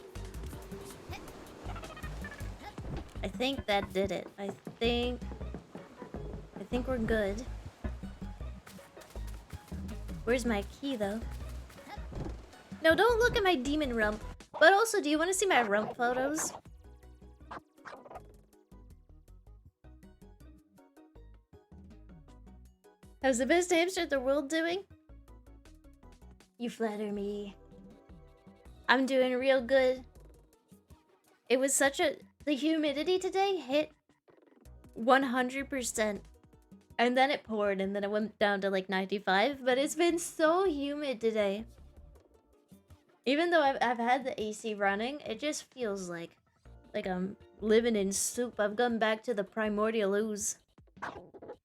I think that did it. I think we're good. Where's my key, though? No, don't look at my demon rump. But also, do you want to see my rump photos? How's the best hamster in the world doing? You flatter me. I'm doing real good. It was such a... The humidity today hit 100%. And then it poured, and then it went down to like 95. But it's been so humid today. Even though I've had the AC running, it just feels like I'm living in soup. I've gone back to the primordial ooze.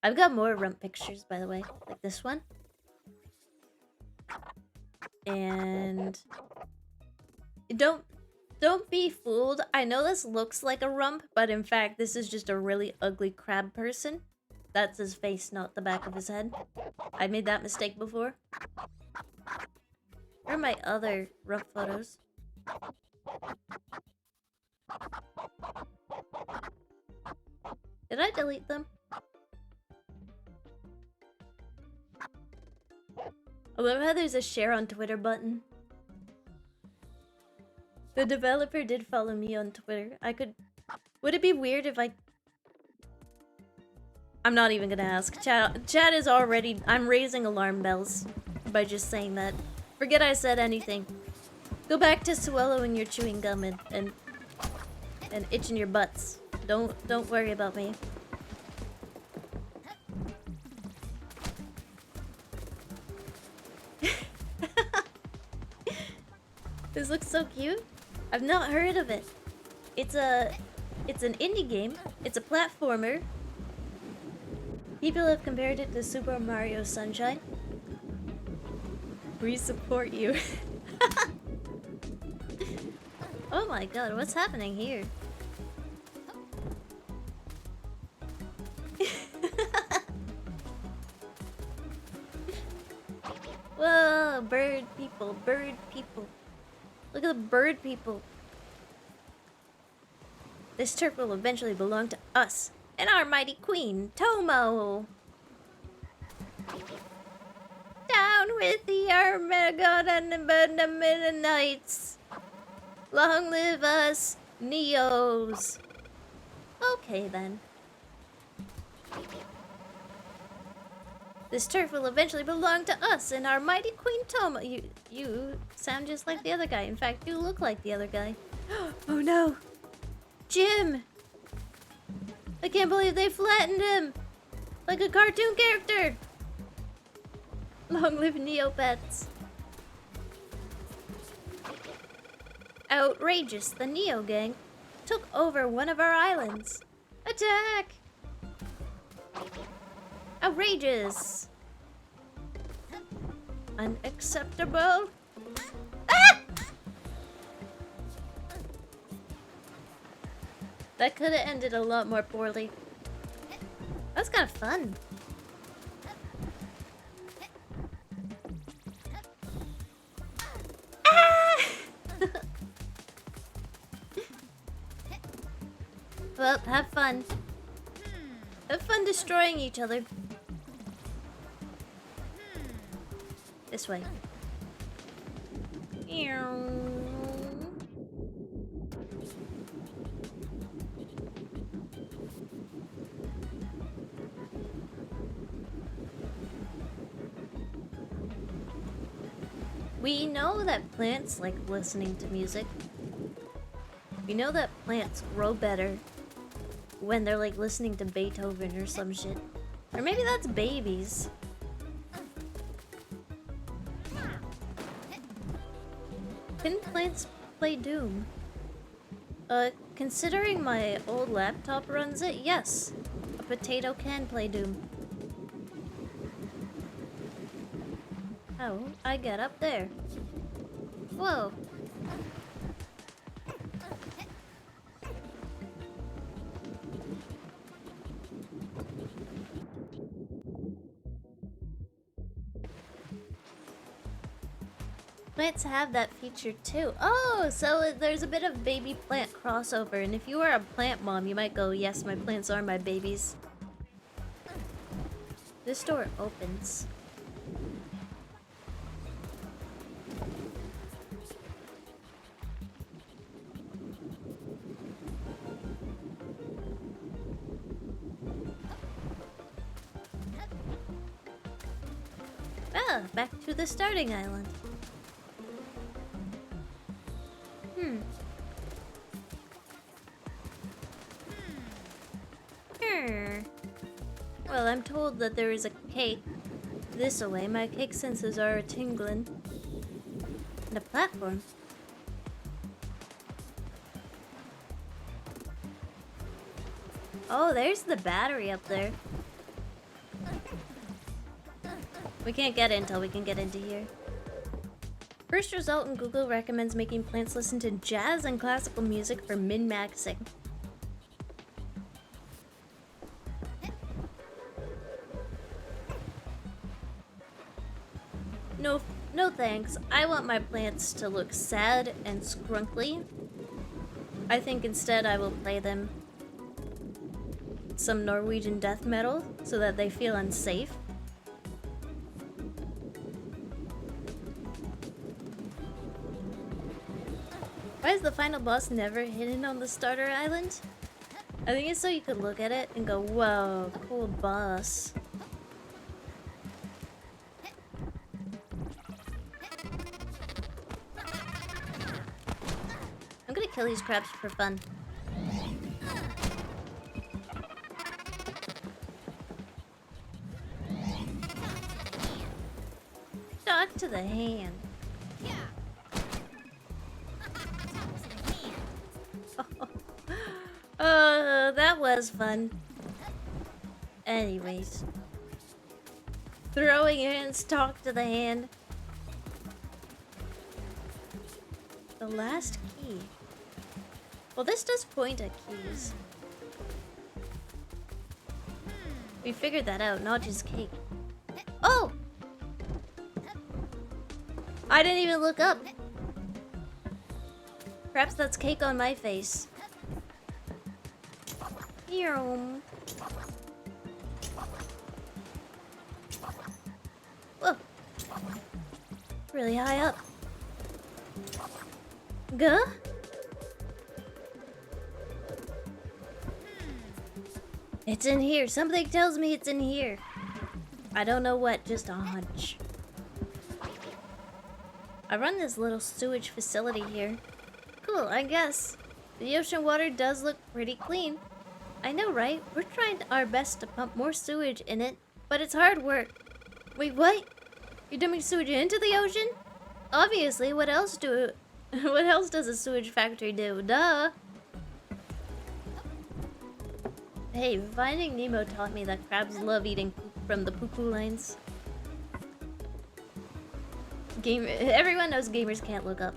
I've got more rump pictures, by the way, like this one. And Don't be fooled. I know this looks like a rump, but in fact, this is just a really ugly crab person. That's his face, not the back of his head. I made that mistake before. Where are my other rump photos? Did I delete them? I love how there's a share on Twitter button. The developer did follow me on Twitter. I could... Would it be weird if I... I'm not even gonna ask. Chat is already... I'm raising alarm bells by just saying that. Forget I said anything. Go back to swallowing your chewing gum and itching your butts. Don't worry about me. This looks so cute. I've not heard of it. It's an indie game. It's a platformer. People have compared it to Super Mario Sunshine. We support you. Oh my god, what's happening here? Whoa, bird people, bird people. Look at the bird people. This turf will eventually belong to us and our mighty queen, Tomo. Down with the Armageddon and the Midnights. Long live us, Neos. Okay then. This turf will eventually belong to us and our mighty queen Tomo. You sound just like the other guy. In fact, you look like the other guy. Oh no! Jim! I can't believe they flattened him! Like a cartoon character! Long live Neopets. Outrageous, the Neo gang took over one of our islands. Attack! Outrageous! Unacceptable! Ah! That could have ended a lot more poorly. That's kind of fun. Ah! Well, have fun. Have fun destroying each other. This way. We know that plants like listening to music. We know that plants grow better when they're like listening to Beethoven or some shit. Or maybe that's babies. Can plants play Doom? Considering my old laptop runs it, yes. A potato can play Doom. How I get up there? Whoa. Plants have that feature too. Oh, so there's a bit of baby plant crossover, and if you are a plant mom, you might go, yes, my plants are my babies. This door opens. Ah, back to the starting island. Well, I'm told that there is a cake this away. My cake senses are tingling. And a platform. Oh, there's the battery up there. We can't get in until we can get into here. First result in Google recommends making plants listen to jazz and classical music for min-maxing. No thanks. I want my plants to look sad and scrunkly. I think instead I will play them some Norwegian death metal so that they feel unsafe. Why is the final boss never hidden on the starter island? I think it's so you could look at it and go, whoa, cool boss. I'm gonna kill these crabs for fun. Talk to the hand. That was fun. Anyways. Throwing hands, talk to the hand. The last key. Well, this does point at keys. We figured that out, not just cake. Oh! I didn't even look up. Perhaps that's cake on my face. Whoa. Really high up. Gah? It's in here. Something tells me it's in here. I don't know what, just a hunch. I run this little sewage facility here. Cool, I guess. The ocean water does look pretty clean. I know, right? We're trying our best to pump more sewage in it, but it's hard work. Wait, what? You're dumping sewage into the ocean? Obviously, what else does a sewage factory do? Duh. Hey, Finding Nemo taught me that crabs love eating poop from the poo-poo lines. Everyone knows gamers can't look up.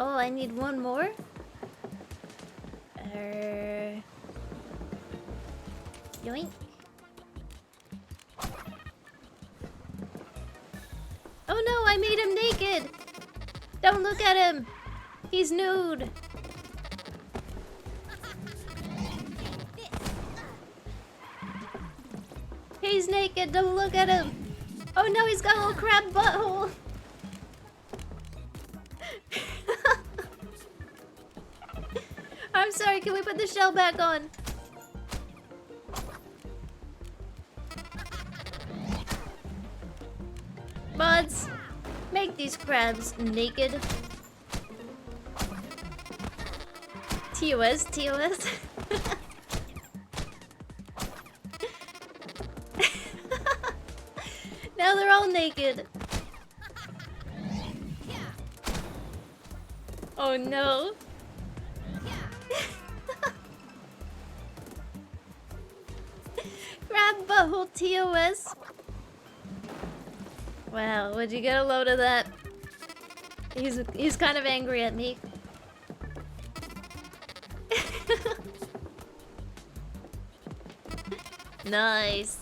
Oh, I need one more? Yoink. Oh no, I made him naked! Don't look at him! He's nude! He's naked, don't look at him! Oh no, he's got a little crab butthole! I'm sorry, can we put the shell back on? Mods, make these crabs naked. TOS, TOS. Now they're all naked. Oh no. Crab butthole TOS. Wow, would you get a load of that? He's kind of angry at me. Nice.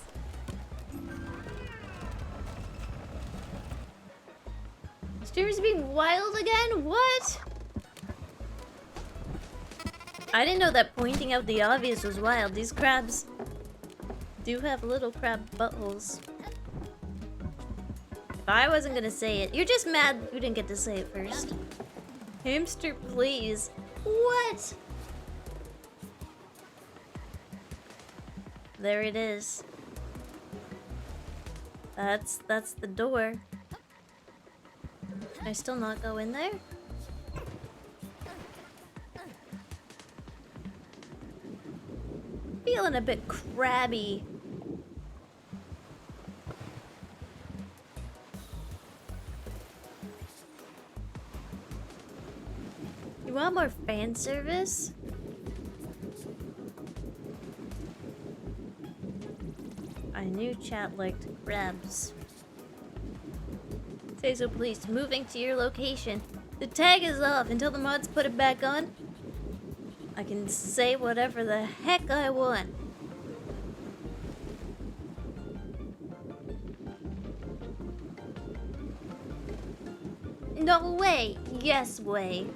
Streamers being wild again? What? I didn't know that pointing out the obvious was wild. These crabs do have little crab buttholes. If I wasn't gonna say it, you're just mad you didn't get to say it first. Hamster, please. What? There it is. That's the door. Can I still not go in there? Feeling a bit crabby. You want more fan service? I knew chat liked crabs. Say so please, moving to your location. The tag is off until the mods put it back on. I can say whatever the heck I want. No way! Yes way.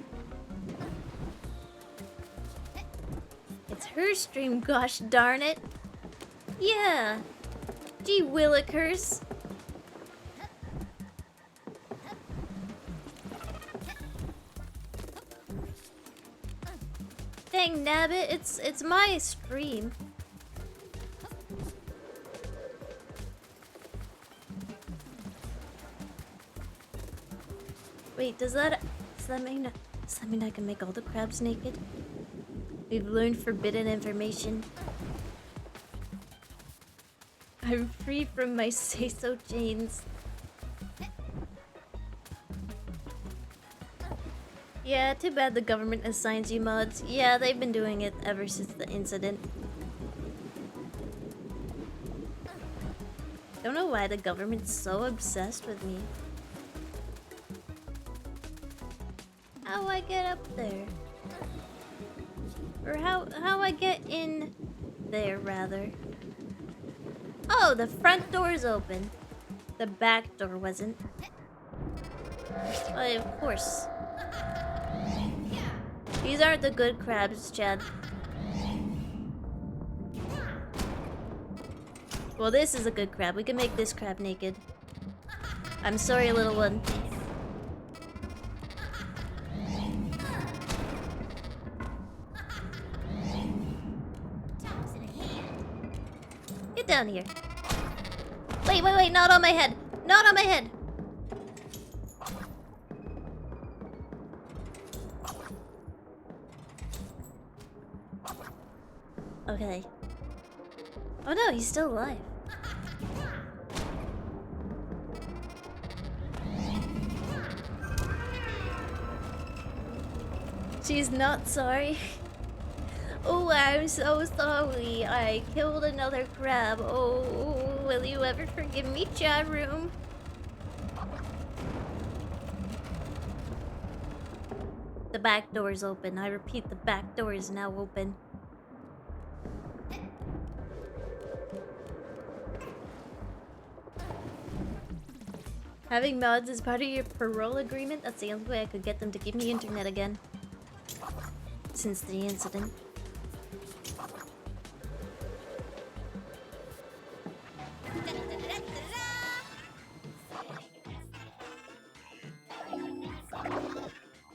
It's her stream, gosh darn it. Yeah. Gee willikers. Dang nabbit, it's my stream. Wait, does that mean I can make all the crabs naked? We've learned forbidden information. I'm free from my say-so chains. Yeah, too bad the government assigns you mods. Yeah, they've been doing it ever since the incident. Don't know why the government's so obsessed with me. How I get up there? Or how I get in there, rather. Oh, the front door's open. The back door wasn't. Oh, of course. These aren't the good crabs, Chad. Well, this is a good crab. We can make this crab naked. I'm sorry, little one. Get down here. Wait, not on my head. Not on my head. Okay. Oh no, he's still alive. She's not sorry. Oh, I'm so sorry. I killed another crab. Oh, will you ever forgive me, chat room? The back door is open. I repeat, the back door is now open. Having mods is part of your parole agreement? That's the only way I could get them to give me internet again. Since the incident.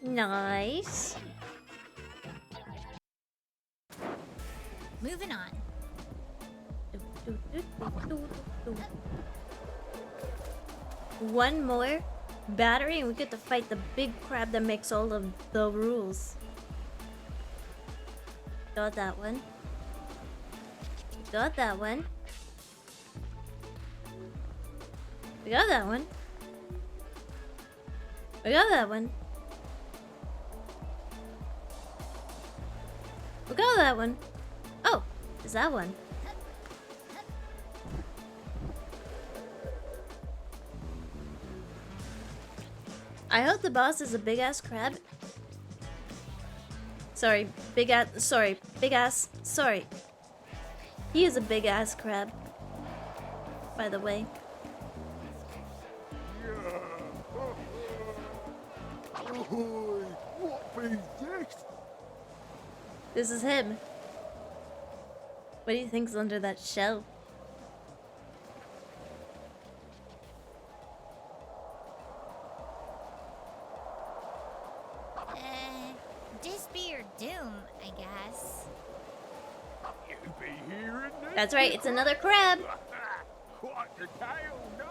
Nice. Moving on. One more battery and we get to fight the big crab that makes all of the rules. Got that one. Got that one. We got that one. We got that one. We got that one. Oh, is that one? I hope the boss is a big ass crab. Sorry. He is a big ass crab. By the way. What be this? This is him. What do you think's under that shell? This be your doom, I guess. You be hearing this? That's right, it's another crab. Quite the tale, no?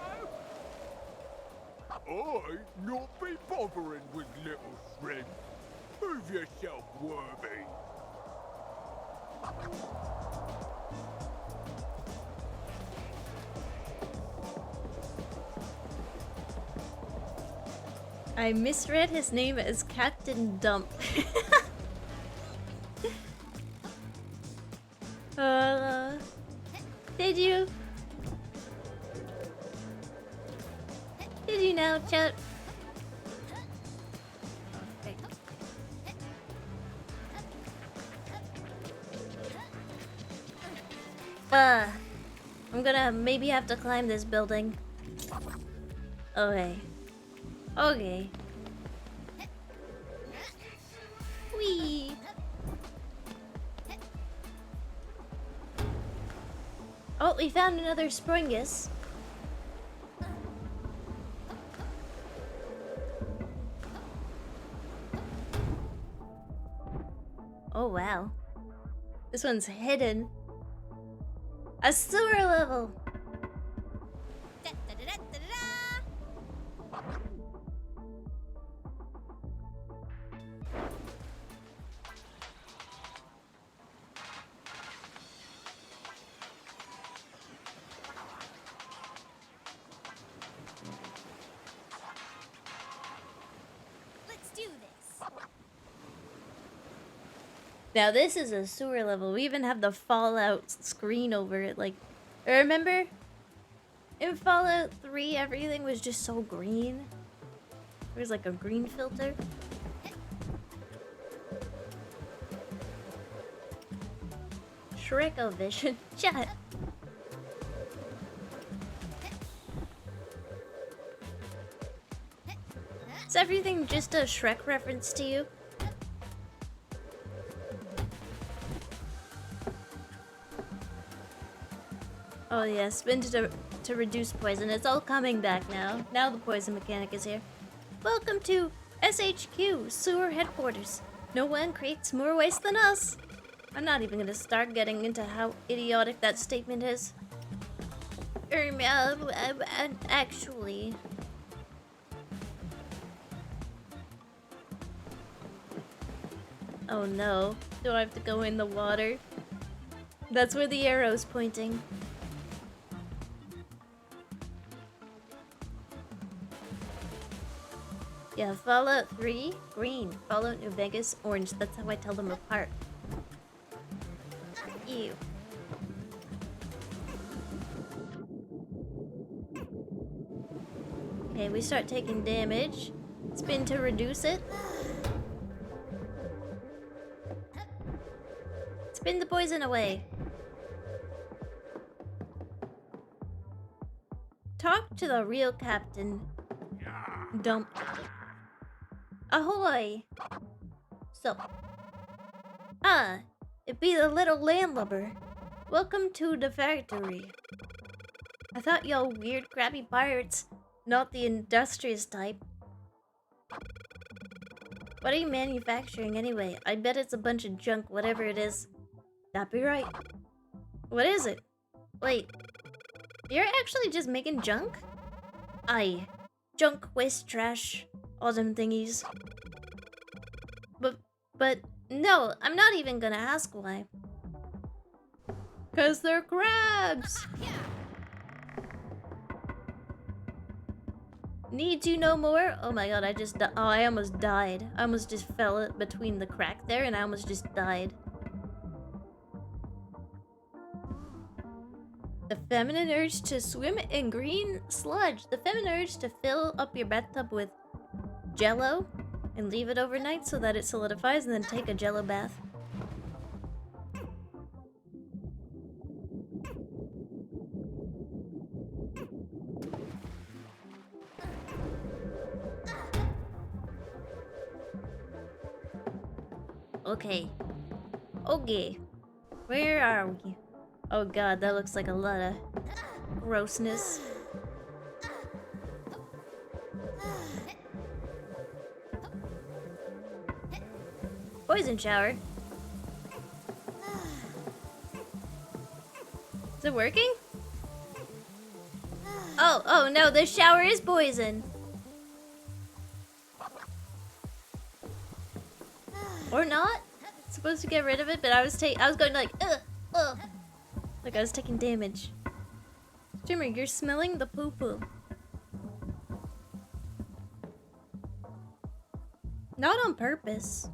I not be bothering with little shrimp. Prove yourself worthy. I misread his name as Captain Dump. Did you? Did you now, chat? Okay. I'm gonna maybe have to climb this building. Okay. Okay. Whee! Oh, we found another Springus. Oh wow. This one's hidden. A sewer level! Let's do this. Now this is a sewer level. We even have the Fallout screen over it. Like, remember? In Fallout 3, everything was just so green. There was like a green filter. Shrek-O-Vision. Chat. Is everything just a Shrek reference to you? Oh yeah, spin to reduce poison. It's all coming back now. Now the poison mechanic is here. Welcome to SHQ, Sewer Headquarters. No one creates more waste than us. I'm not even gonna start getting into how idiotic that statement is. Actually... Oh no, do I have to go in the water? That's where the arrow's pointing. Yeah, Fallout 3, green. Fallout New Vegas, orange. That's how I tell them apart. Ew. Okay, we start taking damage. Spin to reduce it. Spin the poison away. Talk to the real captain. Dump. Ahoy! So. It be the little landlubber. Welcome to the factory. I thought y'all weird, crabby pirates, not the industrious type. What are you manufacturing anyway? I bet it's a bunch of junk, whatever it is. That be right. What is it? Wait. You're actually just making junk? Aye. Junk, waste, trash, all them thingies. But, no, I'm not even gonna ask why. 'Cause they're crabs! Need to know more? Oh my god, I almost died. I almost just fell between the crack there and I almost just died. The feminine urge to swim in green sludge. The feminine urge to fill up your bathtub with jello and leave it overnight so that it solidifies and then take a jello bath. Okay. Okay. Where are we? Oh god, that looks like a lot of grossness. Poison shower. Is it working? Oh no, this shower is poison. Or not? It's supposed to get rid of it, but I was going like, ugh. Like I was taking damage. Streamer, you're smelling the poo-poo. Not on purpose.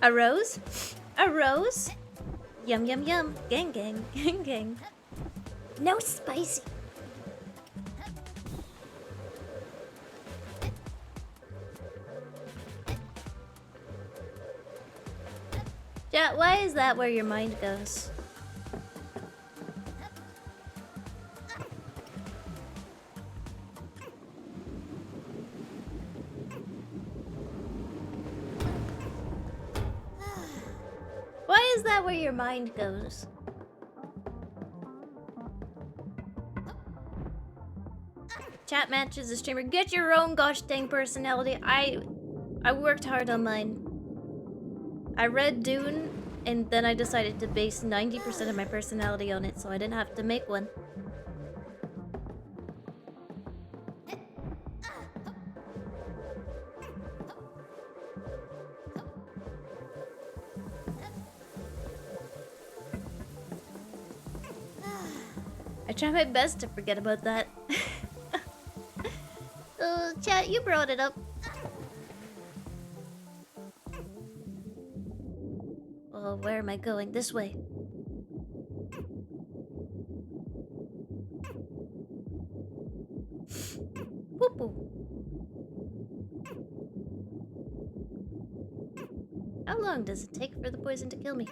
A rose? A rose? Yum yum yum. Gang gang. Gang gang. No spicy. Yeah, why is that where your mind goes? Why is that where your mind goes? Chat matches a streamer. Get your own gosh dang personality. I worked hard on mine. I read Dune and then I decided to base 90% of my personality on it so I didn't have to make one. I try my best to forget about that. Chat, you brought it up. Oh, where am I going? This way. Poo-poo. How long does it take for the poison to kill me?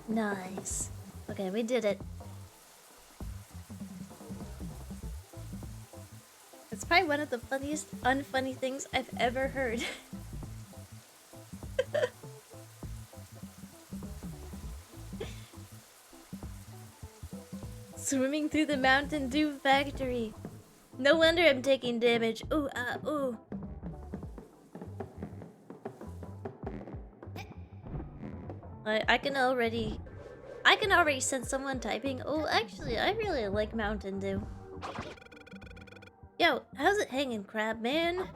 Nice. Okay, we did it. It's probably one of the funniest, unfunny things I've ever heard. Swimming through the Mountain Dew factory. No wonder I'm taking damage. Ooh, ooh. I can already sense someone typing. Oh, actually, I really like Mountain Dew. Yo, how's it hanging, crab man?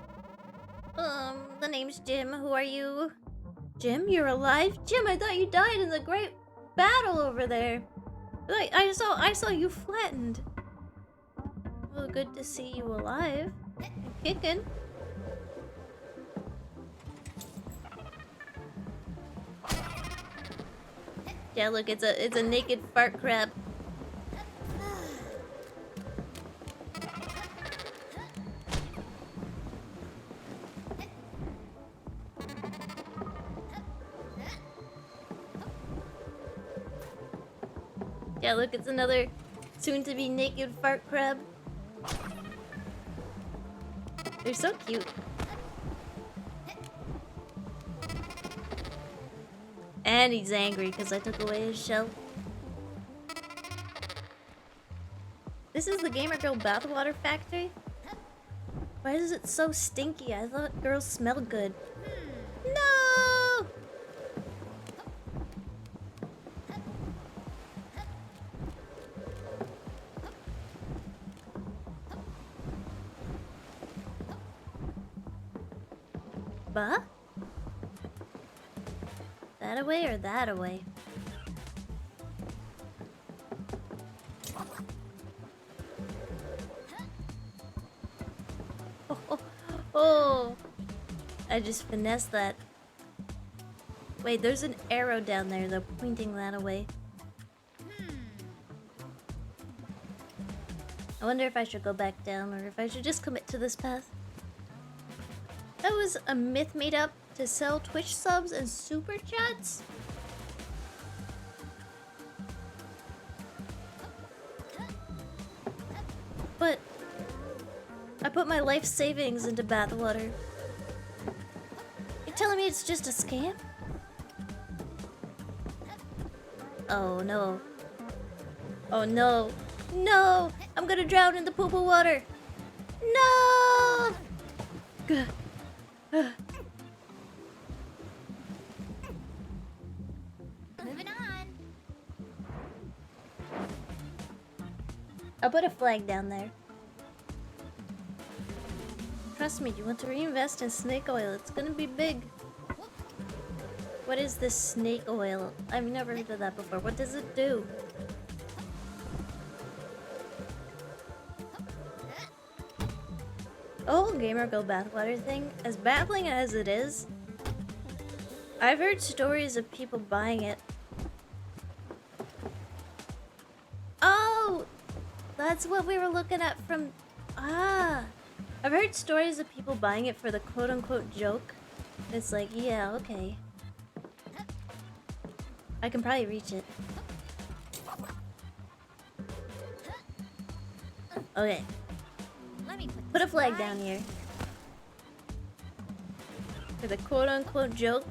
The name's Jim. Who are you? Jim, you're alive? Jim, I thought you died in the great battle over there. Like, I saw you flattened. Well, good to see you alive and kicking. Yeah, look, it's a naked fart crab. Yeah, look, it's another soon-to-be naked fart crab. They're so cute. And he's angry because I took away his shell. This is the Gamer Girl Bathwater Factory? Why is it so stinky? I thought girls smelled good. No! Bah? That away or that away? Oh, I just finessed that. Wait, there's an arrow down there though, pointing that away. I wonder if I should go back down or if I should just commit to this path. That was a myth made up to sell Twitch subs and super chats? But I put my life savings into bathwater. You're telling me it's just a scam? Oh no. Oh no. No! I'm gonna drown in the poo-poo water! No! I'll put a flag down there. Trust me, you want to reinvest in snake oil. It's gonna be big. What is this snake oil? I've never heard of that before. What does it do? Oh, gamer girl bathwater thing. As baffling as it is, I've heard stories of people buying it. Oh! That's what we were looking at from... Ah! I've heard stories of people buying it for the quote-unquote joke. It's like, yeah, okay. I can probably reach it. Okay. Let me Put a flag down here. For the quote-unquote joke.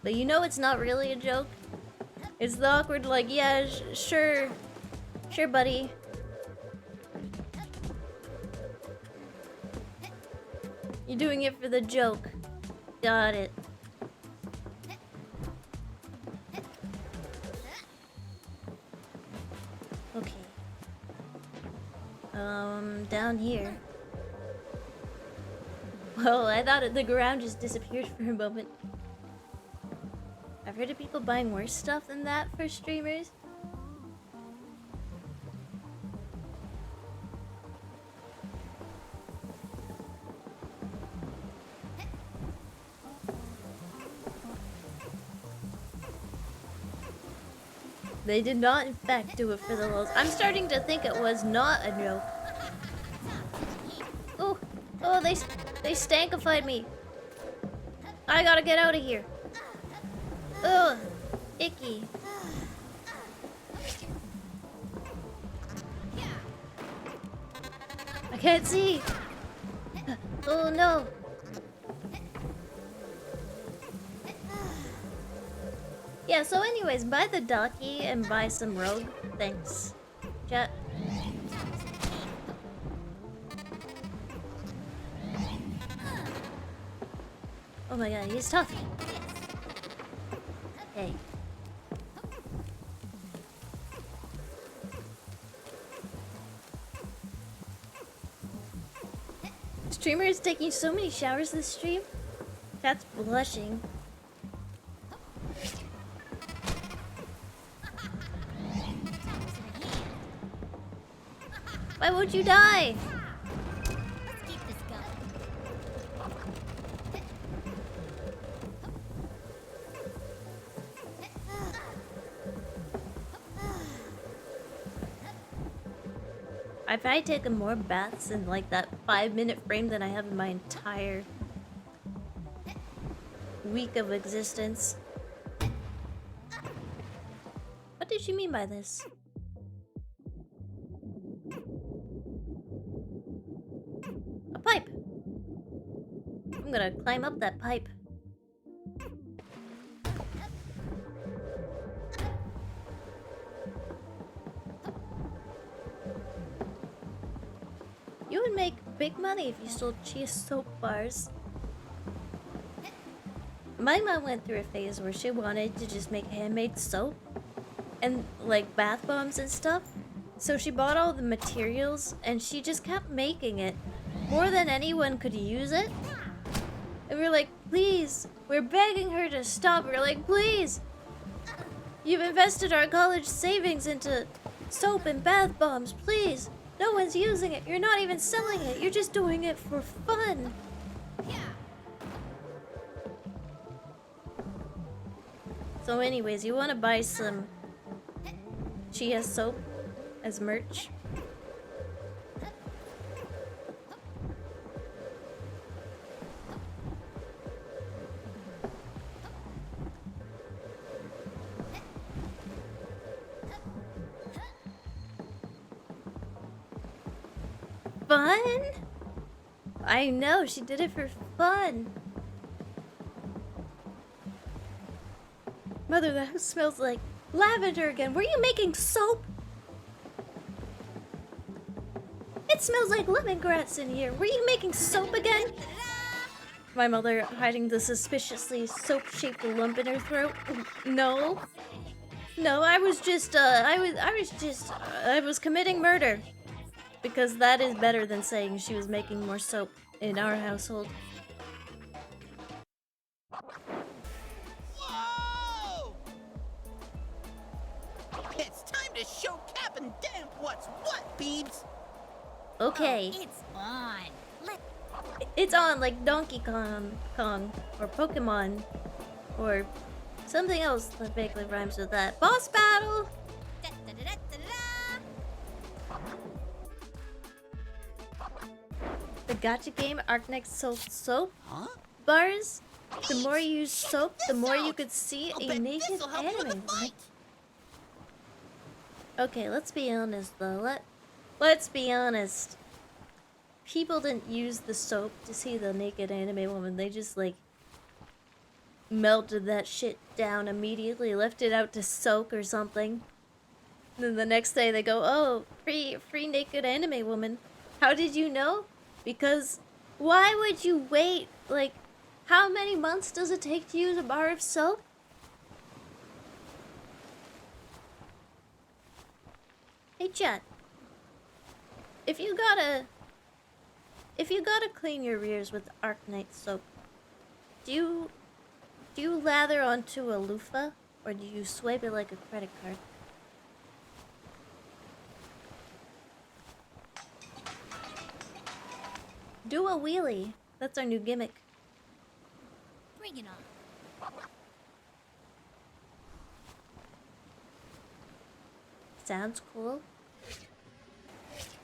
But you know it's not really a joke. It's the awkward like, yeah, sure. Sure, buddy. You're doing it for the joke. Got it. Okay. Down here. Well, I thought the ground just disappeared for a moment. I've heard of people buying worse stuff than that for streamers. They did not, in fact, do it for the lulz. I'm starting to think it was not a joke. Oh, oh, they stankified me. I gotta get out of here. Ugh, icky. I can't see. Oh no. Yeah, so anyways, buy the Daki and buy some rogue. Thanks. Chat. Oh my god, he's tough. Hey. Streamer is taking so many showers this stream. Chat's blushing. Why won't you die? Let's keep this going. I've probably taken more baths in like that 5-minute frame than I have in my entire week of existence. What did she mean by this? A pipe! I'm gonna climb up that pipe. You would make big money if you sold Chia soap bars. My mom went through a phase where she wanted to just make handmade soap and like bath bombs and stuff. So she bought all the materials and she just kept making it more than anyone could use it. And we're like, please, we're begging her to stop. We're like, please, you've invested our college savings into soap and bath bombs, please. No one's using it. You're not even selling it. You're just doing it for fun. So anyways, you want to buy some Chia soap as merch? Fun? I know, she did it for fun. Mother, the house smells like lavender again. Were you making soap? It smells like lemongrass in here. Were you making soap again? My mother hiding the suspiciously soap-shaped lump in her throat. No. No, I was just, I was committing murder. Because that is better than saying she was making more soap in our household. Whoa! It's time to show Cap and Damp what's what, Beebs! Okay. Oh, it's on. It's on like Donkey Kong, or Pokemon, or something else that vaguely rhymes with that. Boss battle! Da, da, da, da, da, da. The gacha game Arknight soap Huh? bars. The more you use soap, the this more you out. could see I'll a bet naked this'll help you with anime the woman. fight. Okay, let's be honest though. Let's be honest. People didn't use the soap to see the naked anime woman. They just like melted that shit down immediately, left it out to soak or something. And then the next day they go, "Oh, free naked anime woman." How did you know? Because why would you wait? Like, how many months does it take to use a bar of soap? Hey, Chet. If you gotta clean your rears with Arknight soap, do you lather onto a loofah, or do you swipe it like a credit card? Do a wheelie. That's our new gimmick. Bring it on. Sounds cool.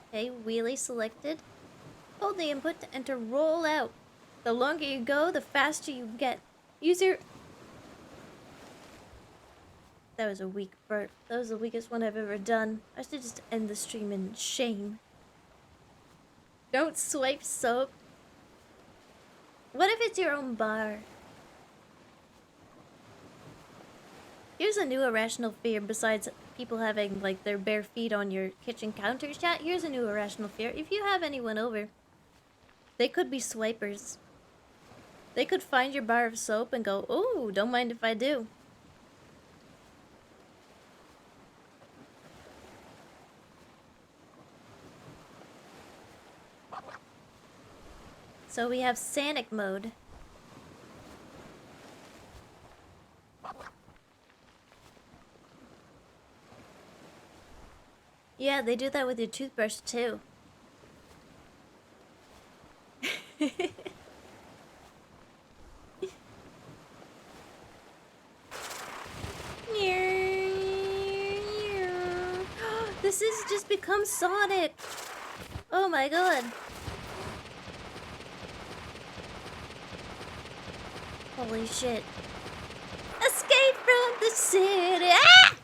Okay, wheelie selected. Hold the input to enter roll out. The longer you go, the faster you get. Use your... That was a weak burp. That was the weakest one I've ever done. I should just end the stream in shame. Don't swipe soap. What if it's your own bar? Here's a new irrational fear besides people having like their bare feet on your kitchen counters. Chat, here's a new irrational fear. If you have anyone over, they could be swipers. They could find your bar of soap and go, "Ooh, don't mind if I do." So we have Sanic mode. Yeah, they do that with your toothbrush too. This has just become Sonic. Oh my god. Holy shit. Escape from the city. Ah!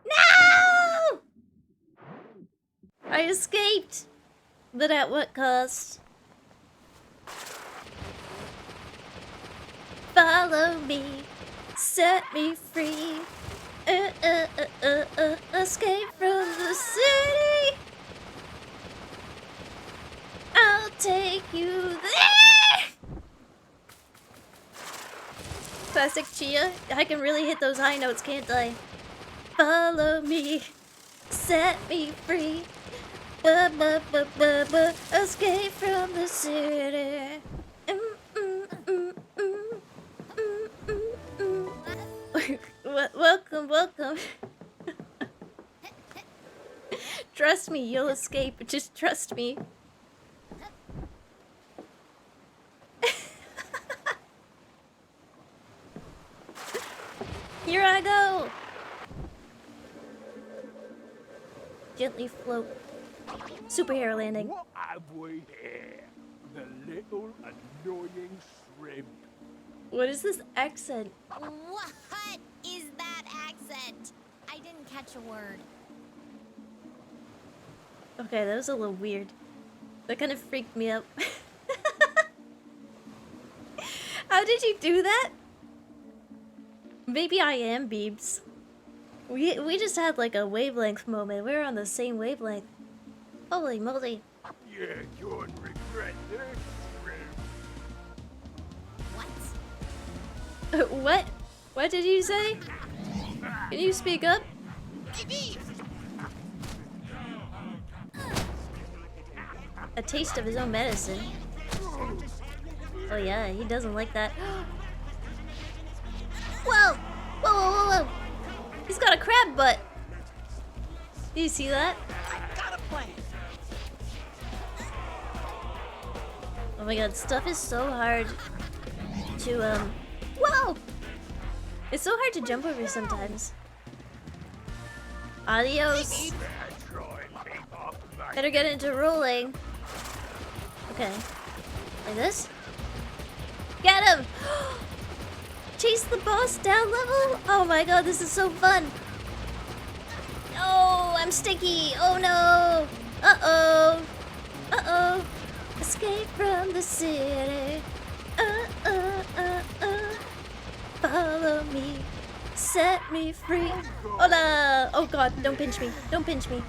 No! I escaped. But at what cost? Follow me. Set me free. Escape from the city. I'll take you there. Classic Chia. I can really hit those high notes, can't I? Follow me. Set me free. Escape from the city. Welcome. Trust me, you'll escape. Just trust me. Here I go. Gently float. Superhero landing. What have we here? The little annoying shrimp. What is this accent? What is that accent? I didn't catch a word. Okay, that was a little weird. That kind of freaked me up. How did you do that? Maybe I am Beebs. We just had like a wavelength moment. We were on the same wavelength. Holy moly. Yeah, you'll regret this, shrimp. What? What? What did you say? Can you speak up? Hey, Beebs! a taste of his own medicine. Oh yeah, he doesn't like that. Whoa! Whoa, whoa, whoa, whoa! He's got a crab butt! Do you see that? I got a plan. Oh my god, stuff is so hard to, Whoa! It's so hard to jump over sometimes. Adios! Better get into rolling. Okay. Like this? Get him! Chase the boss down level? Oh my god, this is so fun! No, I'm sticky! Oh no! Uh-oh! Uh-oh! Escape from the city! Follow me! Set me free! Hola! Oh god, don't pinch me! Don't pinch me!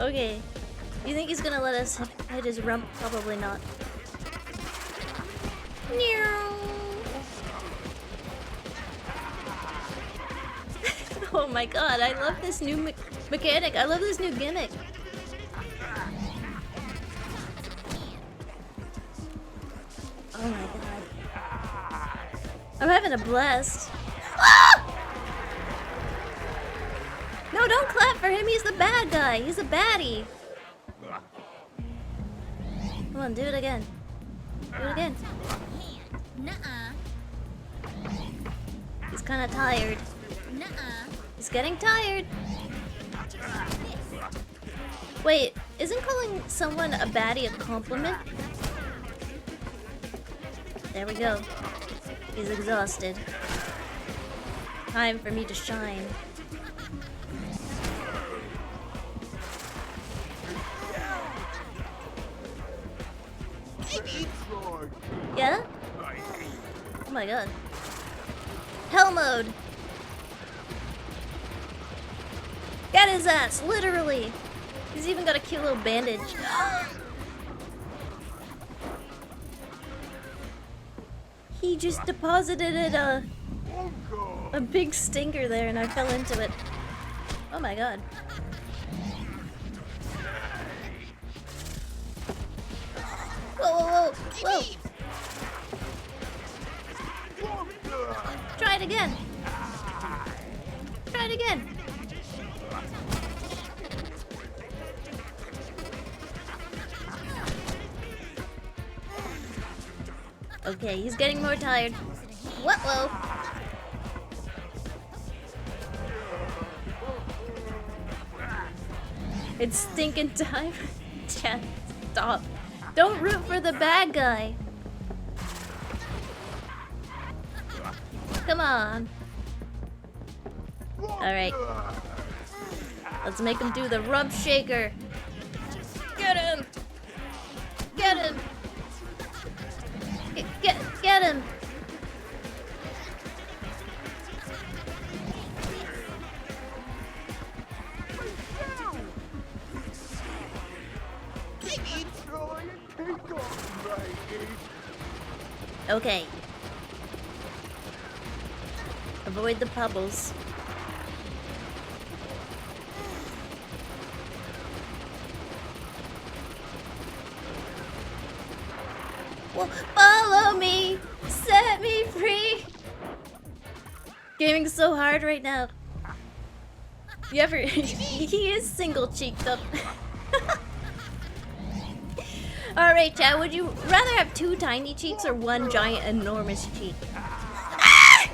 Okay. You think he's gonna let us hit his rump? Probably not. Oh my god, I love this new mechanic. I love this new gimmick. Oh my god. I'm having a blast. Ah! No, don't clap for him. He's the bad guy. He's a baddie. Come on, do it again. Do it again. Nuh-uh. He's kind of tired. Nuh-uh. He's getting tired. Wait, isn't calling someone a baddie a compliment? There we go. He's exhausted. Time for me to shine. Yeah? Oh my god. Hell mode! Get his ass, literally! He's even got a cute little bandage. He just deposited a big stinker there and I fell into it. Oh my god. Whoa, whoa, whoa, whoa! Try it again! Try it again! Okay, he's getting more tired. Whoa! It's stinking time. Chat, stop. Don't root for the bad guy. Come on. Alright. Let's make him do the rump shaker. Get him! Get him! Get him! Okay. Avoid the pebbles. Well, follow me! Set me free! Gaming so hard right now. You ever... he is single-cheeked up. Alright, chat, would you rather have 2 tiny cheeks or 1 giant, enormous cheek? Ah!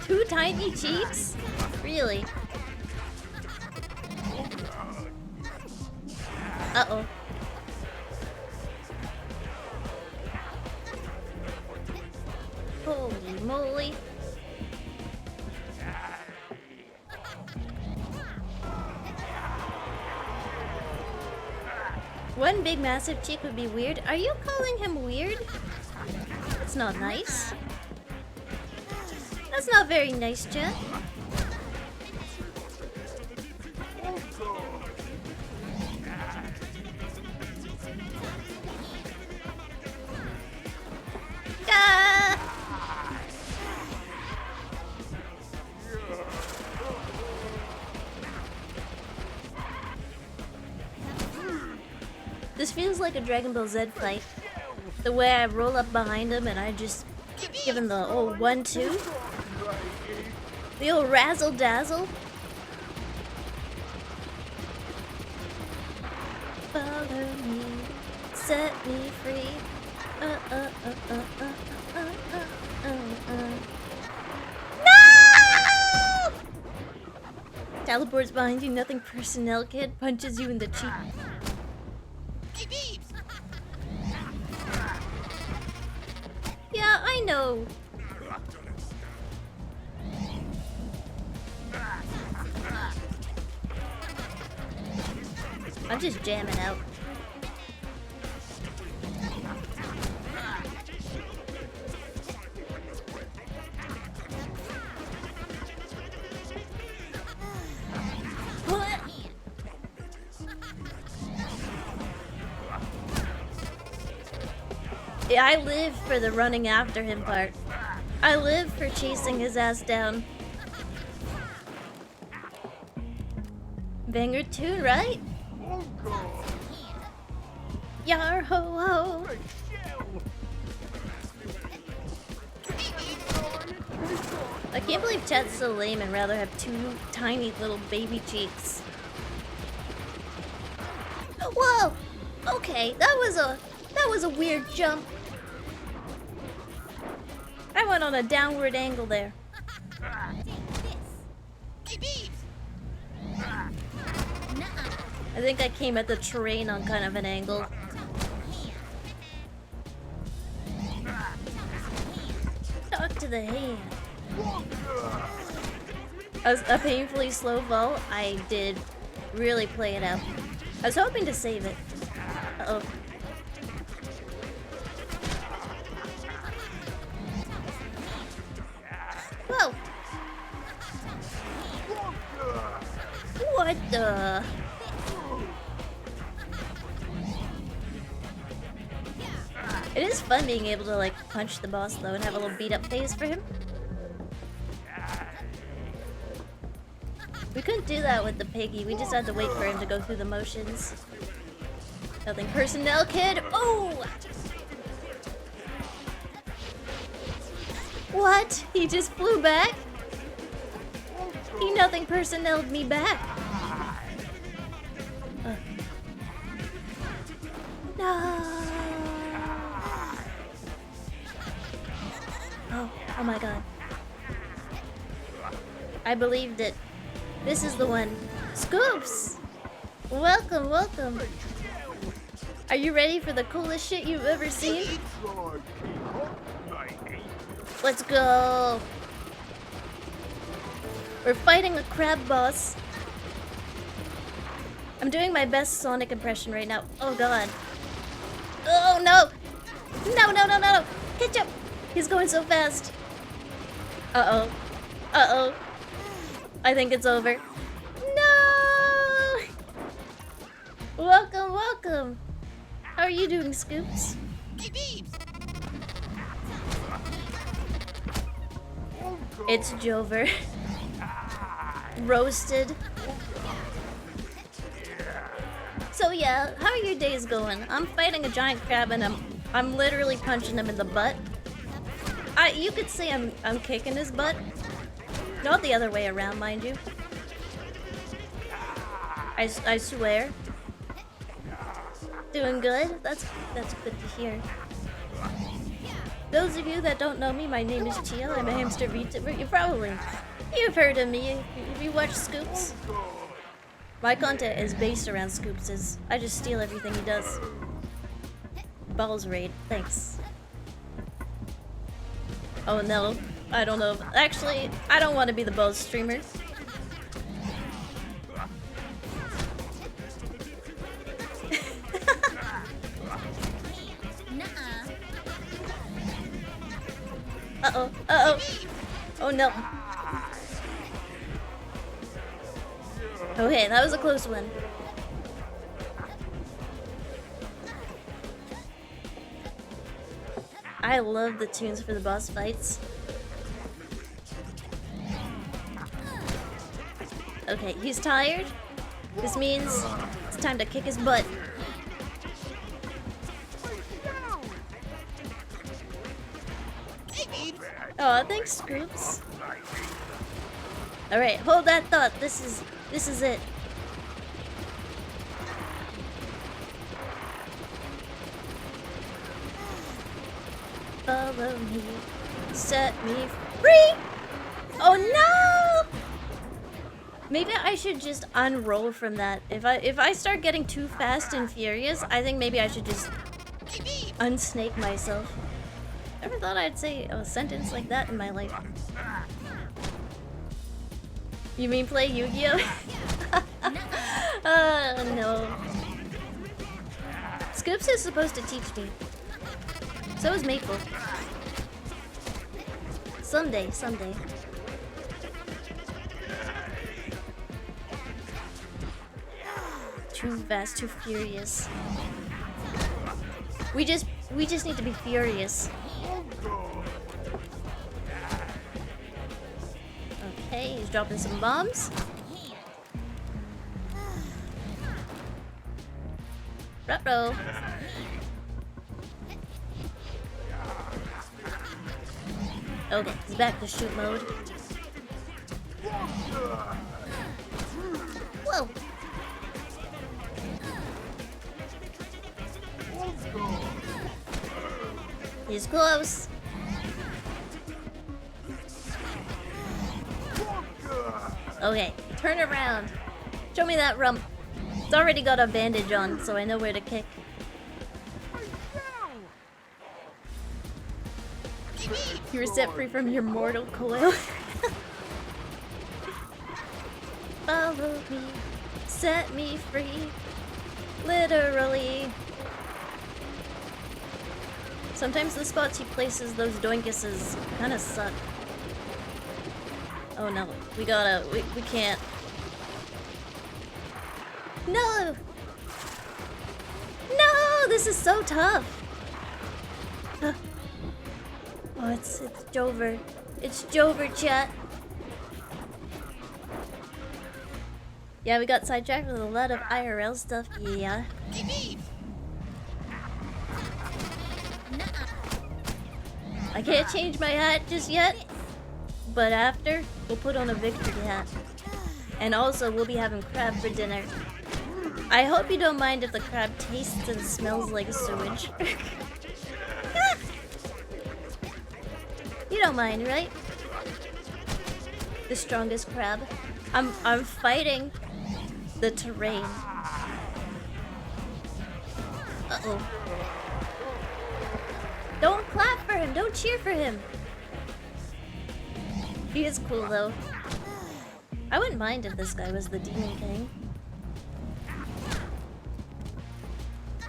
Two tiny cheeks? Really? Uh-oh. Holy moly. One big massive cheek would be weird. Are you calling him weird? That's not nice. That's not very nice, Chia. This feels like a Dragon Ball Z fight. The way I roll up behind him and I just give him the old 1-2. The old razzle dazzle. Follow me, set me free. No! Teleports behind you, nothing personnel kid punches you in the cheek. Hey, Beebs! Yeah, I know. I'm just jamming out. Yeah, I live for the running after him part. I live for chasing his ass down. Banger tune, right? Yar ho ho. I can't believe chat's so lame and rather have two tiny little baby cheeks. Whoa! Okay, that was a weird jump. I went on a downward angle there. Hey, Beebs! I think I came at the terrain on kind of an angle. Talk to the hand. A painfully slow fall. I did really play it out. I was hoping to save it. Uh-oh. Whoa! What the? It is fun being able to like punch the boss though and have a little beat up phase for him. We couldn't do that with the piggy. We just had to wait for him to go through the motions. Nothing personnel, kid. Oh! What? He just flew back? He nothing personneled me back. No. Oh my god. I believed it. This is the one. Scoops! Welcome, welcome. Are you ready for the coolest shit you've ever seen? Let's go. We're fighting a crab boss. I'm doing my best Sonic impression right now. Oh god. Oh no! No, no, no, no! Catch up! He's going so fast. Uh-oh. Uh-oh. I think it's over. No! Welcome, welcome. How are you doing, Scoops? Hey, Beebs! It's Jover. Roasted. So yeah, how are your days going? I'm fighting a giant crab and I'm literally punching him in the butt. You could say I'm kicking his butt. Not the other way around, mind you. I swear. Doing good? That's good to hear. Those of you that don't know me, my name is Chia. I'm a hamster vtuber. You've heard of me if you watch Scoops. My content is based around Scoops'. I just steal everything he does. Balls raid, thanks. Oh no, I don't know. Actually, I don't want to be the balls streamer. Uh-oh, uh-oh. Oh no. Okay, that was a close one. I love the tunes for the boss fights. Okay, he's tired. This means it's time to kick his butt. Oh, thanks, Scoops. All right, hold that thought. This is it. Follow me, set me free. Oh no! Maybe I should just unroll from that. If I start getting too fast and furious, I think maybe I should just unsnake myself. Never thought I'd say a sentence like that in my life. You mean play Yu-Gi-Oh? No. Scoops is supposed to teach me. So is Maple. Someday. Too fast, too furious. We just need to be furious. Okay, he's dropping some bombs. Ruh-roh. Okay, he's back to shoot mode. Whoa! He's close. Okay, turn around. Show me that rump. It's already got a bandage on, so I know where to kick. You were set free from your mortal coil. Follow me, set me free. Literally. Sometimes the spots he places those doinkuses kind of suck. Oh no, we can't. No! No! This is so tough! Oh, it's Jover. It's Jover, chat. Yeah, we got sidetracked with a lot of IRL stuff, yeah. I can't change my hat just yet, but after, we'll put on a victory hat. And also, we'll be having crab for dinner. I hope you don't mind if the crab tastes and smells like sewage. You don't mind, right? The strongest crab. I'm fighting the terrain. Uh-oh. Don't clap for him, don't cheer for him. He is cool though. I wouldn't mind if this guy was the Demon King.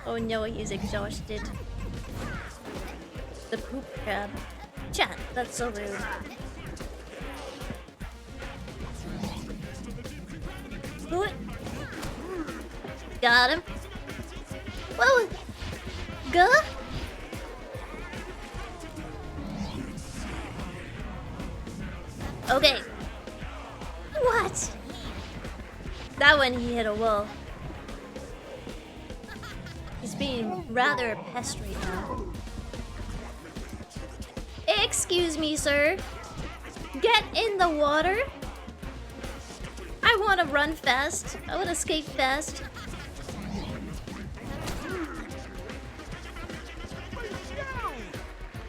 Oh no, he's exhausted. The poop crab. Chat, that's so rude. What? Got him. Whoa! Go? Okay. What? That one he hit a wall. He's being rather a pest right now. Excuse me, sir. Get in the water. I want to run fast. I want to escape fast.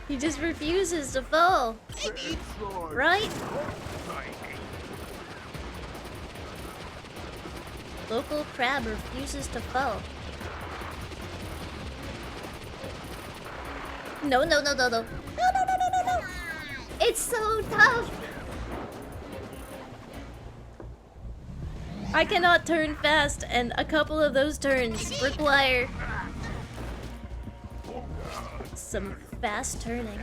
He just refuses to fall. Right? Local crab refuses to fall. No. No. It's so tough. I cannot turn fast, and a couple of those turns require some fast turning.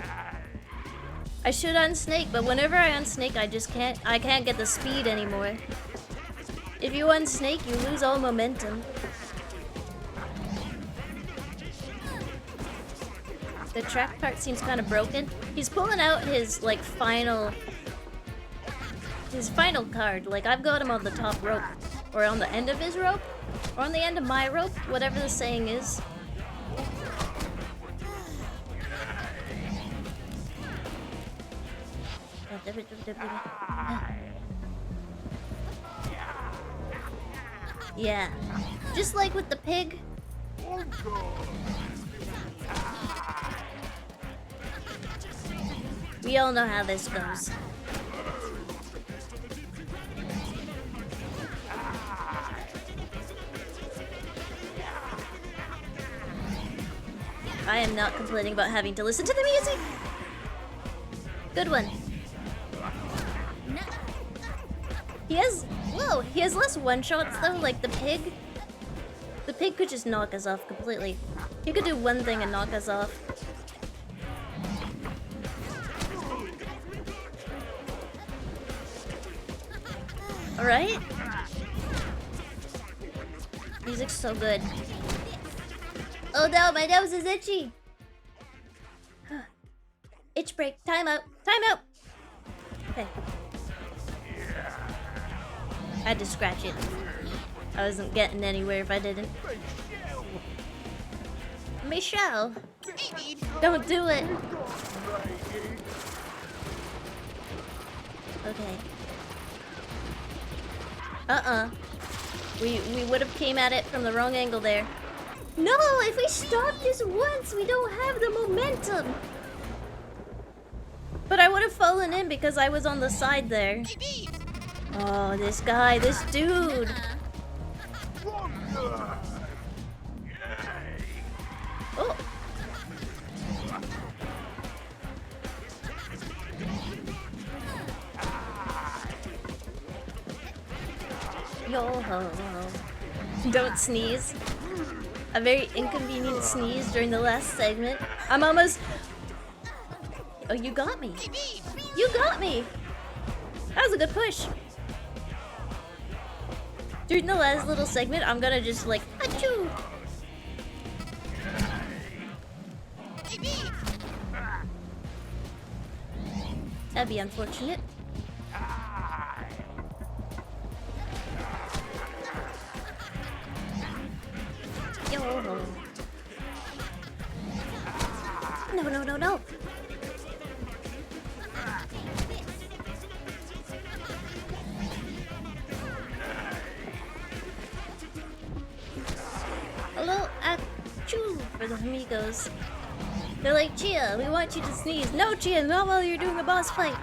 I should unsnake, but whenever I unsnake, I can't get the speed anymore. If you unsnake, you lose all momentum. The track part seems kind of broken. He's pulling out his like final card. Like I've got him on the top rope, or on the end of his rope, or on the end of my rope, whatever the saying is. Yeah. Just like with the pig. We all know how this goes. I am not complaining about having to listen to the music. Good one. He has less one-shots though, like the pig. The pig could just knock us off completely. He could do one thing and knock us off. Alright? Music's so good. Oh no, my nose is itchy! Itch break, time out, time out! Okay. I had to scratch it. I wasn't getting anywhere if I didn't. Michelle! Don't do it! Okay. We would have came at it from the wrong angle there. No! If we stop just once, we don't have the momentum! But I would have fallen in because I was on the side there. Oh, this guy, this dude! Oh! Yo-ho-ho. Don't sneeze. A very inconvenient sneeze during the last segment. I'm almost... Oh, you got me. You got me! That was a good push. During the last little segment, I'm gonna just like, achoo! That'd be unfortunate. Yo. No, no, no, no! Hello, achoo for the Hamigos. They're like, Chia, we want you to sneeze. No, Chia, not while you're doing a boss fight.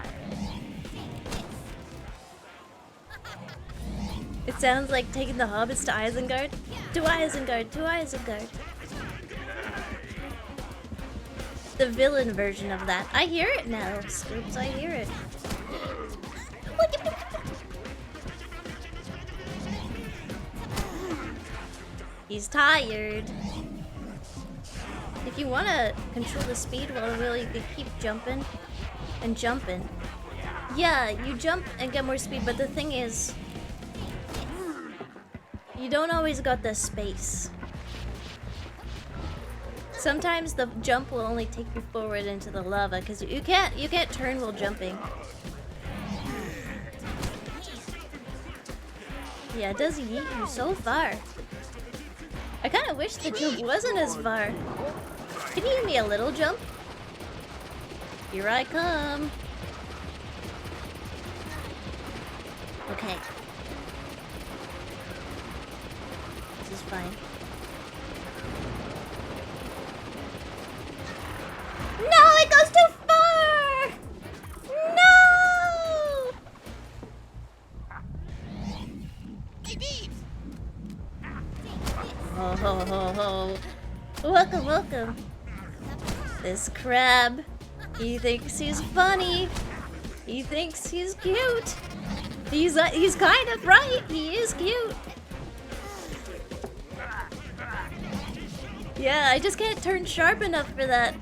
It sounds like taking the hobbits to Isengard. To Isengard, to Isengard. The villain version of that. I hear it now, Scoops, I hear it. He's tired. If you want to control the speed while you can keep jumping and jumping. Yeah, you jump and get more speed, but the thing is, you don't always got the space. Sometimes the jump will only take you forward into the lava because you can't turn while jumping. Yeah, it does yeet you so far. I kind of wish the jump wasn't as far. Can you give me a little jump? Here I come. Okay. This is fine. No, it goes too far! No! Ho ho ho ho. Welcome, welcome. This crab. He thinks he's funny. He thinks he's cute. He's kind of right. He is cute. Yeah, I just can't turn sharp enough for that.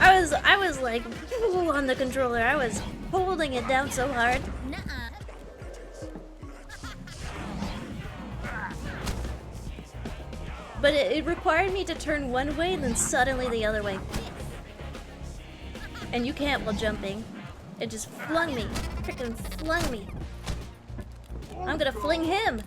I was like on the controller. I was holding it down so hard. But it required me to turn one way and then suddenly the other way. And you can't while jumping. It just flung me. Freaking flung me. I'm gonna fling him.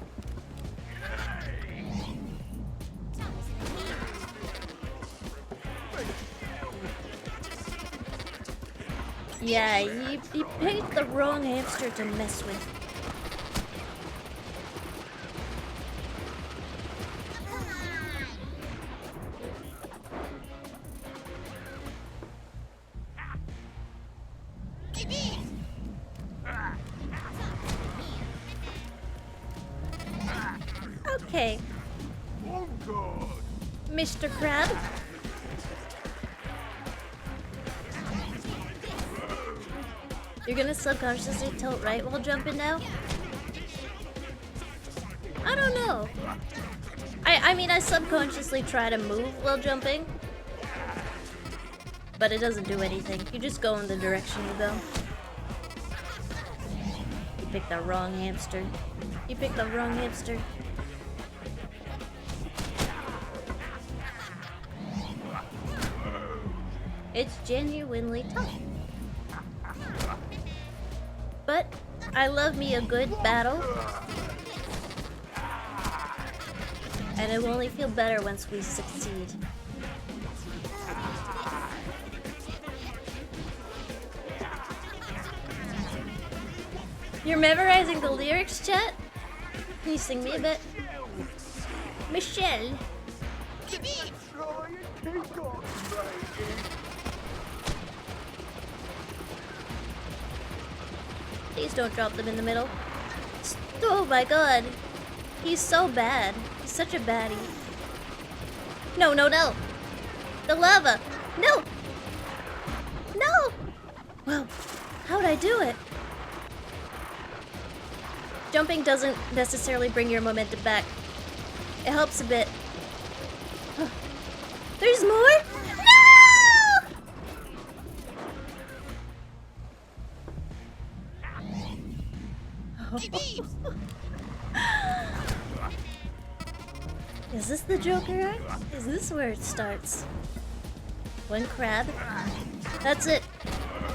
Yeah, you picked the wrong hamster to mess with. Okay, Oh God! Mr. Crab. You're gonna subconsciously tilt right while jumping now? I don't know. I mean, I subconsciously try to move while jumping. But it doesn't do anything. You just go in the direction you go. You picked the wrong hamster. You picked the wrong hamster. It's genuinely tough. But I love me a good battle. And it will only feel better once we succeed. You're memorizing the lyrics, chat? Can you sing me a bit? Michelle. Try and take off, lady. Please don't drop them in the middle. Oh my god. He's so bad. He's such a baddie. No, no, no. The lava. No. No. Well, how'd I do it? Jumping doesn't necessarily bring your momentum back. It helps a bit. There's more? No! Is this the Joker act? Is this where it starts? One crab? That's it.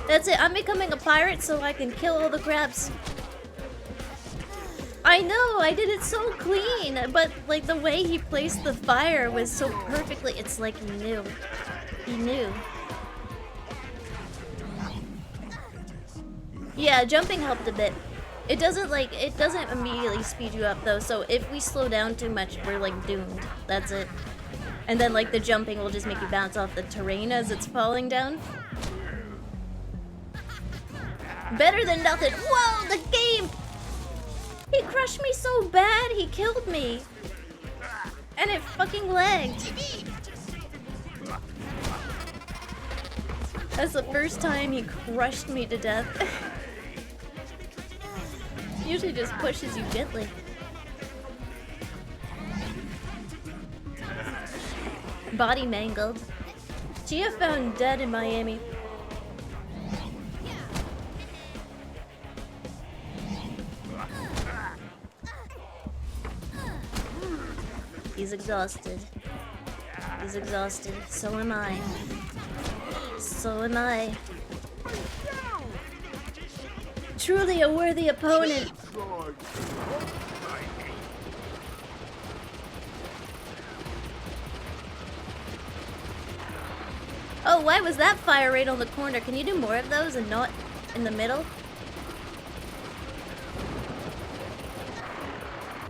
That's it. I'm becoming a pirate so I can kill all the crabs. I know, I did it so clean, but like the way he placed the fire was so perfectly, it's like he knew. He knew. Yeah, jumping helped a bit. It doesn't immediately speed you up though, so if we slow down too much, we're like doomed. That's it. And then like the jumping will just make you bounce off the terrain as it's falling down. Better than nothing. Whoa, the game! He crushed me so bad, he killed me. And it fucking lagged. That's the first time he crushed me to death. Usually just pushes you gently. Body mangled. Chia found dead in Miami. He's exhausted. He's exhausted. So am I. So am I. Truly a worthy opponent. Oh, why was that fire right on the corner? Can you do more of those and not in the middle?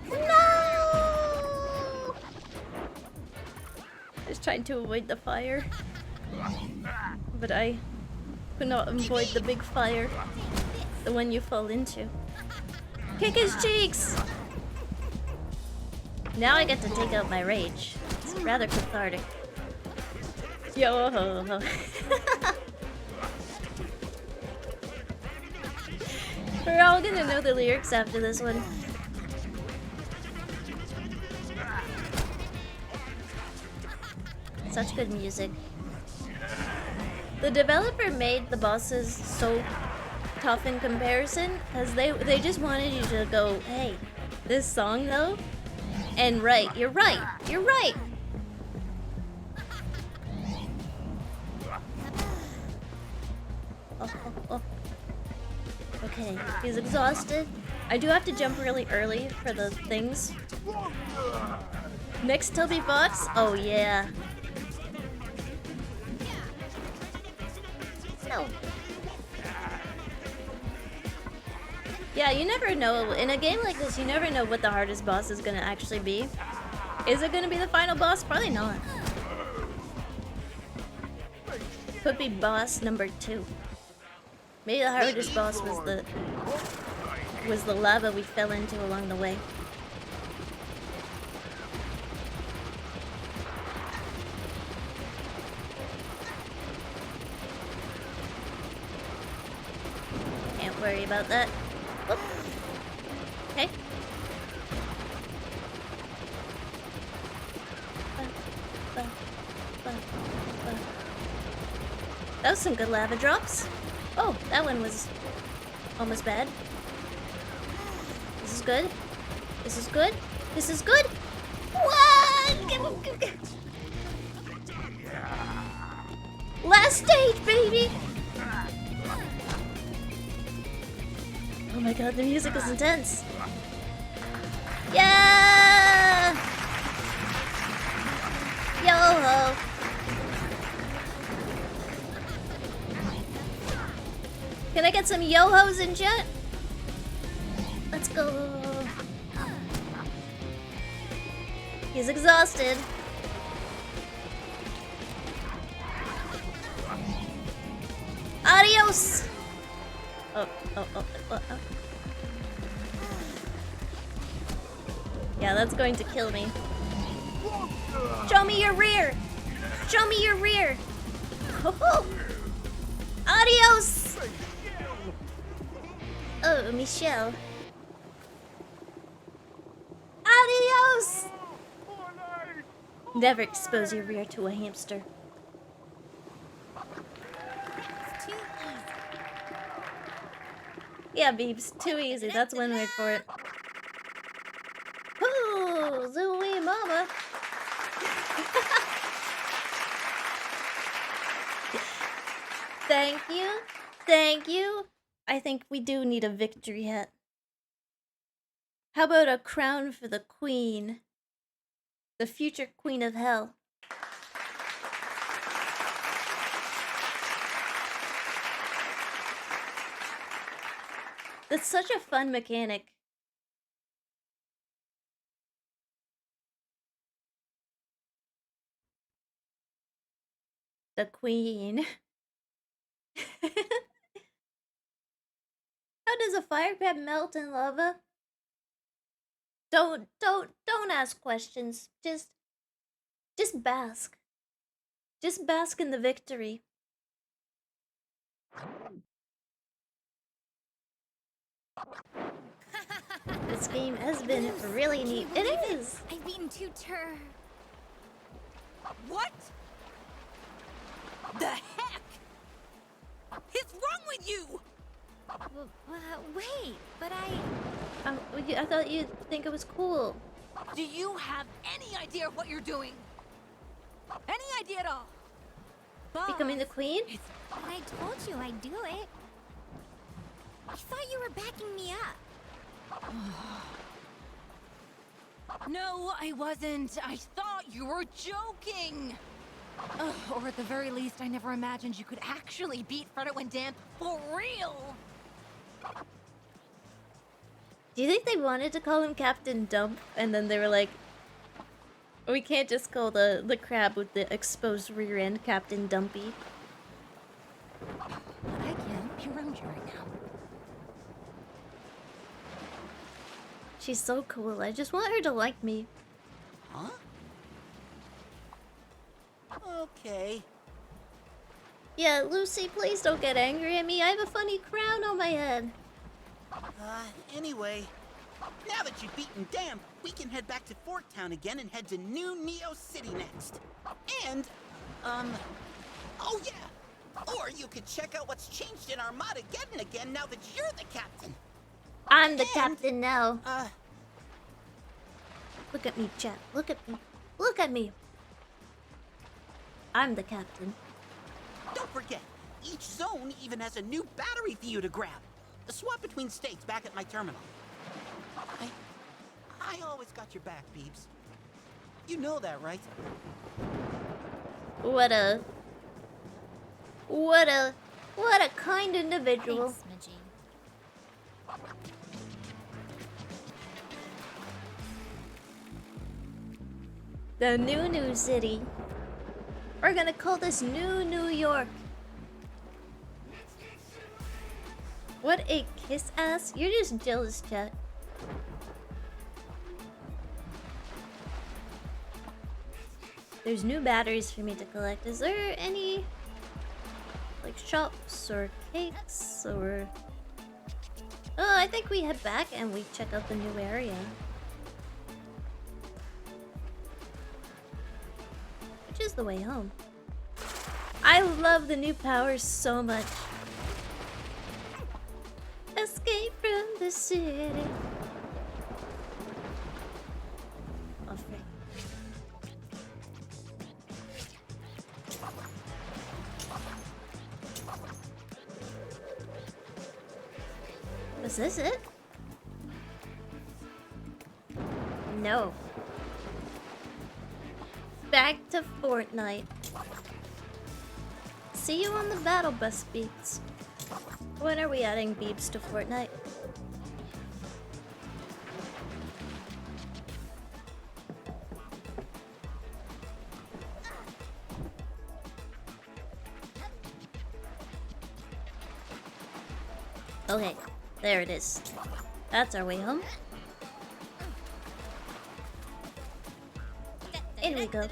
No! I was trying to avoid the fire, but I could not avoid the big fire. The one you fall into. Kick his cheeks! Now I get to take out my rage. It's rather cathartic. Yo ho ho. We're all gonna know the lyrics after this one. Such good music. The developer made the bosses so tough in comparison because they just wanted you to go, hey, this song though, and right, you're right, you're right. Oh. Okay, he's exhausted. I do have to jump really early for the things. Next Toby Fox? Oh yeah. No. Yeah, you never know. In a game like this, you never know what the hardest boss is gonna actually be. Is it gonna be the final boss? Probably not. Could be boss number 2. Maybe the hardest boss was the lava we fell into along the way. Can't worry about that. Whoop. Okay. That was some good lava drops. Oh, that one was almost bad. This is good. This is good. This is good. What? Last stage, baby! Oh my god, the music is intense. Yeah! Yo-ho! Can I get some yo-hos in chat? Let's go. He's exhausted. Adios! Oh. Yeah, that's going to kill me. Show me your rear! Show me your rear! Oh. Adios! Oh, Michelle. Adios! Never expose your rear to a hamster. It's too easy. Yeah, Beebs, too easy. That's one word for it. Ooh, Zooey Mama. Thank you. Thank you. I think we do need a victory hat. How about a crown for the queen? The future queen of hell. That's such a fun mechanic. The queen. How does a fire crab melt in lava? Don't ask questions. Just bask. Just bask in the victory. This game has been really neat. It is. I've beaten 2 What? The heck? What's wrong with you? Wait, but I thought you'd think it was cool. Do you have any idea what you're doing? Any idea at all? Becoming the queen? But I told you I'd do it. I thought you were backing me up. No, I wasn't. I thought you were joking. Or at the very least, I never imagined you could actually beat Freddo and Dan for real. Do you think they wanted to call him Captain Dump, and then they were like, we can't just call the crab with the exposed rear end Captain Dumpy? But I can't be around you right now. She's so cool. I just want her to like me. Huh? Okay. Yeah, Lucy, please don't get angry at me. I have a funny crown on my head. Anyway, now that you've beaten Damp, we can head back to Forktown again and head to New Neo City next. And, oh yeah! Or you could check out what's changed in Armada again now that you're the captain. I'm the captain now. Uh, Look at me, chat. Look at me. Look at me. I'm the captain. don't forget, each zone even has a new battery for you to grab. Swap between states back at my terminal. I always got your back, Beebs. You know that, right? What a kind individual. Thanks, Midgie. The new city. We're gonna call this New York. What a kiss ass. You're just jealous, chat. There's new batteries for me to collect. Is there any like shops or cakes or... Oh, I think we head back and we check out the new area. Which is the way home. I love the new powers so much. Escape from the city. Oh, frick. Was this it? No. Back to Fortnite. See you on the battle bus, Beeps. When are we adding Beeps to Fortnite? Okay, there it is. That's our way home. In we go.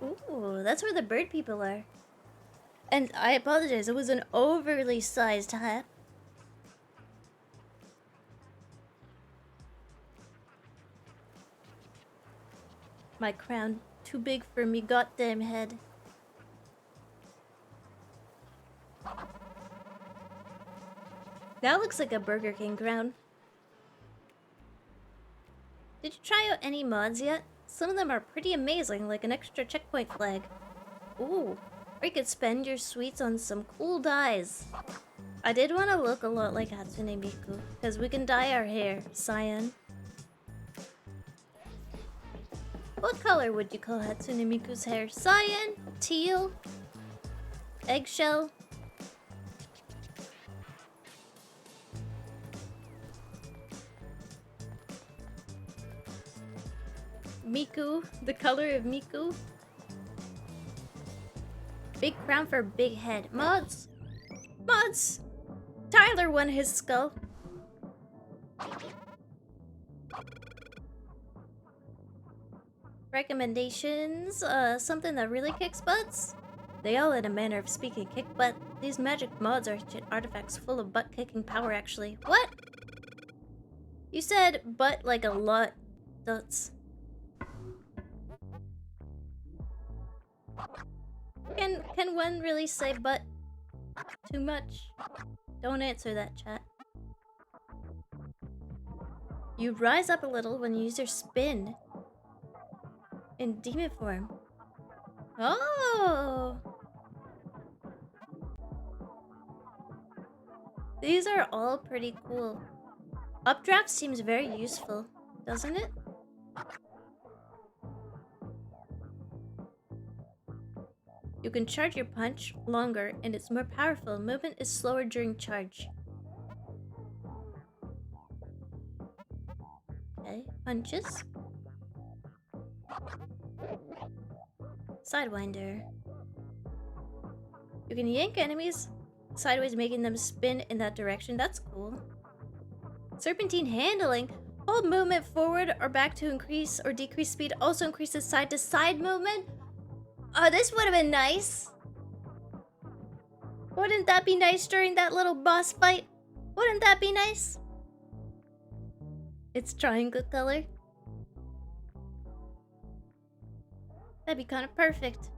Ooh, that's where the bird people are. And I apologize, it was an overly sized hat. My crown too big for me goddamn head. That looks like a Burger King crown. Did you try out any mods yet? Some of them are pretty amazing, like an extra checkpoint flag. Ooh, or you could spend your sweets on some cool dyes. I did want to look a lot like Hatsune Miku, because we can dye our hair cyan. What color would you call Hatsune Miku's hair? Cyan? Teal? Eggshell? Miku? The color of Miku? Big crown for big head. Mods! Mods! Tyler won his skull. Recommendations, something that really kicks butts? They all, in a manner of speaking, kick butt. These magic mods are artifacts full of butt-kicking power, actually. What? You said butt like a lot. Dots. Can one really say butt too much? Don't answer that, chat. You rise up a little when you use your spin. In demon form. Oh! These are all pretty cool. Updraft seems very useful, doesn't it? You can charge your punch longer and it's more powerful. Movement is slower during charge. Okay, punches. Sidewinder. You can yank enemies sideways, making them spin in that direction. That's cool. Serpentine handling. Hold movement forward or back to increase or decrease speed. Also increases side to side movement. Oh, this would have been nice. Wouldn't that be nice during that little boss fight? Wouldn't that be nice? It's triangle color. That'd be kind of perfect.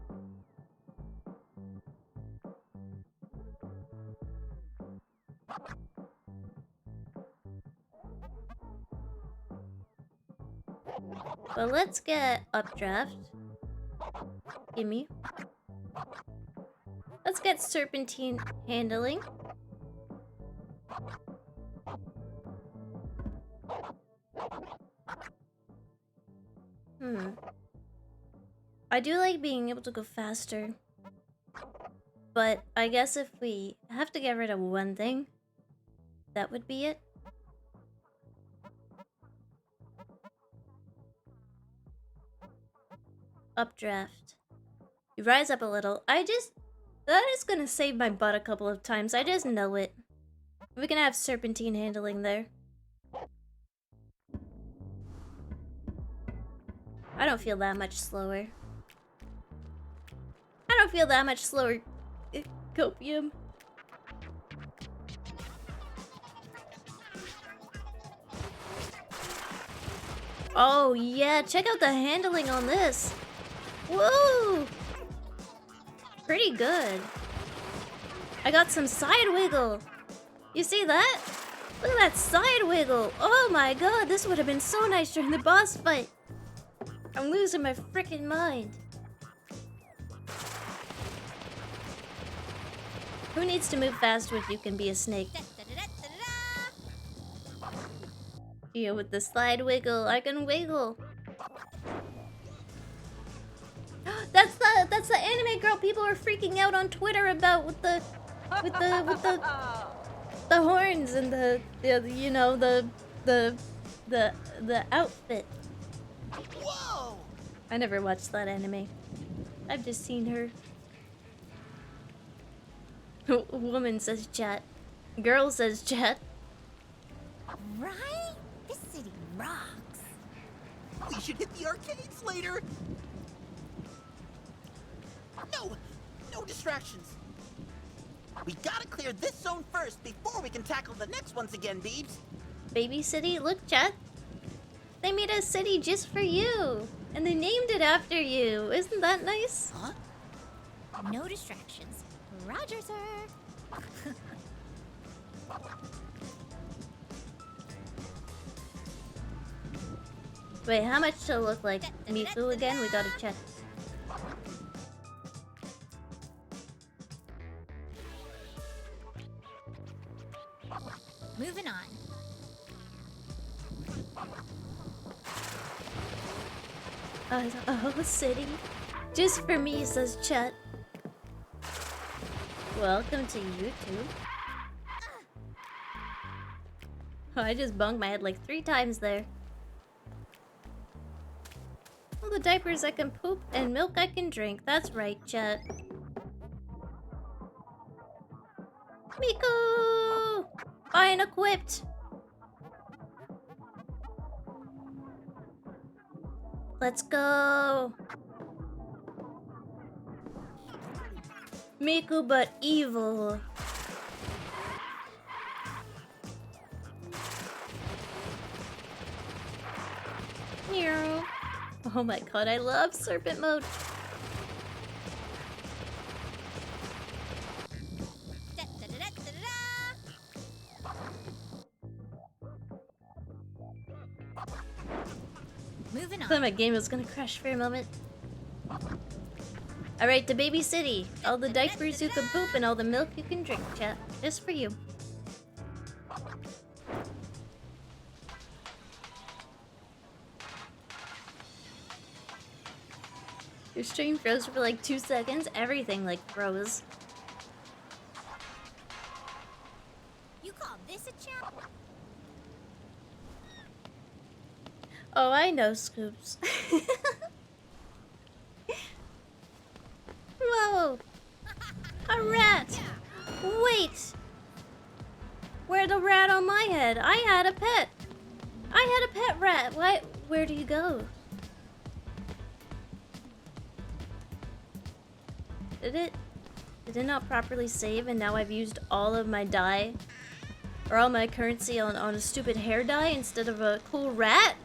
Well, let's get updraft. Gimme. Let's get serpentine handling. I do like being able to go faster. But I guess if we have to get rid of one thing, that would be it. Updraft. You rise up a little. That is gonna save my butt a couple of times. I just know it. We can have serpentine handling there. I don't feel that much slower. I don't feel that much slower. Copium. Oh yeah, check out the handling on this. Woo! Pretty good. I got some side wiggle. You see that? Look at that side wiggle. Oh my god, this would have been so nice during the boss fight. I'm losing my freaking mind. Who needs to move faster if you can be a snake? Yeah, with the slide wiggle, I can wiggle. That's the anime girl people are freaking out on Twitter about with the horns and the you know the outfit. Whoa! I never watched that anime. I've just seen her. Woman says chat. Girl says chat. Right? This city rocks. We should hit the arcades later. No distractions. We gotta clear this zone first before we can tackle the next ones again, Beebs. Baby city? Look, chat. They made a city just for you. And they named it after you. Isn't that nice? Huh? No distractions. Roger, sir. Wait, how much to look like Miku again? We gotta check. Moving on. Oh, city. Just for me, says chat. Welcome to YouTube. Oh, I just bumped my head like 3 times there. All the diapers I can poop and milk I can drink. That's right, chat. Miku! Fine equipped! Let's go! Miku but evil. Meow. Oh my god, I love serpent mode. Moving I thought on. my game was gonna crash for a moment. Alright, to Baby City. All the diapers you can poop and all the milk you can drink, chat. Just for you. Your stream froze for like 2 seconds. Everything like froze. You call this a chat? Oh, I know, Scoops. Whoa! A rat! Wait! Where'd the rat on my head? I had a pet! I had a pet rat! Why? Where do you go? Did it not properly save and now I've used all of my dye? Or all my currency on a stupid hair dye instead of a cool rat?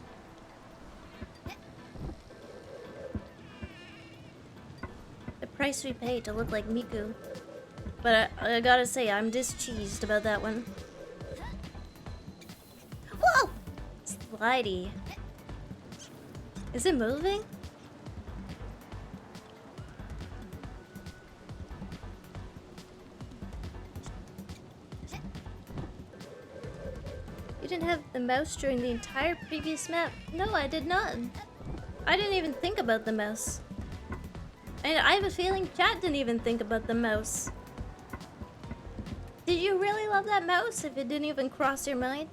The price we pay to look like Miku. But I gotta say, I'm discheesed about that one. Whoa! Slidey. Is it moving? You didn't have the mouse during the entire previous map. No, I did not. I didn't even think about the mouse. And I have a feeling chat didn't even think about the mouse. Did you really love that mouse if it didn't even cross your mind?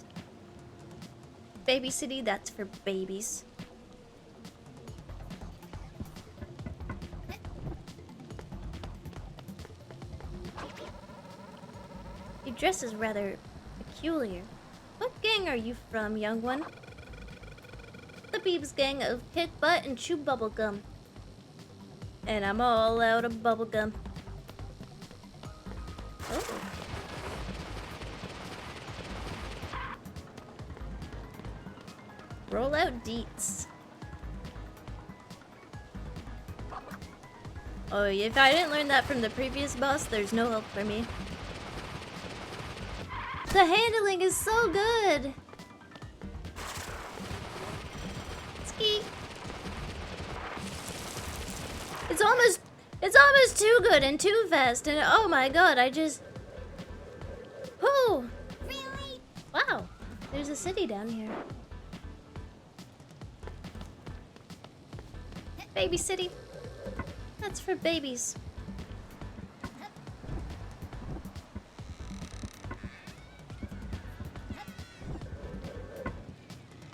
Baby City, that's for babies. Your dress is rather peculiar. What gang are you from, young one? The Beebs gang of kick butt and chew bubblegum. And I'm all out of bubblegum. Oh. Roll out deets. Oh, if I didn't learn that from the previous boss, there's no hope for me. The handling is so good! Ski. It's almost too good and too fast, and oh my god, I just... Whoo! Really? Wow, there's a city down here. Baby city. That's for babies.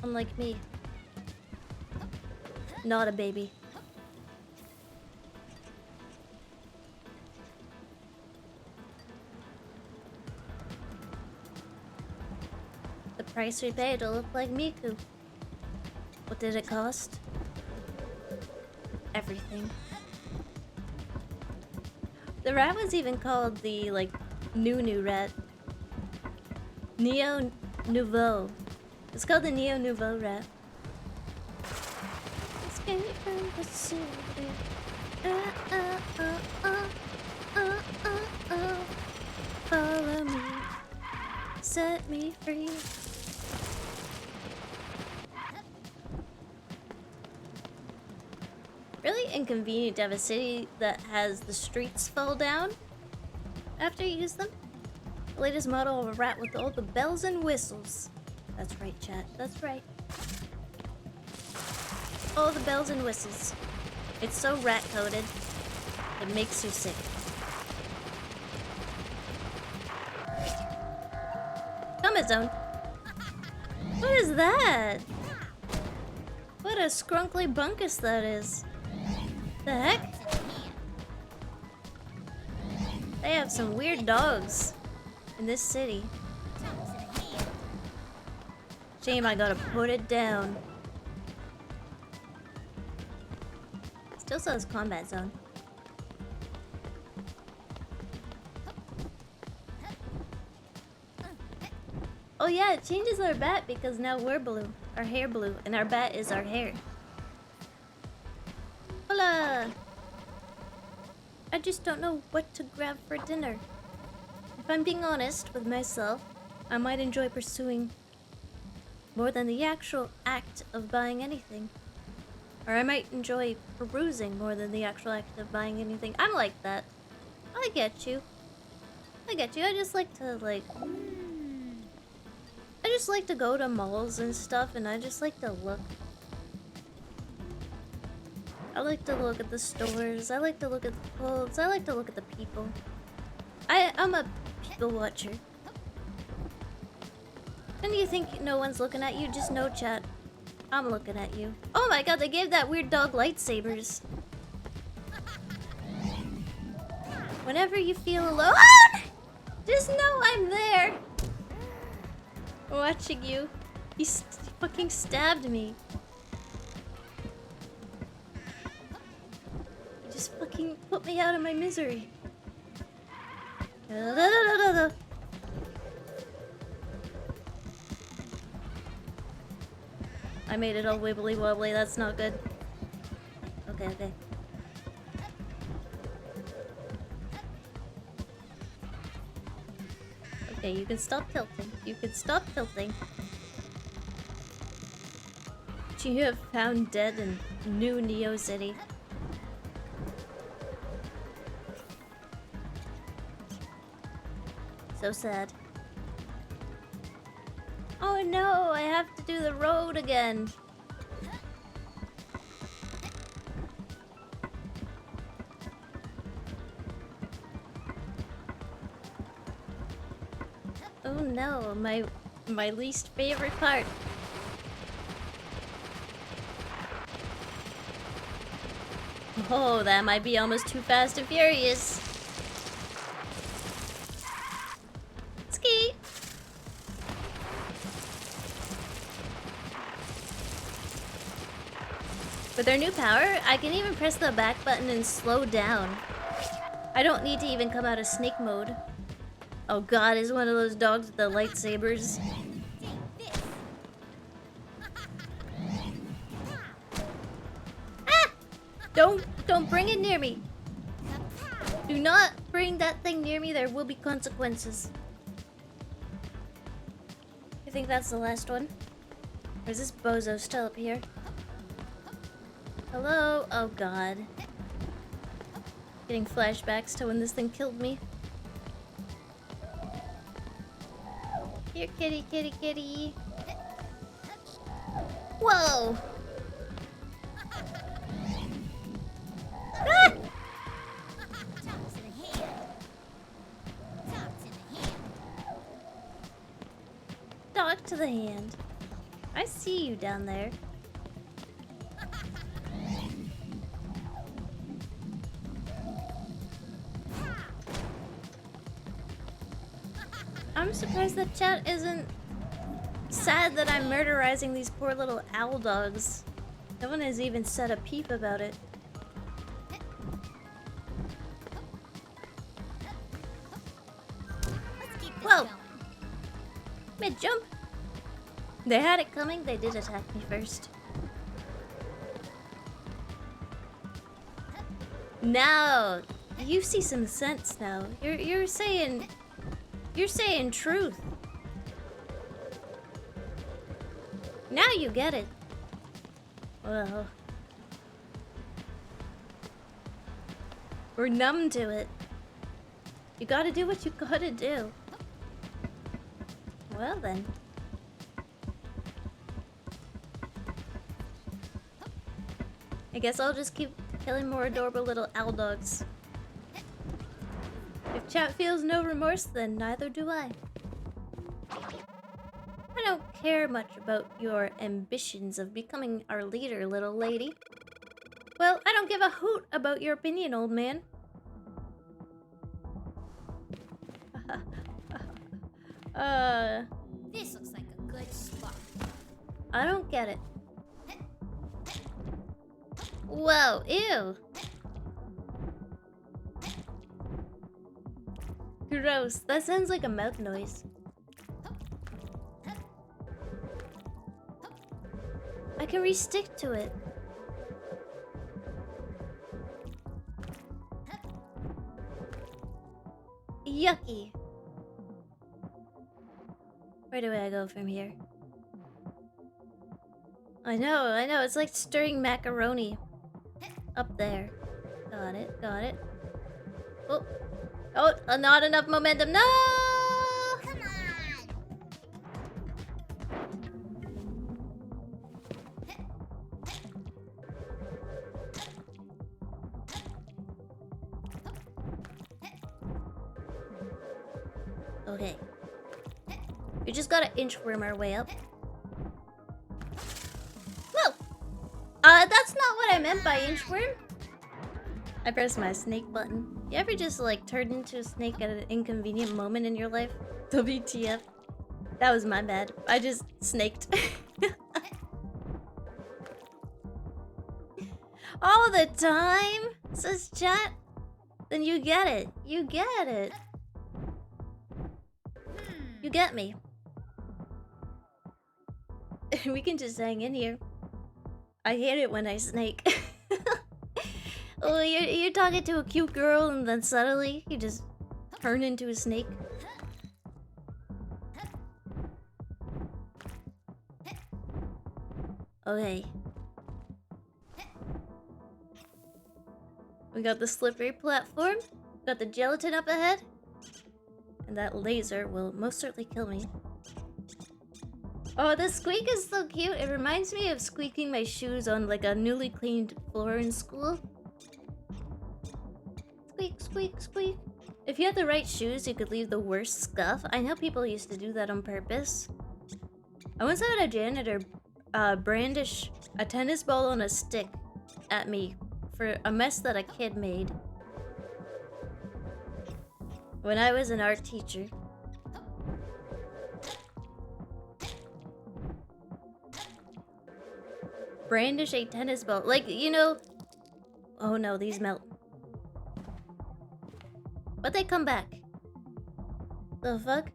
Unlike me. Not a baby. The price we paid to look like Miku. What did it cost? Everything. The rat was even called the, like, new rat. Neo Nouveau. It's called the Neo Nouveau rat. Escape from the city. Follow me. Set me free. Really inconvenient to have a city that has the streets fall down after you use them. The latest model of a rat with all the bells and whistles. That's right, chat. That's right. All the bells and whistles. It's so rat-coded. It makes you sick. Combat zone. What is that? What a scrunkly bunkus that is. The heck? They have some weird dogs in this city. Shame I gotta put it down. Still says combat zone. Oh yeah, it changes our bat because now we're blue. Our hair blue, and our bat is our hair. Hola! I just don't know what to grab for dinner. If I'm being honest with myself, I might enjoy pursuing more than the actual act of buying anything. Or I might enjoy perusing more than the actual act of buying anything. I'm like that. I get you. I get you. I just like to, like... I just like to go to malls and stuff, and I just like to look. I like to look at the stores. I like to look at the clothes. I like to look at the people. I'm a people watcher. And you think no one's looking at you? Just know, chat. I'm looking at you. Oh my god, they gave that weird dog lightsabers. Whenever you feel alone, just know I'm there. Watching you. He fucking stabbed me. Just fucking put me out of my misery. I made it all wibbly wobbly, that's not good. Okay, okay. Okay, you can stop tilting. You can stop tilting. You have found dead in New Neo City. So sad. Oh no, I have to do the road again. Oh no, my least favorite part. Oh, that might be almost too fast and furious. Ski. With our new power, I can even press the back button and slow down. I don't need to even come out of snake mode. Oh god, is one of those dogs with the lightsabers. Ah! Don't bring it near me. Do not bring that thing near me, there will be consequences. I think that's the last one. Or is this bozo still up here? Hello? Oh god. Getting flashbacks to when this thing killed me. Here, kitty, kitty, kitty. Whoa! Ah! Talk to the hand. I see you down there. I'm surprised that chat isn't sad that I'm murderizing these poor little owl dogs. No one has even said a peep about it. Whoa! Mid-jump! They had it coming, they did attack me first. Now, you see some sense now. You're saying truth. Now you get it. Well, we're numb to it. You gotta do what you gotta do. Well then. I guess I'll just keep killing more adorable little owl dogs. If chat feels no remorse, then neither do I. I don't care much about your ambitions of becoming our leader, little lady. Well, I don't give a hoot about your opinion, old man. This looks like a good spot. I don't get it. Whoa, ew. Gross. That sounds like a mouth noise. I can re-stick to it. Yucky. Where do I go from here? I know. It's like stirring macaroni. Up there. Got it. Oh, not enough momentum. No! Come on! Okay. We just gotta inchworm our way up. Whoa! That's not what I meant by inchworm. I pressed my snake button. You ever just like turned into a snake at an inconvenient moment in your life? WTF. That was my bad. I just snaked. All the time? Says chat? Then you get it. You get it. You get me. We can just hang in here. I hate it when I snake. Oh, you're talking to a cute girl and then suddenly you just turn into a snake. Okay. We got the slippery platform, got the gelatin up ahead, and that laser will most certainly kill me. Oh, the squeak is so cute. It reminds me of squeaking my shoes on like a newly cleaned floor in school. Squeak, squeak, squeak. If you had the right shoes, you could leave the worst scuff. I know people used to do that on purpose. I once had a janitor brandish a tennis ball on a stick at me for a mess that a kid made. When I was an art teacher. Brandish a tennis ball. Like, you know... Oh no, these melt. But they come back. The fuck?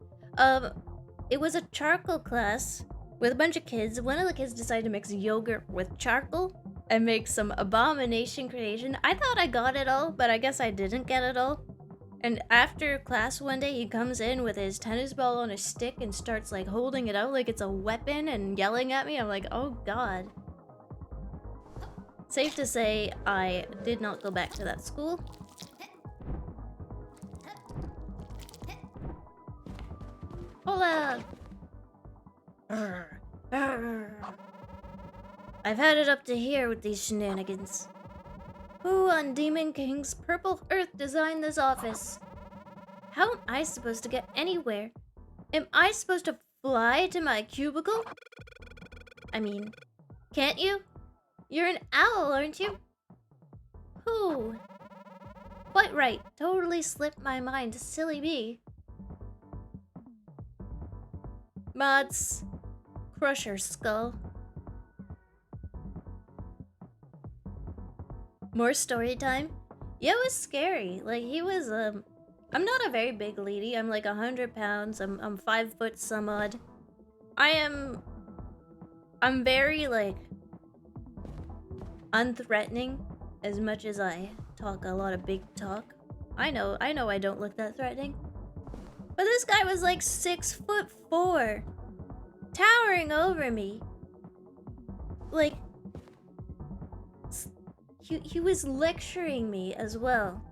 It was a charcoal class with a bunch of kids. One of the kids decided to mix yogurt with charcoal and make some abomination creation. I thought I got it all, but I guess I didn't get it all. And after class one day, he comes in with his tennis ball on a stick and starts like holding it out like it's a weapon and yelling at me. I'm like, oh god. Safe to say, I did not go back to that school. Hola! I've had it up to here with these shenanigans. Who on Demon King's purple earth designed this office? How am I supposed to get anywhere? Am I supposed to fly to my cubicle? I mean, can't you? You're an owl, aren't you? Who? Quite right. Totally slipped my mind. Silly me. Mods. Crush her skull. More story time? Yeah, it was scary. Like, he was, I'm not a very big lady. I'm like 100 pounds. I'm 5 foot some odd. I'm very, like, unthreatening as much as I talk a lot of big talk. I know I don't look that threatening. But this guy was like 6'4", towering over me. Like, he was lecturing me as well.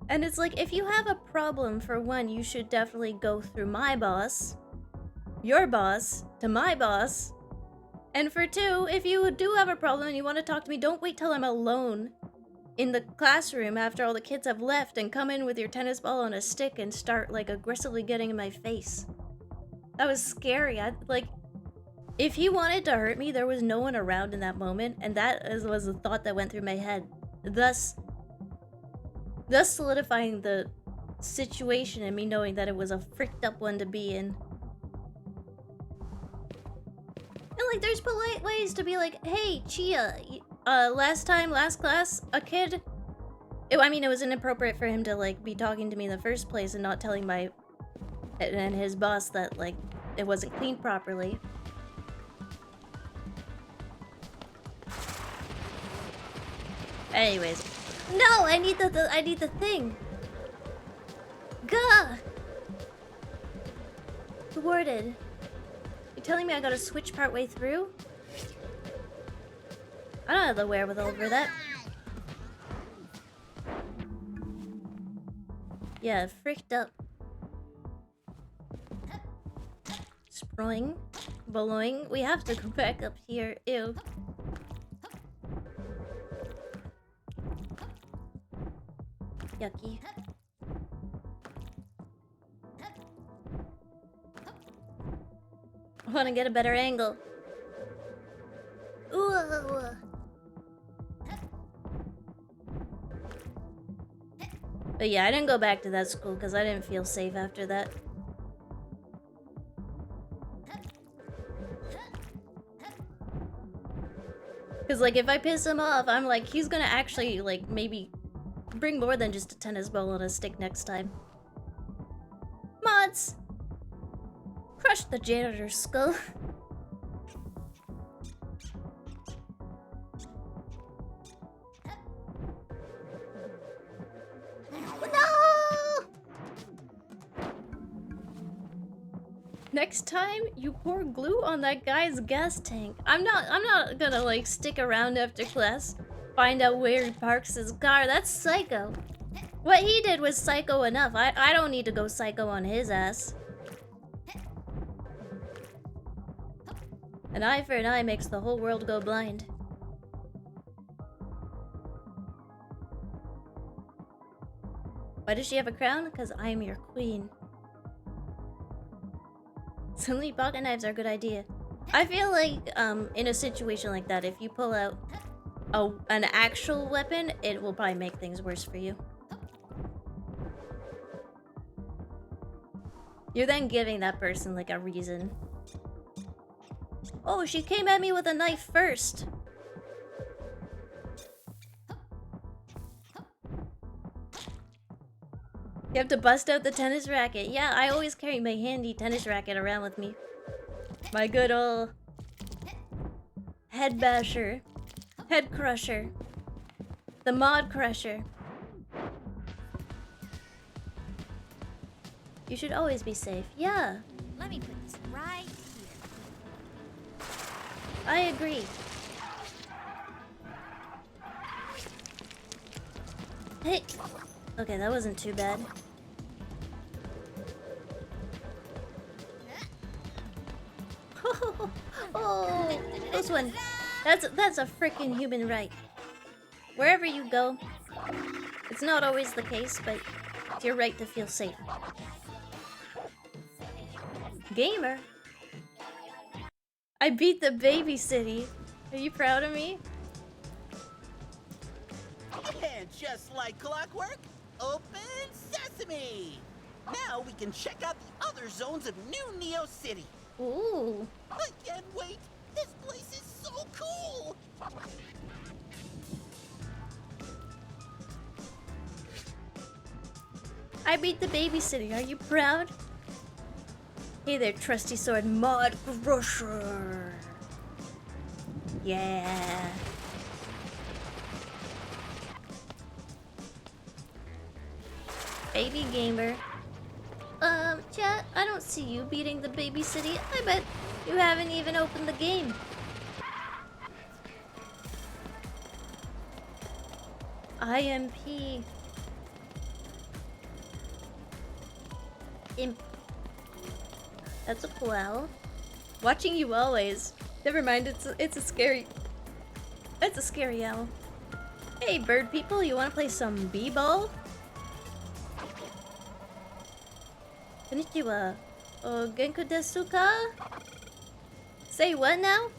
And it's like, if you have a problem, for one, you should definitely go through my boss, your boss, to my boss. And for two, if you do have a problem and you want to talk to me, don't wait till I'm alone in the classroom after all the kids have left and come in with your tennis ball on a stick and start, like, aggressively getting in my face. That was scary. Like, if he wanted to hurt me, there was no one around in that moment, and that was the thought that went through my head. Thus solidifying the situation and me knowing that it was a fricked up one to be in. And, like, there's polite ways to be like, hey, Chia, last class, a kid... I mean, it was inappropriate for him to, like, be talking to me in the first place and not telling and his boss that, like, it wasn't cleaned properly. Anyways. No, I need the thing. Gah! Thwarted. You're telling me I gotta switch partway through? I don't have the wherewithal for that. Yeah, fricked up. Sproing. Boloing. We have to go back up here. Ew. Yucky. I want to get a better angle. Ooh. But yeah, I didn't go back to that school because I didn't feel safe after that. Because, like, if I piss him off, I'm like, he's gonna actually, like, maybe bring more than just a tennis ball on a stick next time. Mods! Crush the janitor's skull. No! Next time, you pour glue on that guy's gas tank. I'm not gonna, like, stick around after class. Find out where he parks his car. That's psycho. What he did was psycho enough. I don't need to go psycho on his ass. An eye for an eye makes the whole world go blind. Why does she have a crown? Because I am your queen. Suddenly pocket knives are a good idea. I feel like, in a situation like that, if you pull out an actual weapon, it will probably make things worse for you. You're then giving that person, like, a reason. Oh, she came at me with a knife first. You have to bust out the tennis racket. Yeah, I always carry my handy tennis racket around with me. My good old head basher. Head crusher. The mod crusher. You should always be safe. Yeah, Let me put this right here. I agree. Hey. Okay, that wasn't too bad. Oh, this one. That's a freaking human right. Wherever you go, it's not always the case, but it's your right to feel safe. Gamer. I beat the baby city. Are you proud of me? And just like clockwork, open sesame! Now we can check out the other zones of New Neo City. Ooh. I can't wait! This place is so cool! I beat the baby city. Are you proud? Hey there, trusty sword mod crusher. Yeah. Baby gamer. Chat, I don't see you beating the baby city. I bet you haven't even opened the game. IMP. Imp. That's a cool owl. Watching you always. Never mind, it's a scary... It's a scary owl. Hey, bird people, you wanna play some b-ball? Konnichiwa. Genku desu ka? Say what now?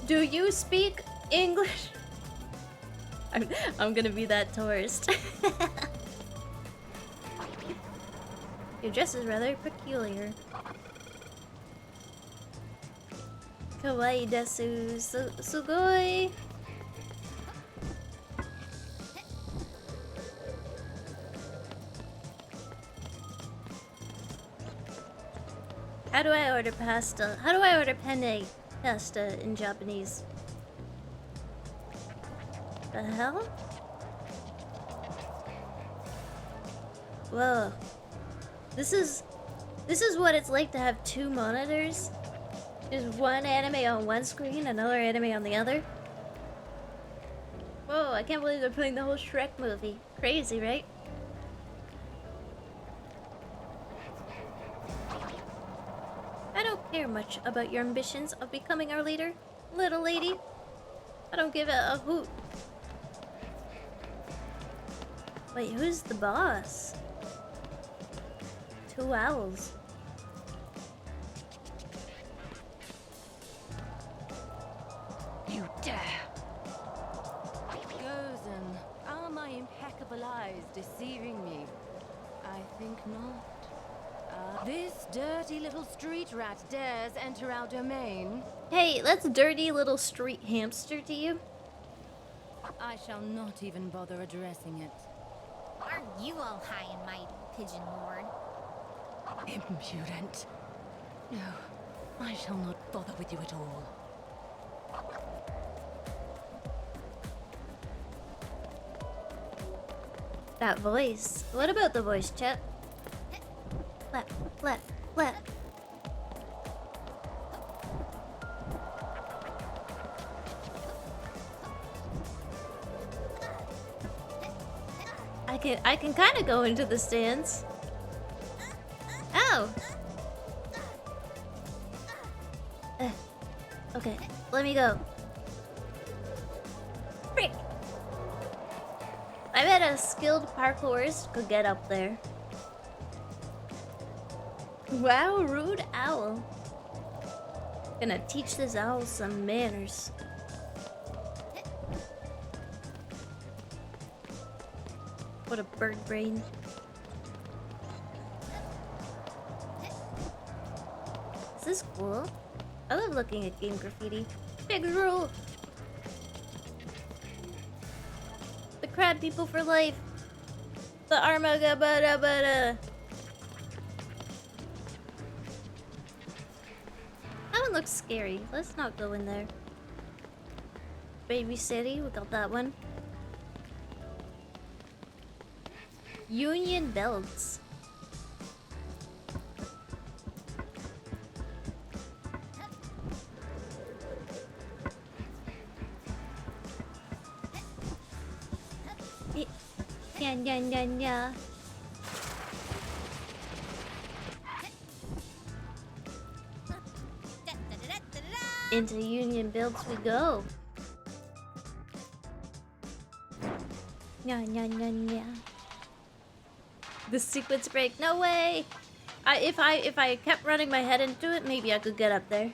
Do you speak English? I'm gonna be that tourist. Your dress is rather peculiar. Kawaii desu. Sugoi. How do I order pasta? How do I order penne pasta in Japanese? The hell? Whoa. This is what it's like to have two monitors. There's one anime on one screen, another anime on the other. Whoa, I can't believe they're putting the whole Shrek movie. Crazy, right? I don't care much about your ambitions of becoming our leader, little lady. I don't give a hoot. Wait, who's the boss? Two owls. You dare! Gozen, are my impeccable eyes deceiving me? I think not. This dirty little street rat dares enter our domain. Hey, that's dirty little street hamster to you? I shall not even bother addressing it. Aren't you all high and mighty, Pigeon Lord? Impudent. No, I shall not bother with you at all. That voice. What about the voice, chat? Flap, flap, flap. I can kind of go into the stands. Ow! Okay, let me go. Frick! I bet a skilled parkourist could get up there. Wow, rude owl. Gonna teach this owl some manners. What a bird brain. Is this cool? I love looking at game graffiti. Big rule! The crab people for life! The Armagabada. That one looks scary. Let's not go in there. Baby City, we got that one. Union Belts. Yeah. Into Union Builds we go. Yeah. The sequence break. No way. If I kept running my head into it, maybe I could get up there.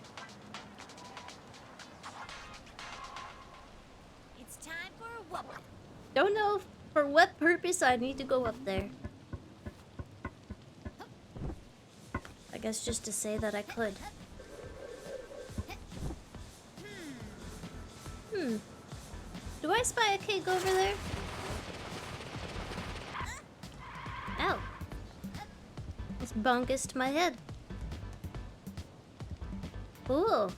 It's time for a whooping. Don't know for what purpose I need to go up there. I guess just to say that I could. Do I spy a cake over there? Ow. This bonkest my head. Ooh.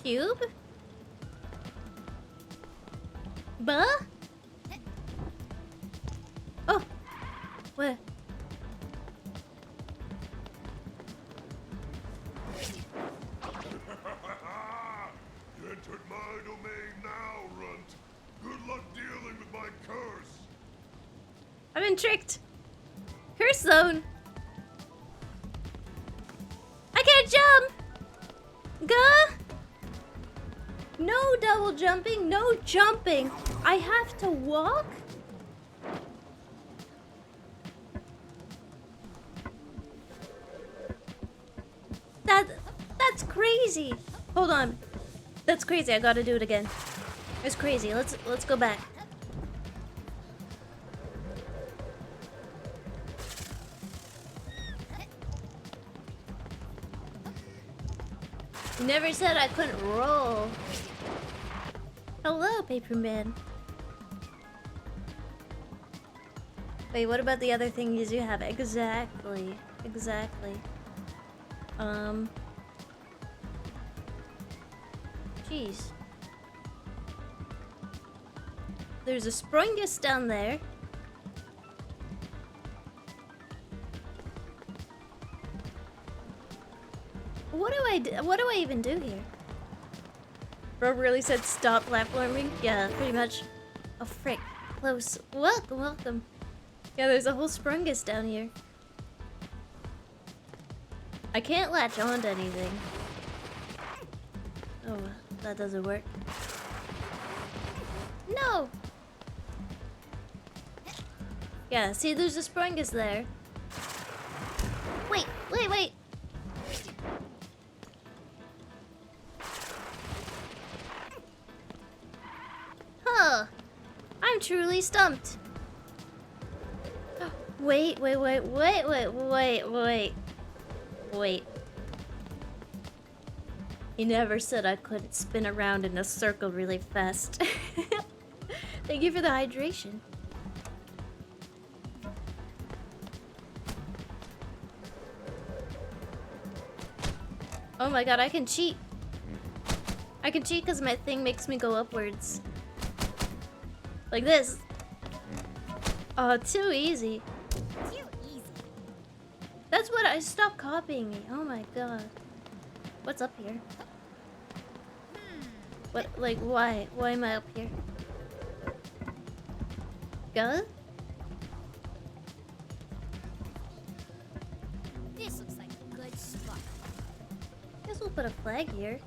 Cube? Buh? Oh. Where? You entered my domain now, Runt. Good luck dealing with my curse. I've been tricked. Curse zone. I can't jump. Gah. No double jumping. No jumping. I have to walk. That's crazy. Hold on. That's crazy. I gotta do it again. It's crazy. Let's go back. You never said I couldn't roll. Hello, Paperman. Wait, what about the other things you have? Exactly. Jeez. There's a Sprungus down there. What do I even do here? Bro really said stop platforming? Yeah, pretty much. Oh frick. Close. Welcome. Yeah, there's a whole Sprungus down here. I can't latch on to anything. Oh, that doesn't work. No! Yeah, see, there's a Sprungus there. Wait! Huh. I'm truly stumped. Wait. He never said I couldn't spin around in a circle really fast. Thank you for the hydration. Oh my god, I can cheat. I can cheat because my thing makes me go upwards. Like this. Oh, too easy. Too easy. That's what I stopped copying me. Oh my god. What's up here? What, like, why? Why am I up here? Go? This looks like a good spot. Guess we'll put a flag here.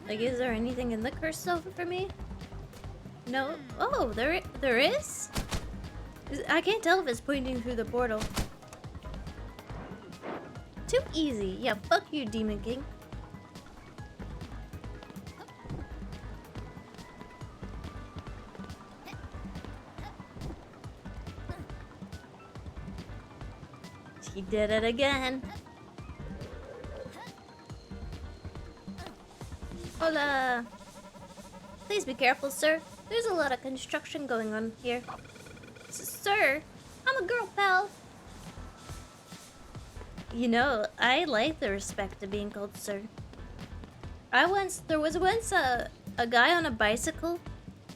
Like, is there anything in the curse zone for me? No. Oh, there is? I can't tell if it's pointing through the portal. Too easy. Yeah, fuck you, Demon King. He did it again. Hola. Please be careful, sir. There's a lot of construction going on here. Sir, I'm a girl, pal. You know, I like the respect of being called sir. There was once a guy on a bicycle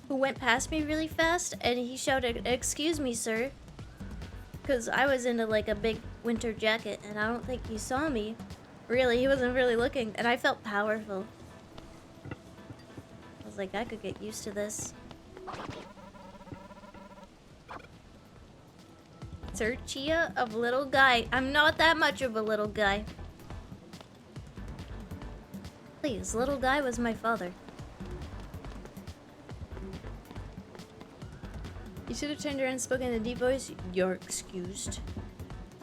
who went past me really fast and he shouted, "Excuse me, sir." Because I was into like a big winter jacket and I don't think he saw me. Really, he wasn't really looking and I felt powerful. I was like, I could get used to this. Sir Chia of little guy. I'm not that much of a little guy. Please, little guy was my father. You should have turned around and spoken in a deep voice. You're excused.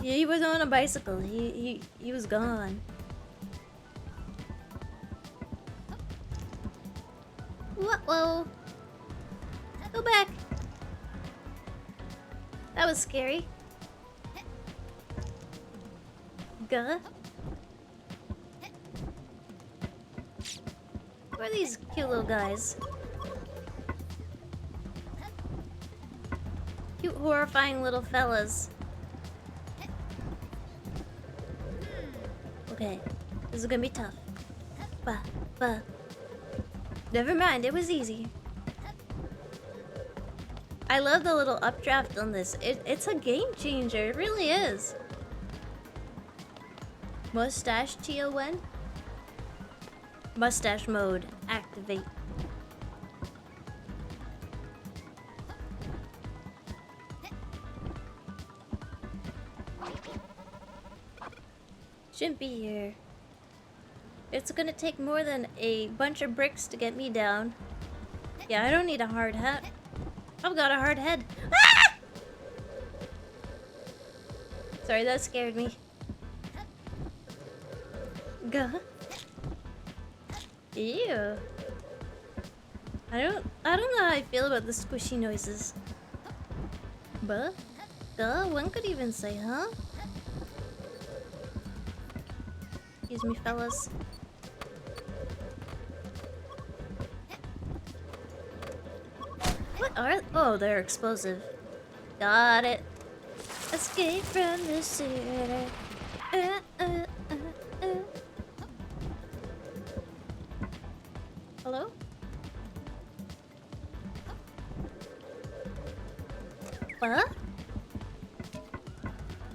Yeah, he was on a bicycle. He was gone. Whoa. Go back. That was scary. Gah. Who are these cute little guys? Cute, horrifying little fellas. Okay, this is gonna be tough. Bah. Never mind, it was easy. I love the little updraft on this. It's a game changer, it really is. Mustache Chia when? Mustache mode, activate. Shouldn't be here. It's gonna take more than a bunch of bricks to get me down. Yeah, I don't need a hard hat. I've got a hard head. Ah! Sorry, that scared me. Gah. Ew. I don't know how I feel about the squishy noises. But, one could even say, huh? Excuse me, fellas. What are... Oh, they're explosive. Got it. Escape from the city. Hello? What?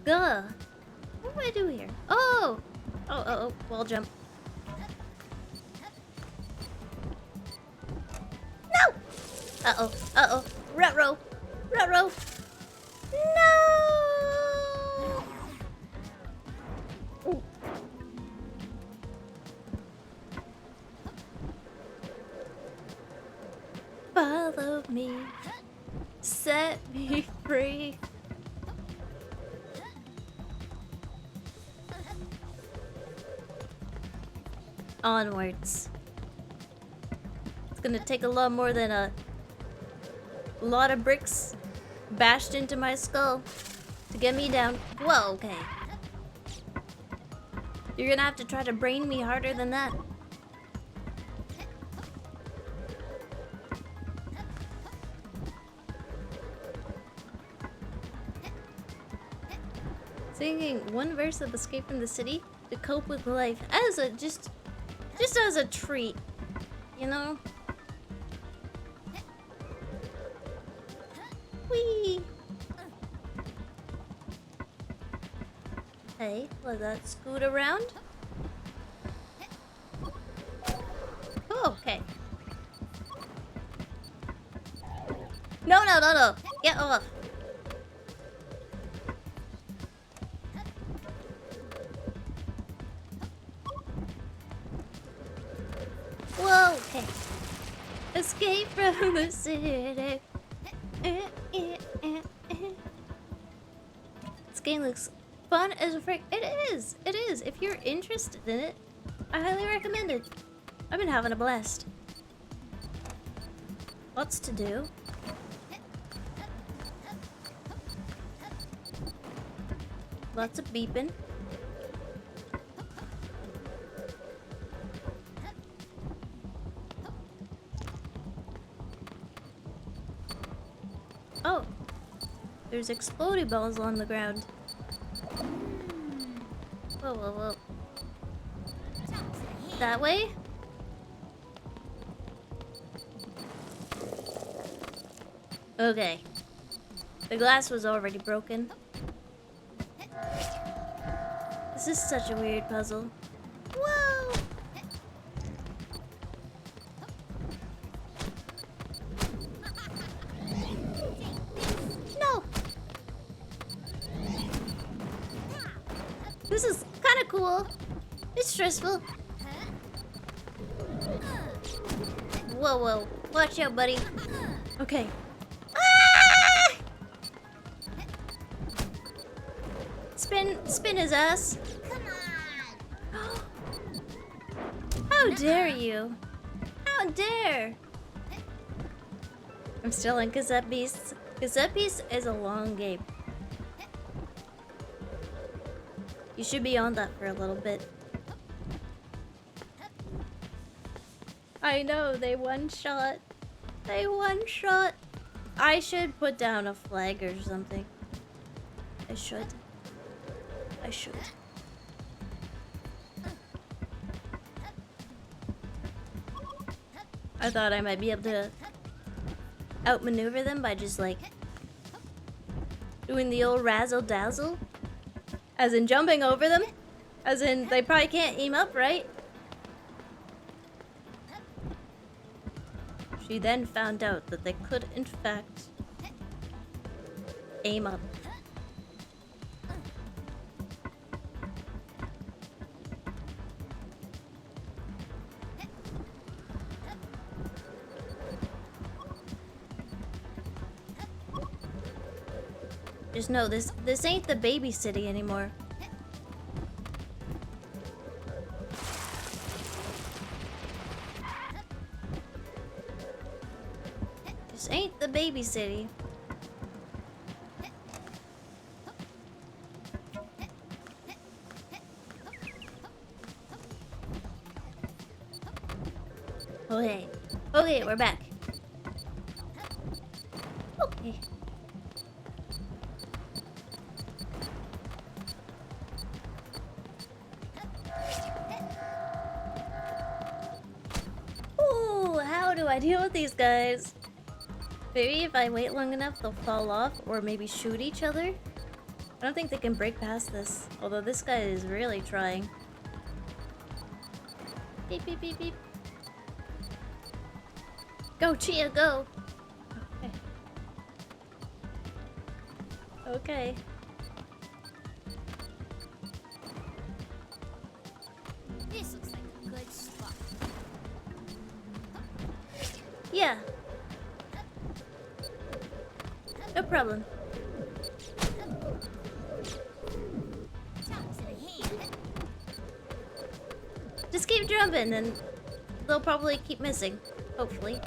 Gah. What do I do here? Oh! Oh, wall jump. No! Uh-oh. Ruh-roh. No! Ooh. Follow me. Set me free. Onwards. It's gonna take a lot more than a lot of bricks bashed into my skull to get me down. Whoa, okay. You're gonna have to try to brain me harder than that. Singing one verse of Escape from the City to cope with life as a just as a treat, you know? Whee! Hey, let that scoot around. Oh, okay. No. Get off. from the city. This game looks fun as a frick. It is. It is. If you're interested in it, I highly recommend it. I've been having a blast. Lots to do. Lots of beeping. Oh, there's explodey balls on the ground. Whoa, whoa, whoa. That way? Okay. The glass was already broken. This is such a weird puzzle. Whoa! No! This is kind of cool. It's stressful. Whoa, whoa. Watch out, buddy. Okay. Ah! Spin his ass. How dare you? How dare? I'm still in Cassette Beasts. Cassette Beasts is a long game. You should be on that for a little bit. I know, they one-shot. They one-shot. I should put down a flag or something. I should. I should. I thought I might be able to outmaneuver them by just like doing the old razzle-dazzle. As in jumping over them. As in they probably can't aim up, right? She then found out that they could, in fact, aim up. Just know this ain't the baby city anymore. This ain't the baby city. Okay. Okay, we're back. Okay. Ooh, how do I deal with these guys? Maybe if I wait long enough, they'll fall off or maybe shoot each other. I don't think they can break past this. Although this guy is really trying. Beep, beep, beep, beep. Go, Chia, go! Okay. Okay. This looks like a good spot. Yeah. No problem. Top to the hand. Just keep jumping and they'll probably keep missing. Hopefully.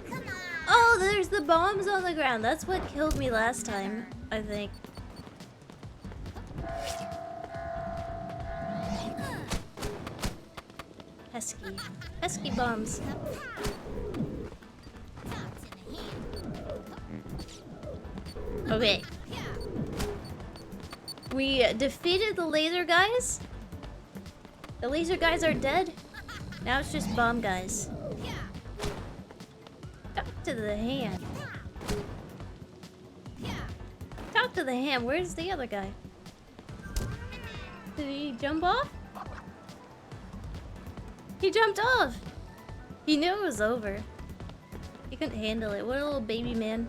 Come on. Oh, there's the bombs on the ground. That's what killed me last time, I think. Pesky. Pesky bombs. Top to the hand. Okay. Yeah. We defeated the laser guys. The laser guys are dead. Now it's just bomb guys. Yeah. Talk to the hand. Yeah. Talk to the hand. Where's the other guy? Did he jump off? He jumped off. He knew it was over. He couldn't handle it. What a little baby man.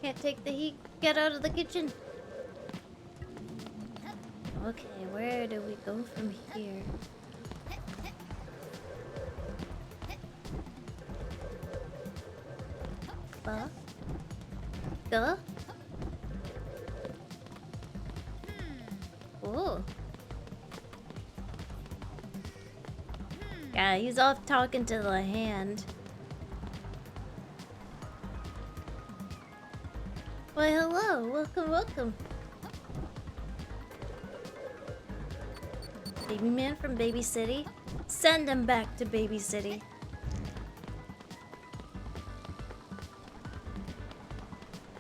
Can't take the heat. Get out of the kitchen. Okay, where do we go from here? Ba. Duh. Ooh. Yeah, he's off talking to the hand. Why, hello. Welcome, welcome. Baby man from Baby City? Send him back to Baby City.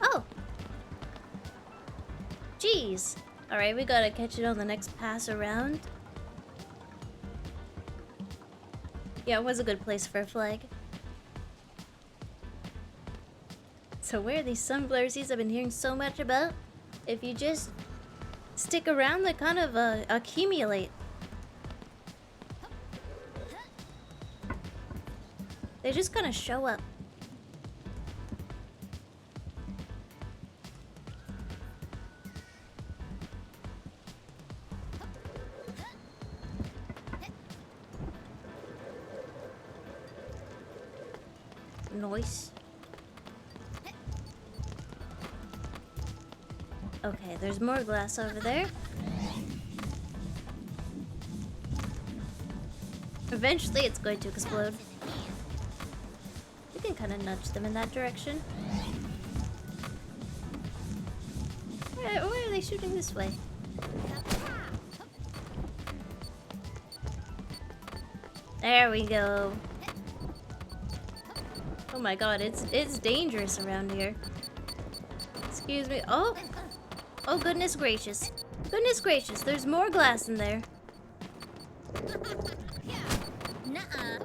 Oh! Jeez. Alright, we gotta catch it on the next pass around. Yeah, it was a good place for a flag. So where are these sunflower seeds I've been hearing so much about? If you just stick around, they kind of accumulate. They just kind of show up. Nice. Okay, there's more glass over there. Eventually it's going to explode. You can kind of nudge them in that direction. Why are they shooting this way? There we go. Oh my god, it's dangerous around here. Excuse me. Oh! Oh, goodness gracious. Goodness gracious, there's more glass in there. Nuh-uh.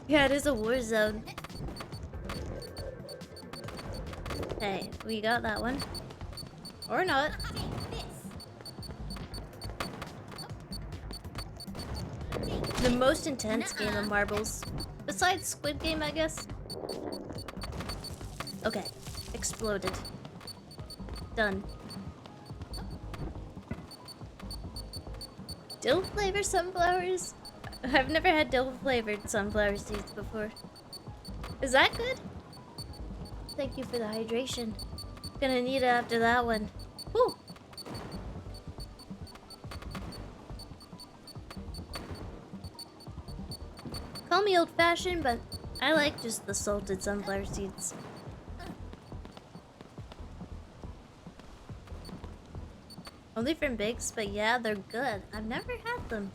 Yeah, it is a war zone. Hey, we got that one. Or not. The most intense game of marbles. Besides Squid Game, I guess. Okay. Exploded. Done. Dill flavored sunflowers? I've never had dill flavored sunflower seeds before. Is that good? Thank you for the hydration. Gonna need it after that one. Whew. Call me old-fashioned, but I like just the salted sunflower seeds. Only from Bigs, but yeah, they're good. I've never had them.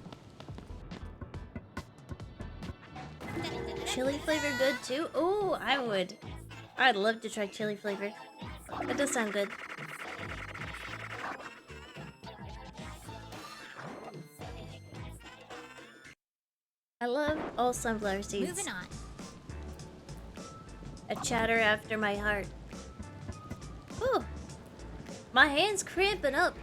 Chili flavor good too? Oh, I would. I'd love to try chili flavor. That does sound good. I love all sunflower seeds. Moving on. A chatter after my heart. Ooh. My hand's cramping up.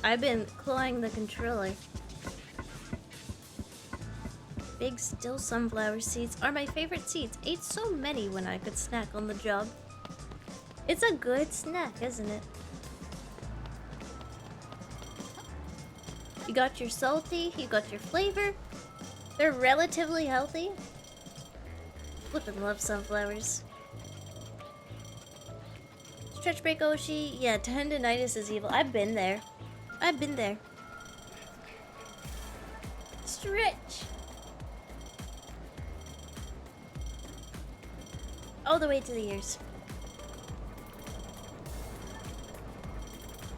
I've been clawing the controller. Big still sunflower seeds are my favorite seeds. Ate so many when I could snack on the job. It's a good snack, isn't it? You got your salty, you got your flavor. They're relatively healthy. Flippin' love sunflowers. Stretch break Oshi. Yeah, tendinitis is evil. I've been there. I've been there. Stretch. All the way to the ears.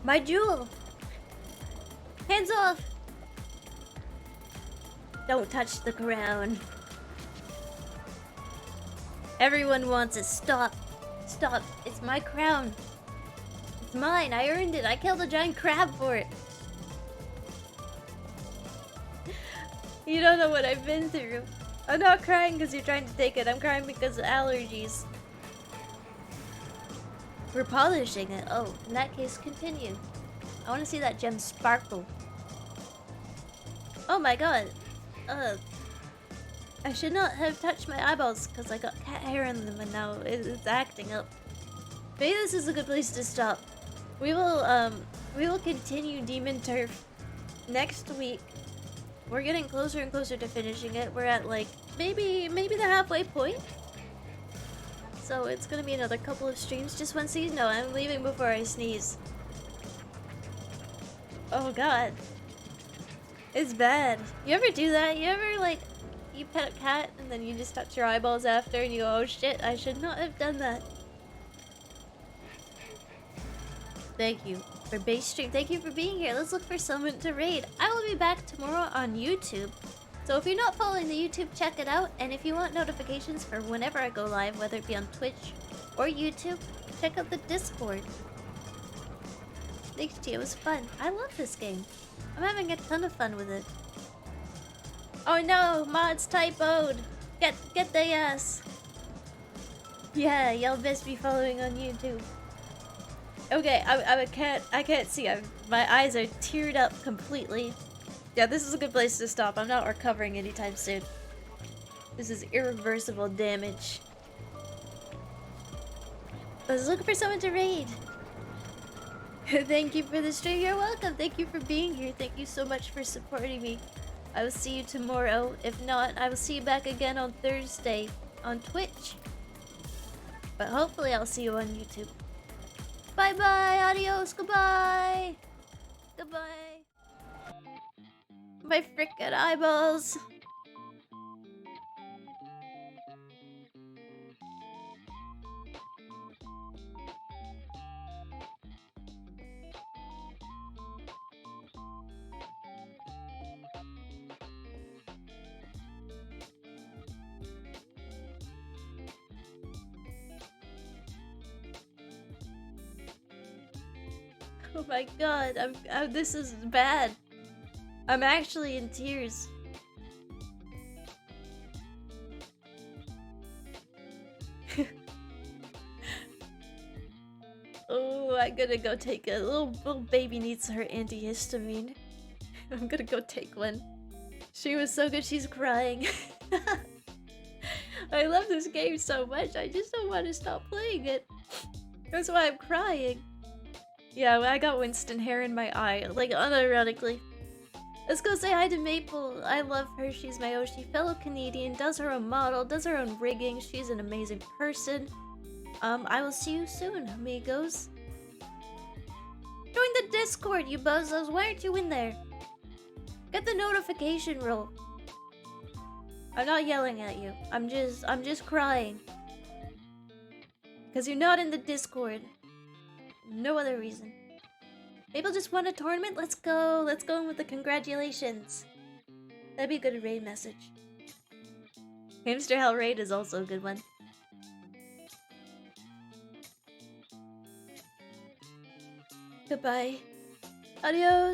My jewel. Hands off. Don't touch the crown. Everyone wants it. Stop. Stop. It's my crown. It's mine. I earned it. I killed a giant crab for it. You don't know what I've been through. I'm not crying because you're trying to take it. I'm crying because of allergies. We're polishing it. Oh, in that case, continue. I want to see that gem sparkle. Oh my god. I should not have touched my eyeballs because I got cat hair in them and now it's acting up. Maybe this is a good place to stop. We will continue Demon Turf next week. We're getting closer and closer to finishing it. We're at like maybe the halfway point. So it's gonna be another couple of streams. Just one season. No, I'm leaving before I sneeze. Oh god. It's bad. You ever do that? You ever like you pet a cat and then you just touch your eyeballs after and you go, oh shit, I should not have done that. Thank you for base stream. Thank you for being here. Let's look for someone to raid. I will be back tomorrow on YouTube. So if you're not following the YouTube, check it out. And if you want notifications for whenever I go live, whether it be on Twitch or YouTube, check out the Discord. Thanks, Chia. It was fun. I love this game. I'm having a ton of fun with it. Oh no, mods typoed. Get the ass. Yeah, y'all best be following on YouTube. Okay, I can't see. My eyes are teared up completely. Yeah, this is a good place to stop. I'm not recovering anytime soon. This is irreversible damage. I was looking for someone to raid. Thank you for the stream. You're welcome. Thank you for being here. Thank you so much for supporting me. I will see you tomorrow. If not, I will see you back again on Thursday on Twitch. But hopefully I'll see you on YouTube. Bye bye, adios, goodbye. Goodbye. My frickin' eyeballs. Oh my god, this is bad. I'm actually in tears. Oh, I'm gonna go take a little baby needs her antihistamine. I'm gonna go take one. She was so good, she's crying. I love this game so much, I just don't want to stop playing it. That's why I'm crying. Yeah, I got Winston hair in my eye, like unironically. Let's go say hi to Maple. I love her. She's my Oshi fellow Canadian, does her own model, does her own rigging. She's an amazing person. I will see you soon, amigos. Join the Discord, you buzzos. Why aren't you in there? Get the notification roll. I'm not yelling at you. I'm just crying. Because you're not in the Discord. No other reason. Maple just won a tournament? Let's go. Let's go in with the congratulations. That'd be a good raid message. Hamster Hell raid is also a good one. Goodbye. Adios.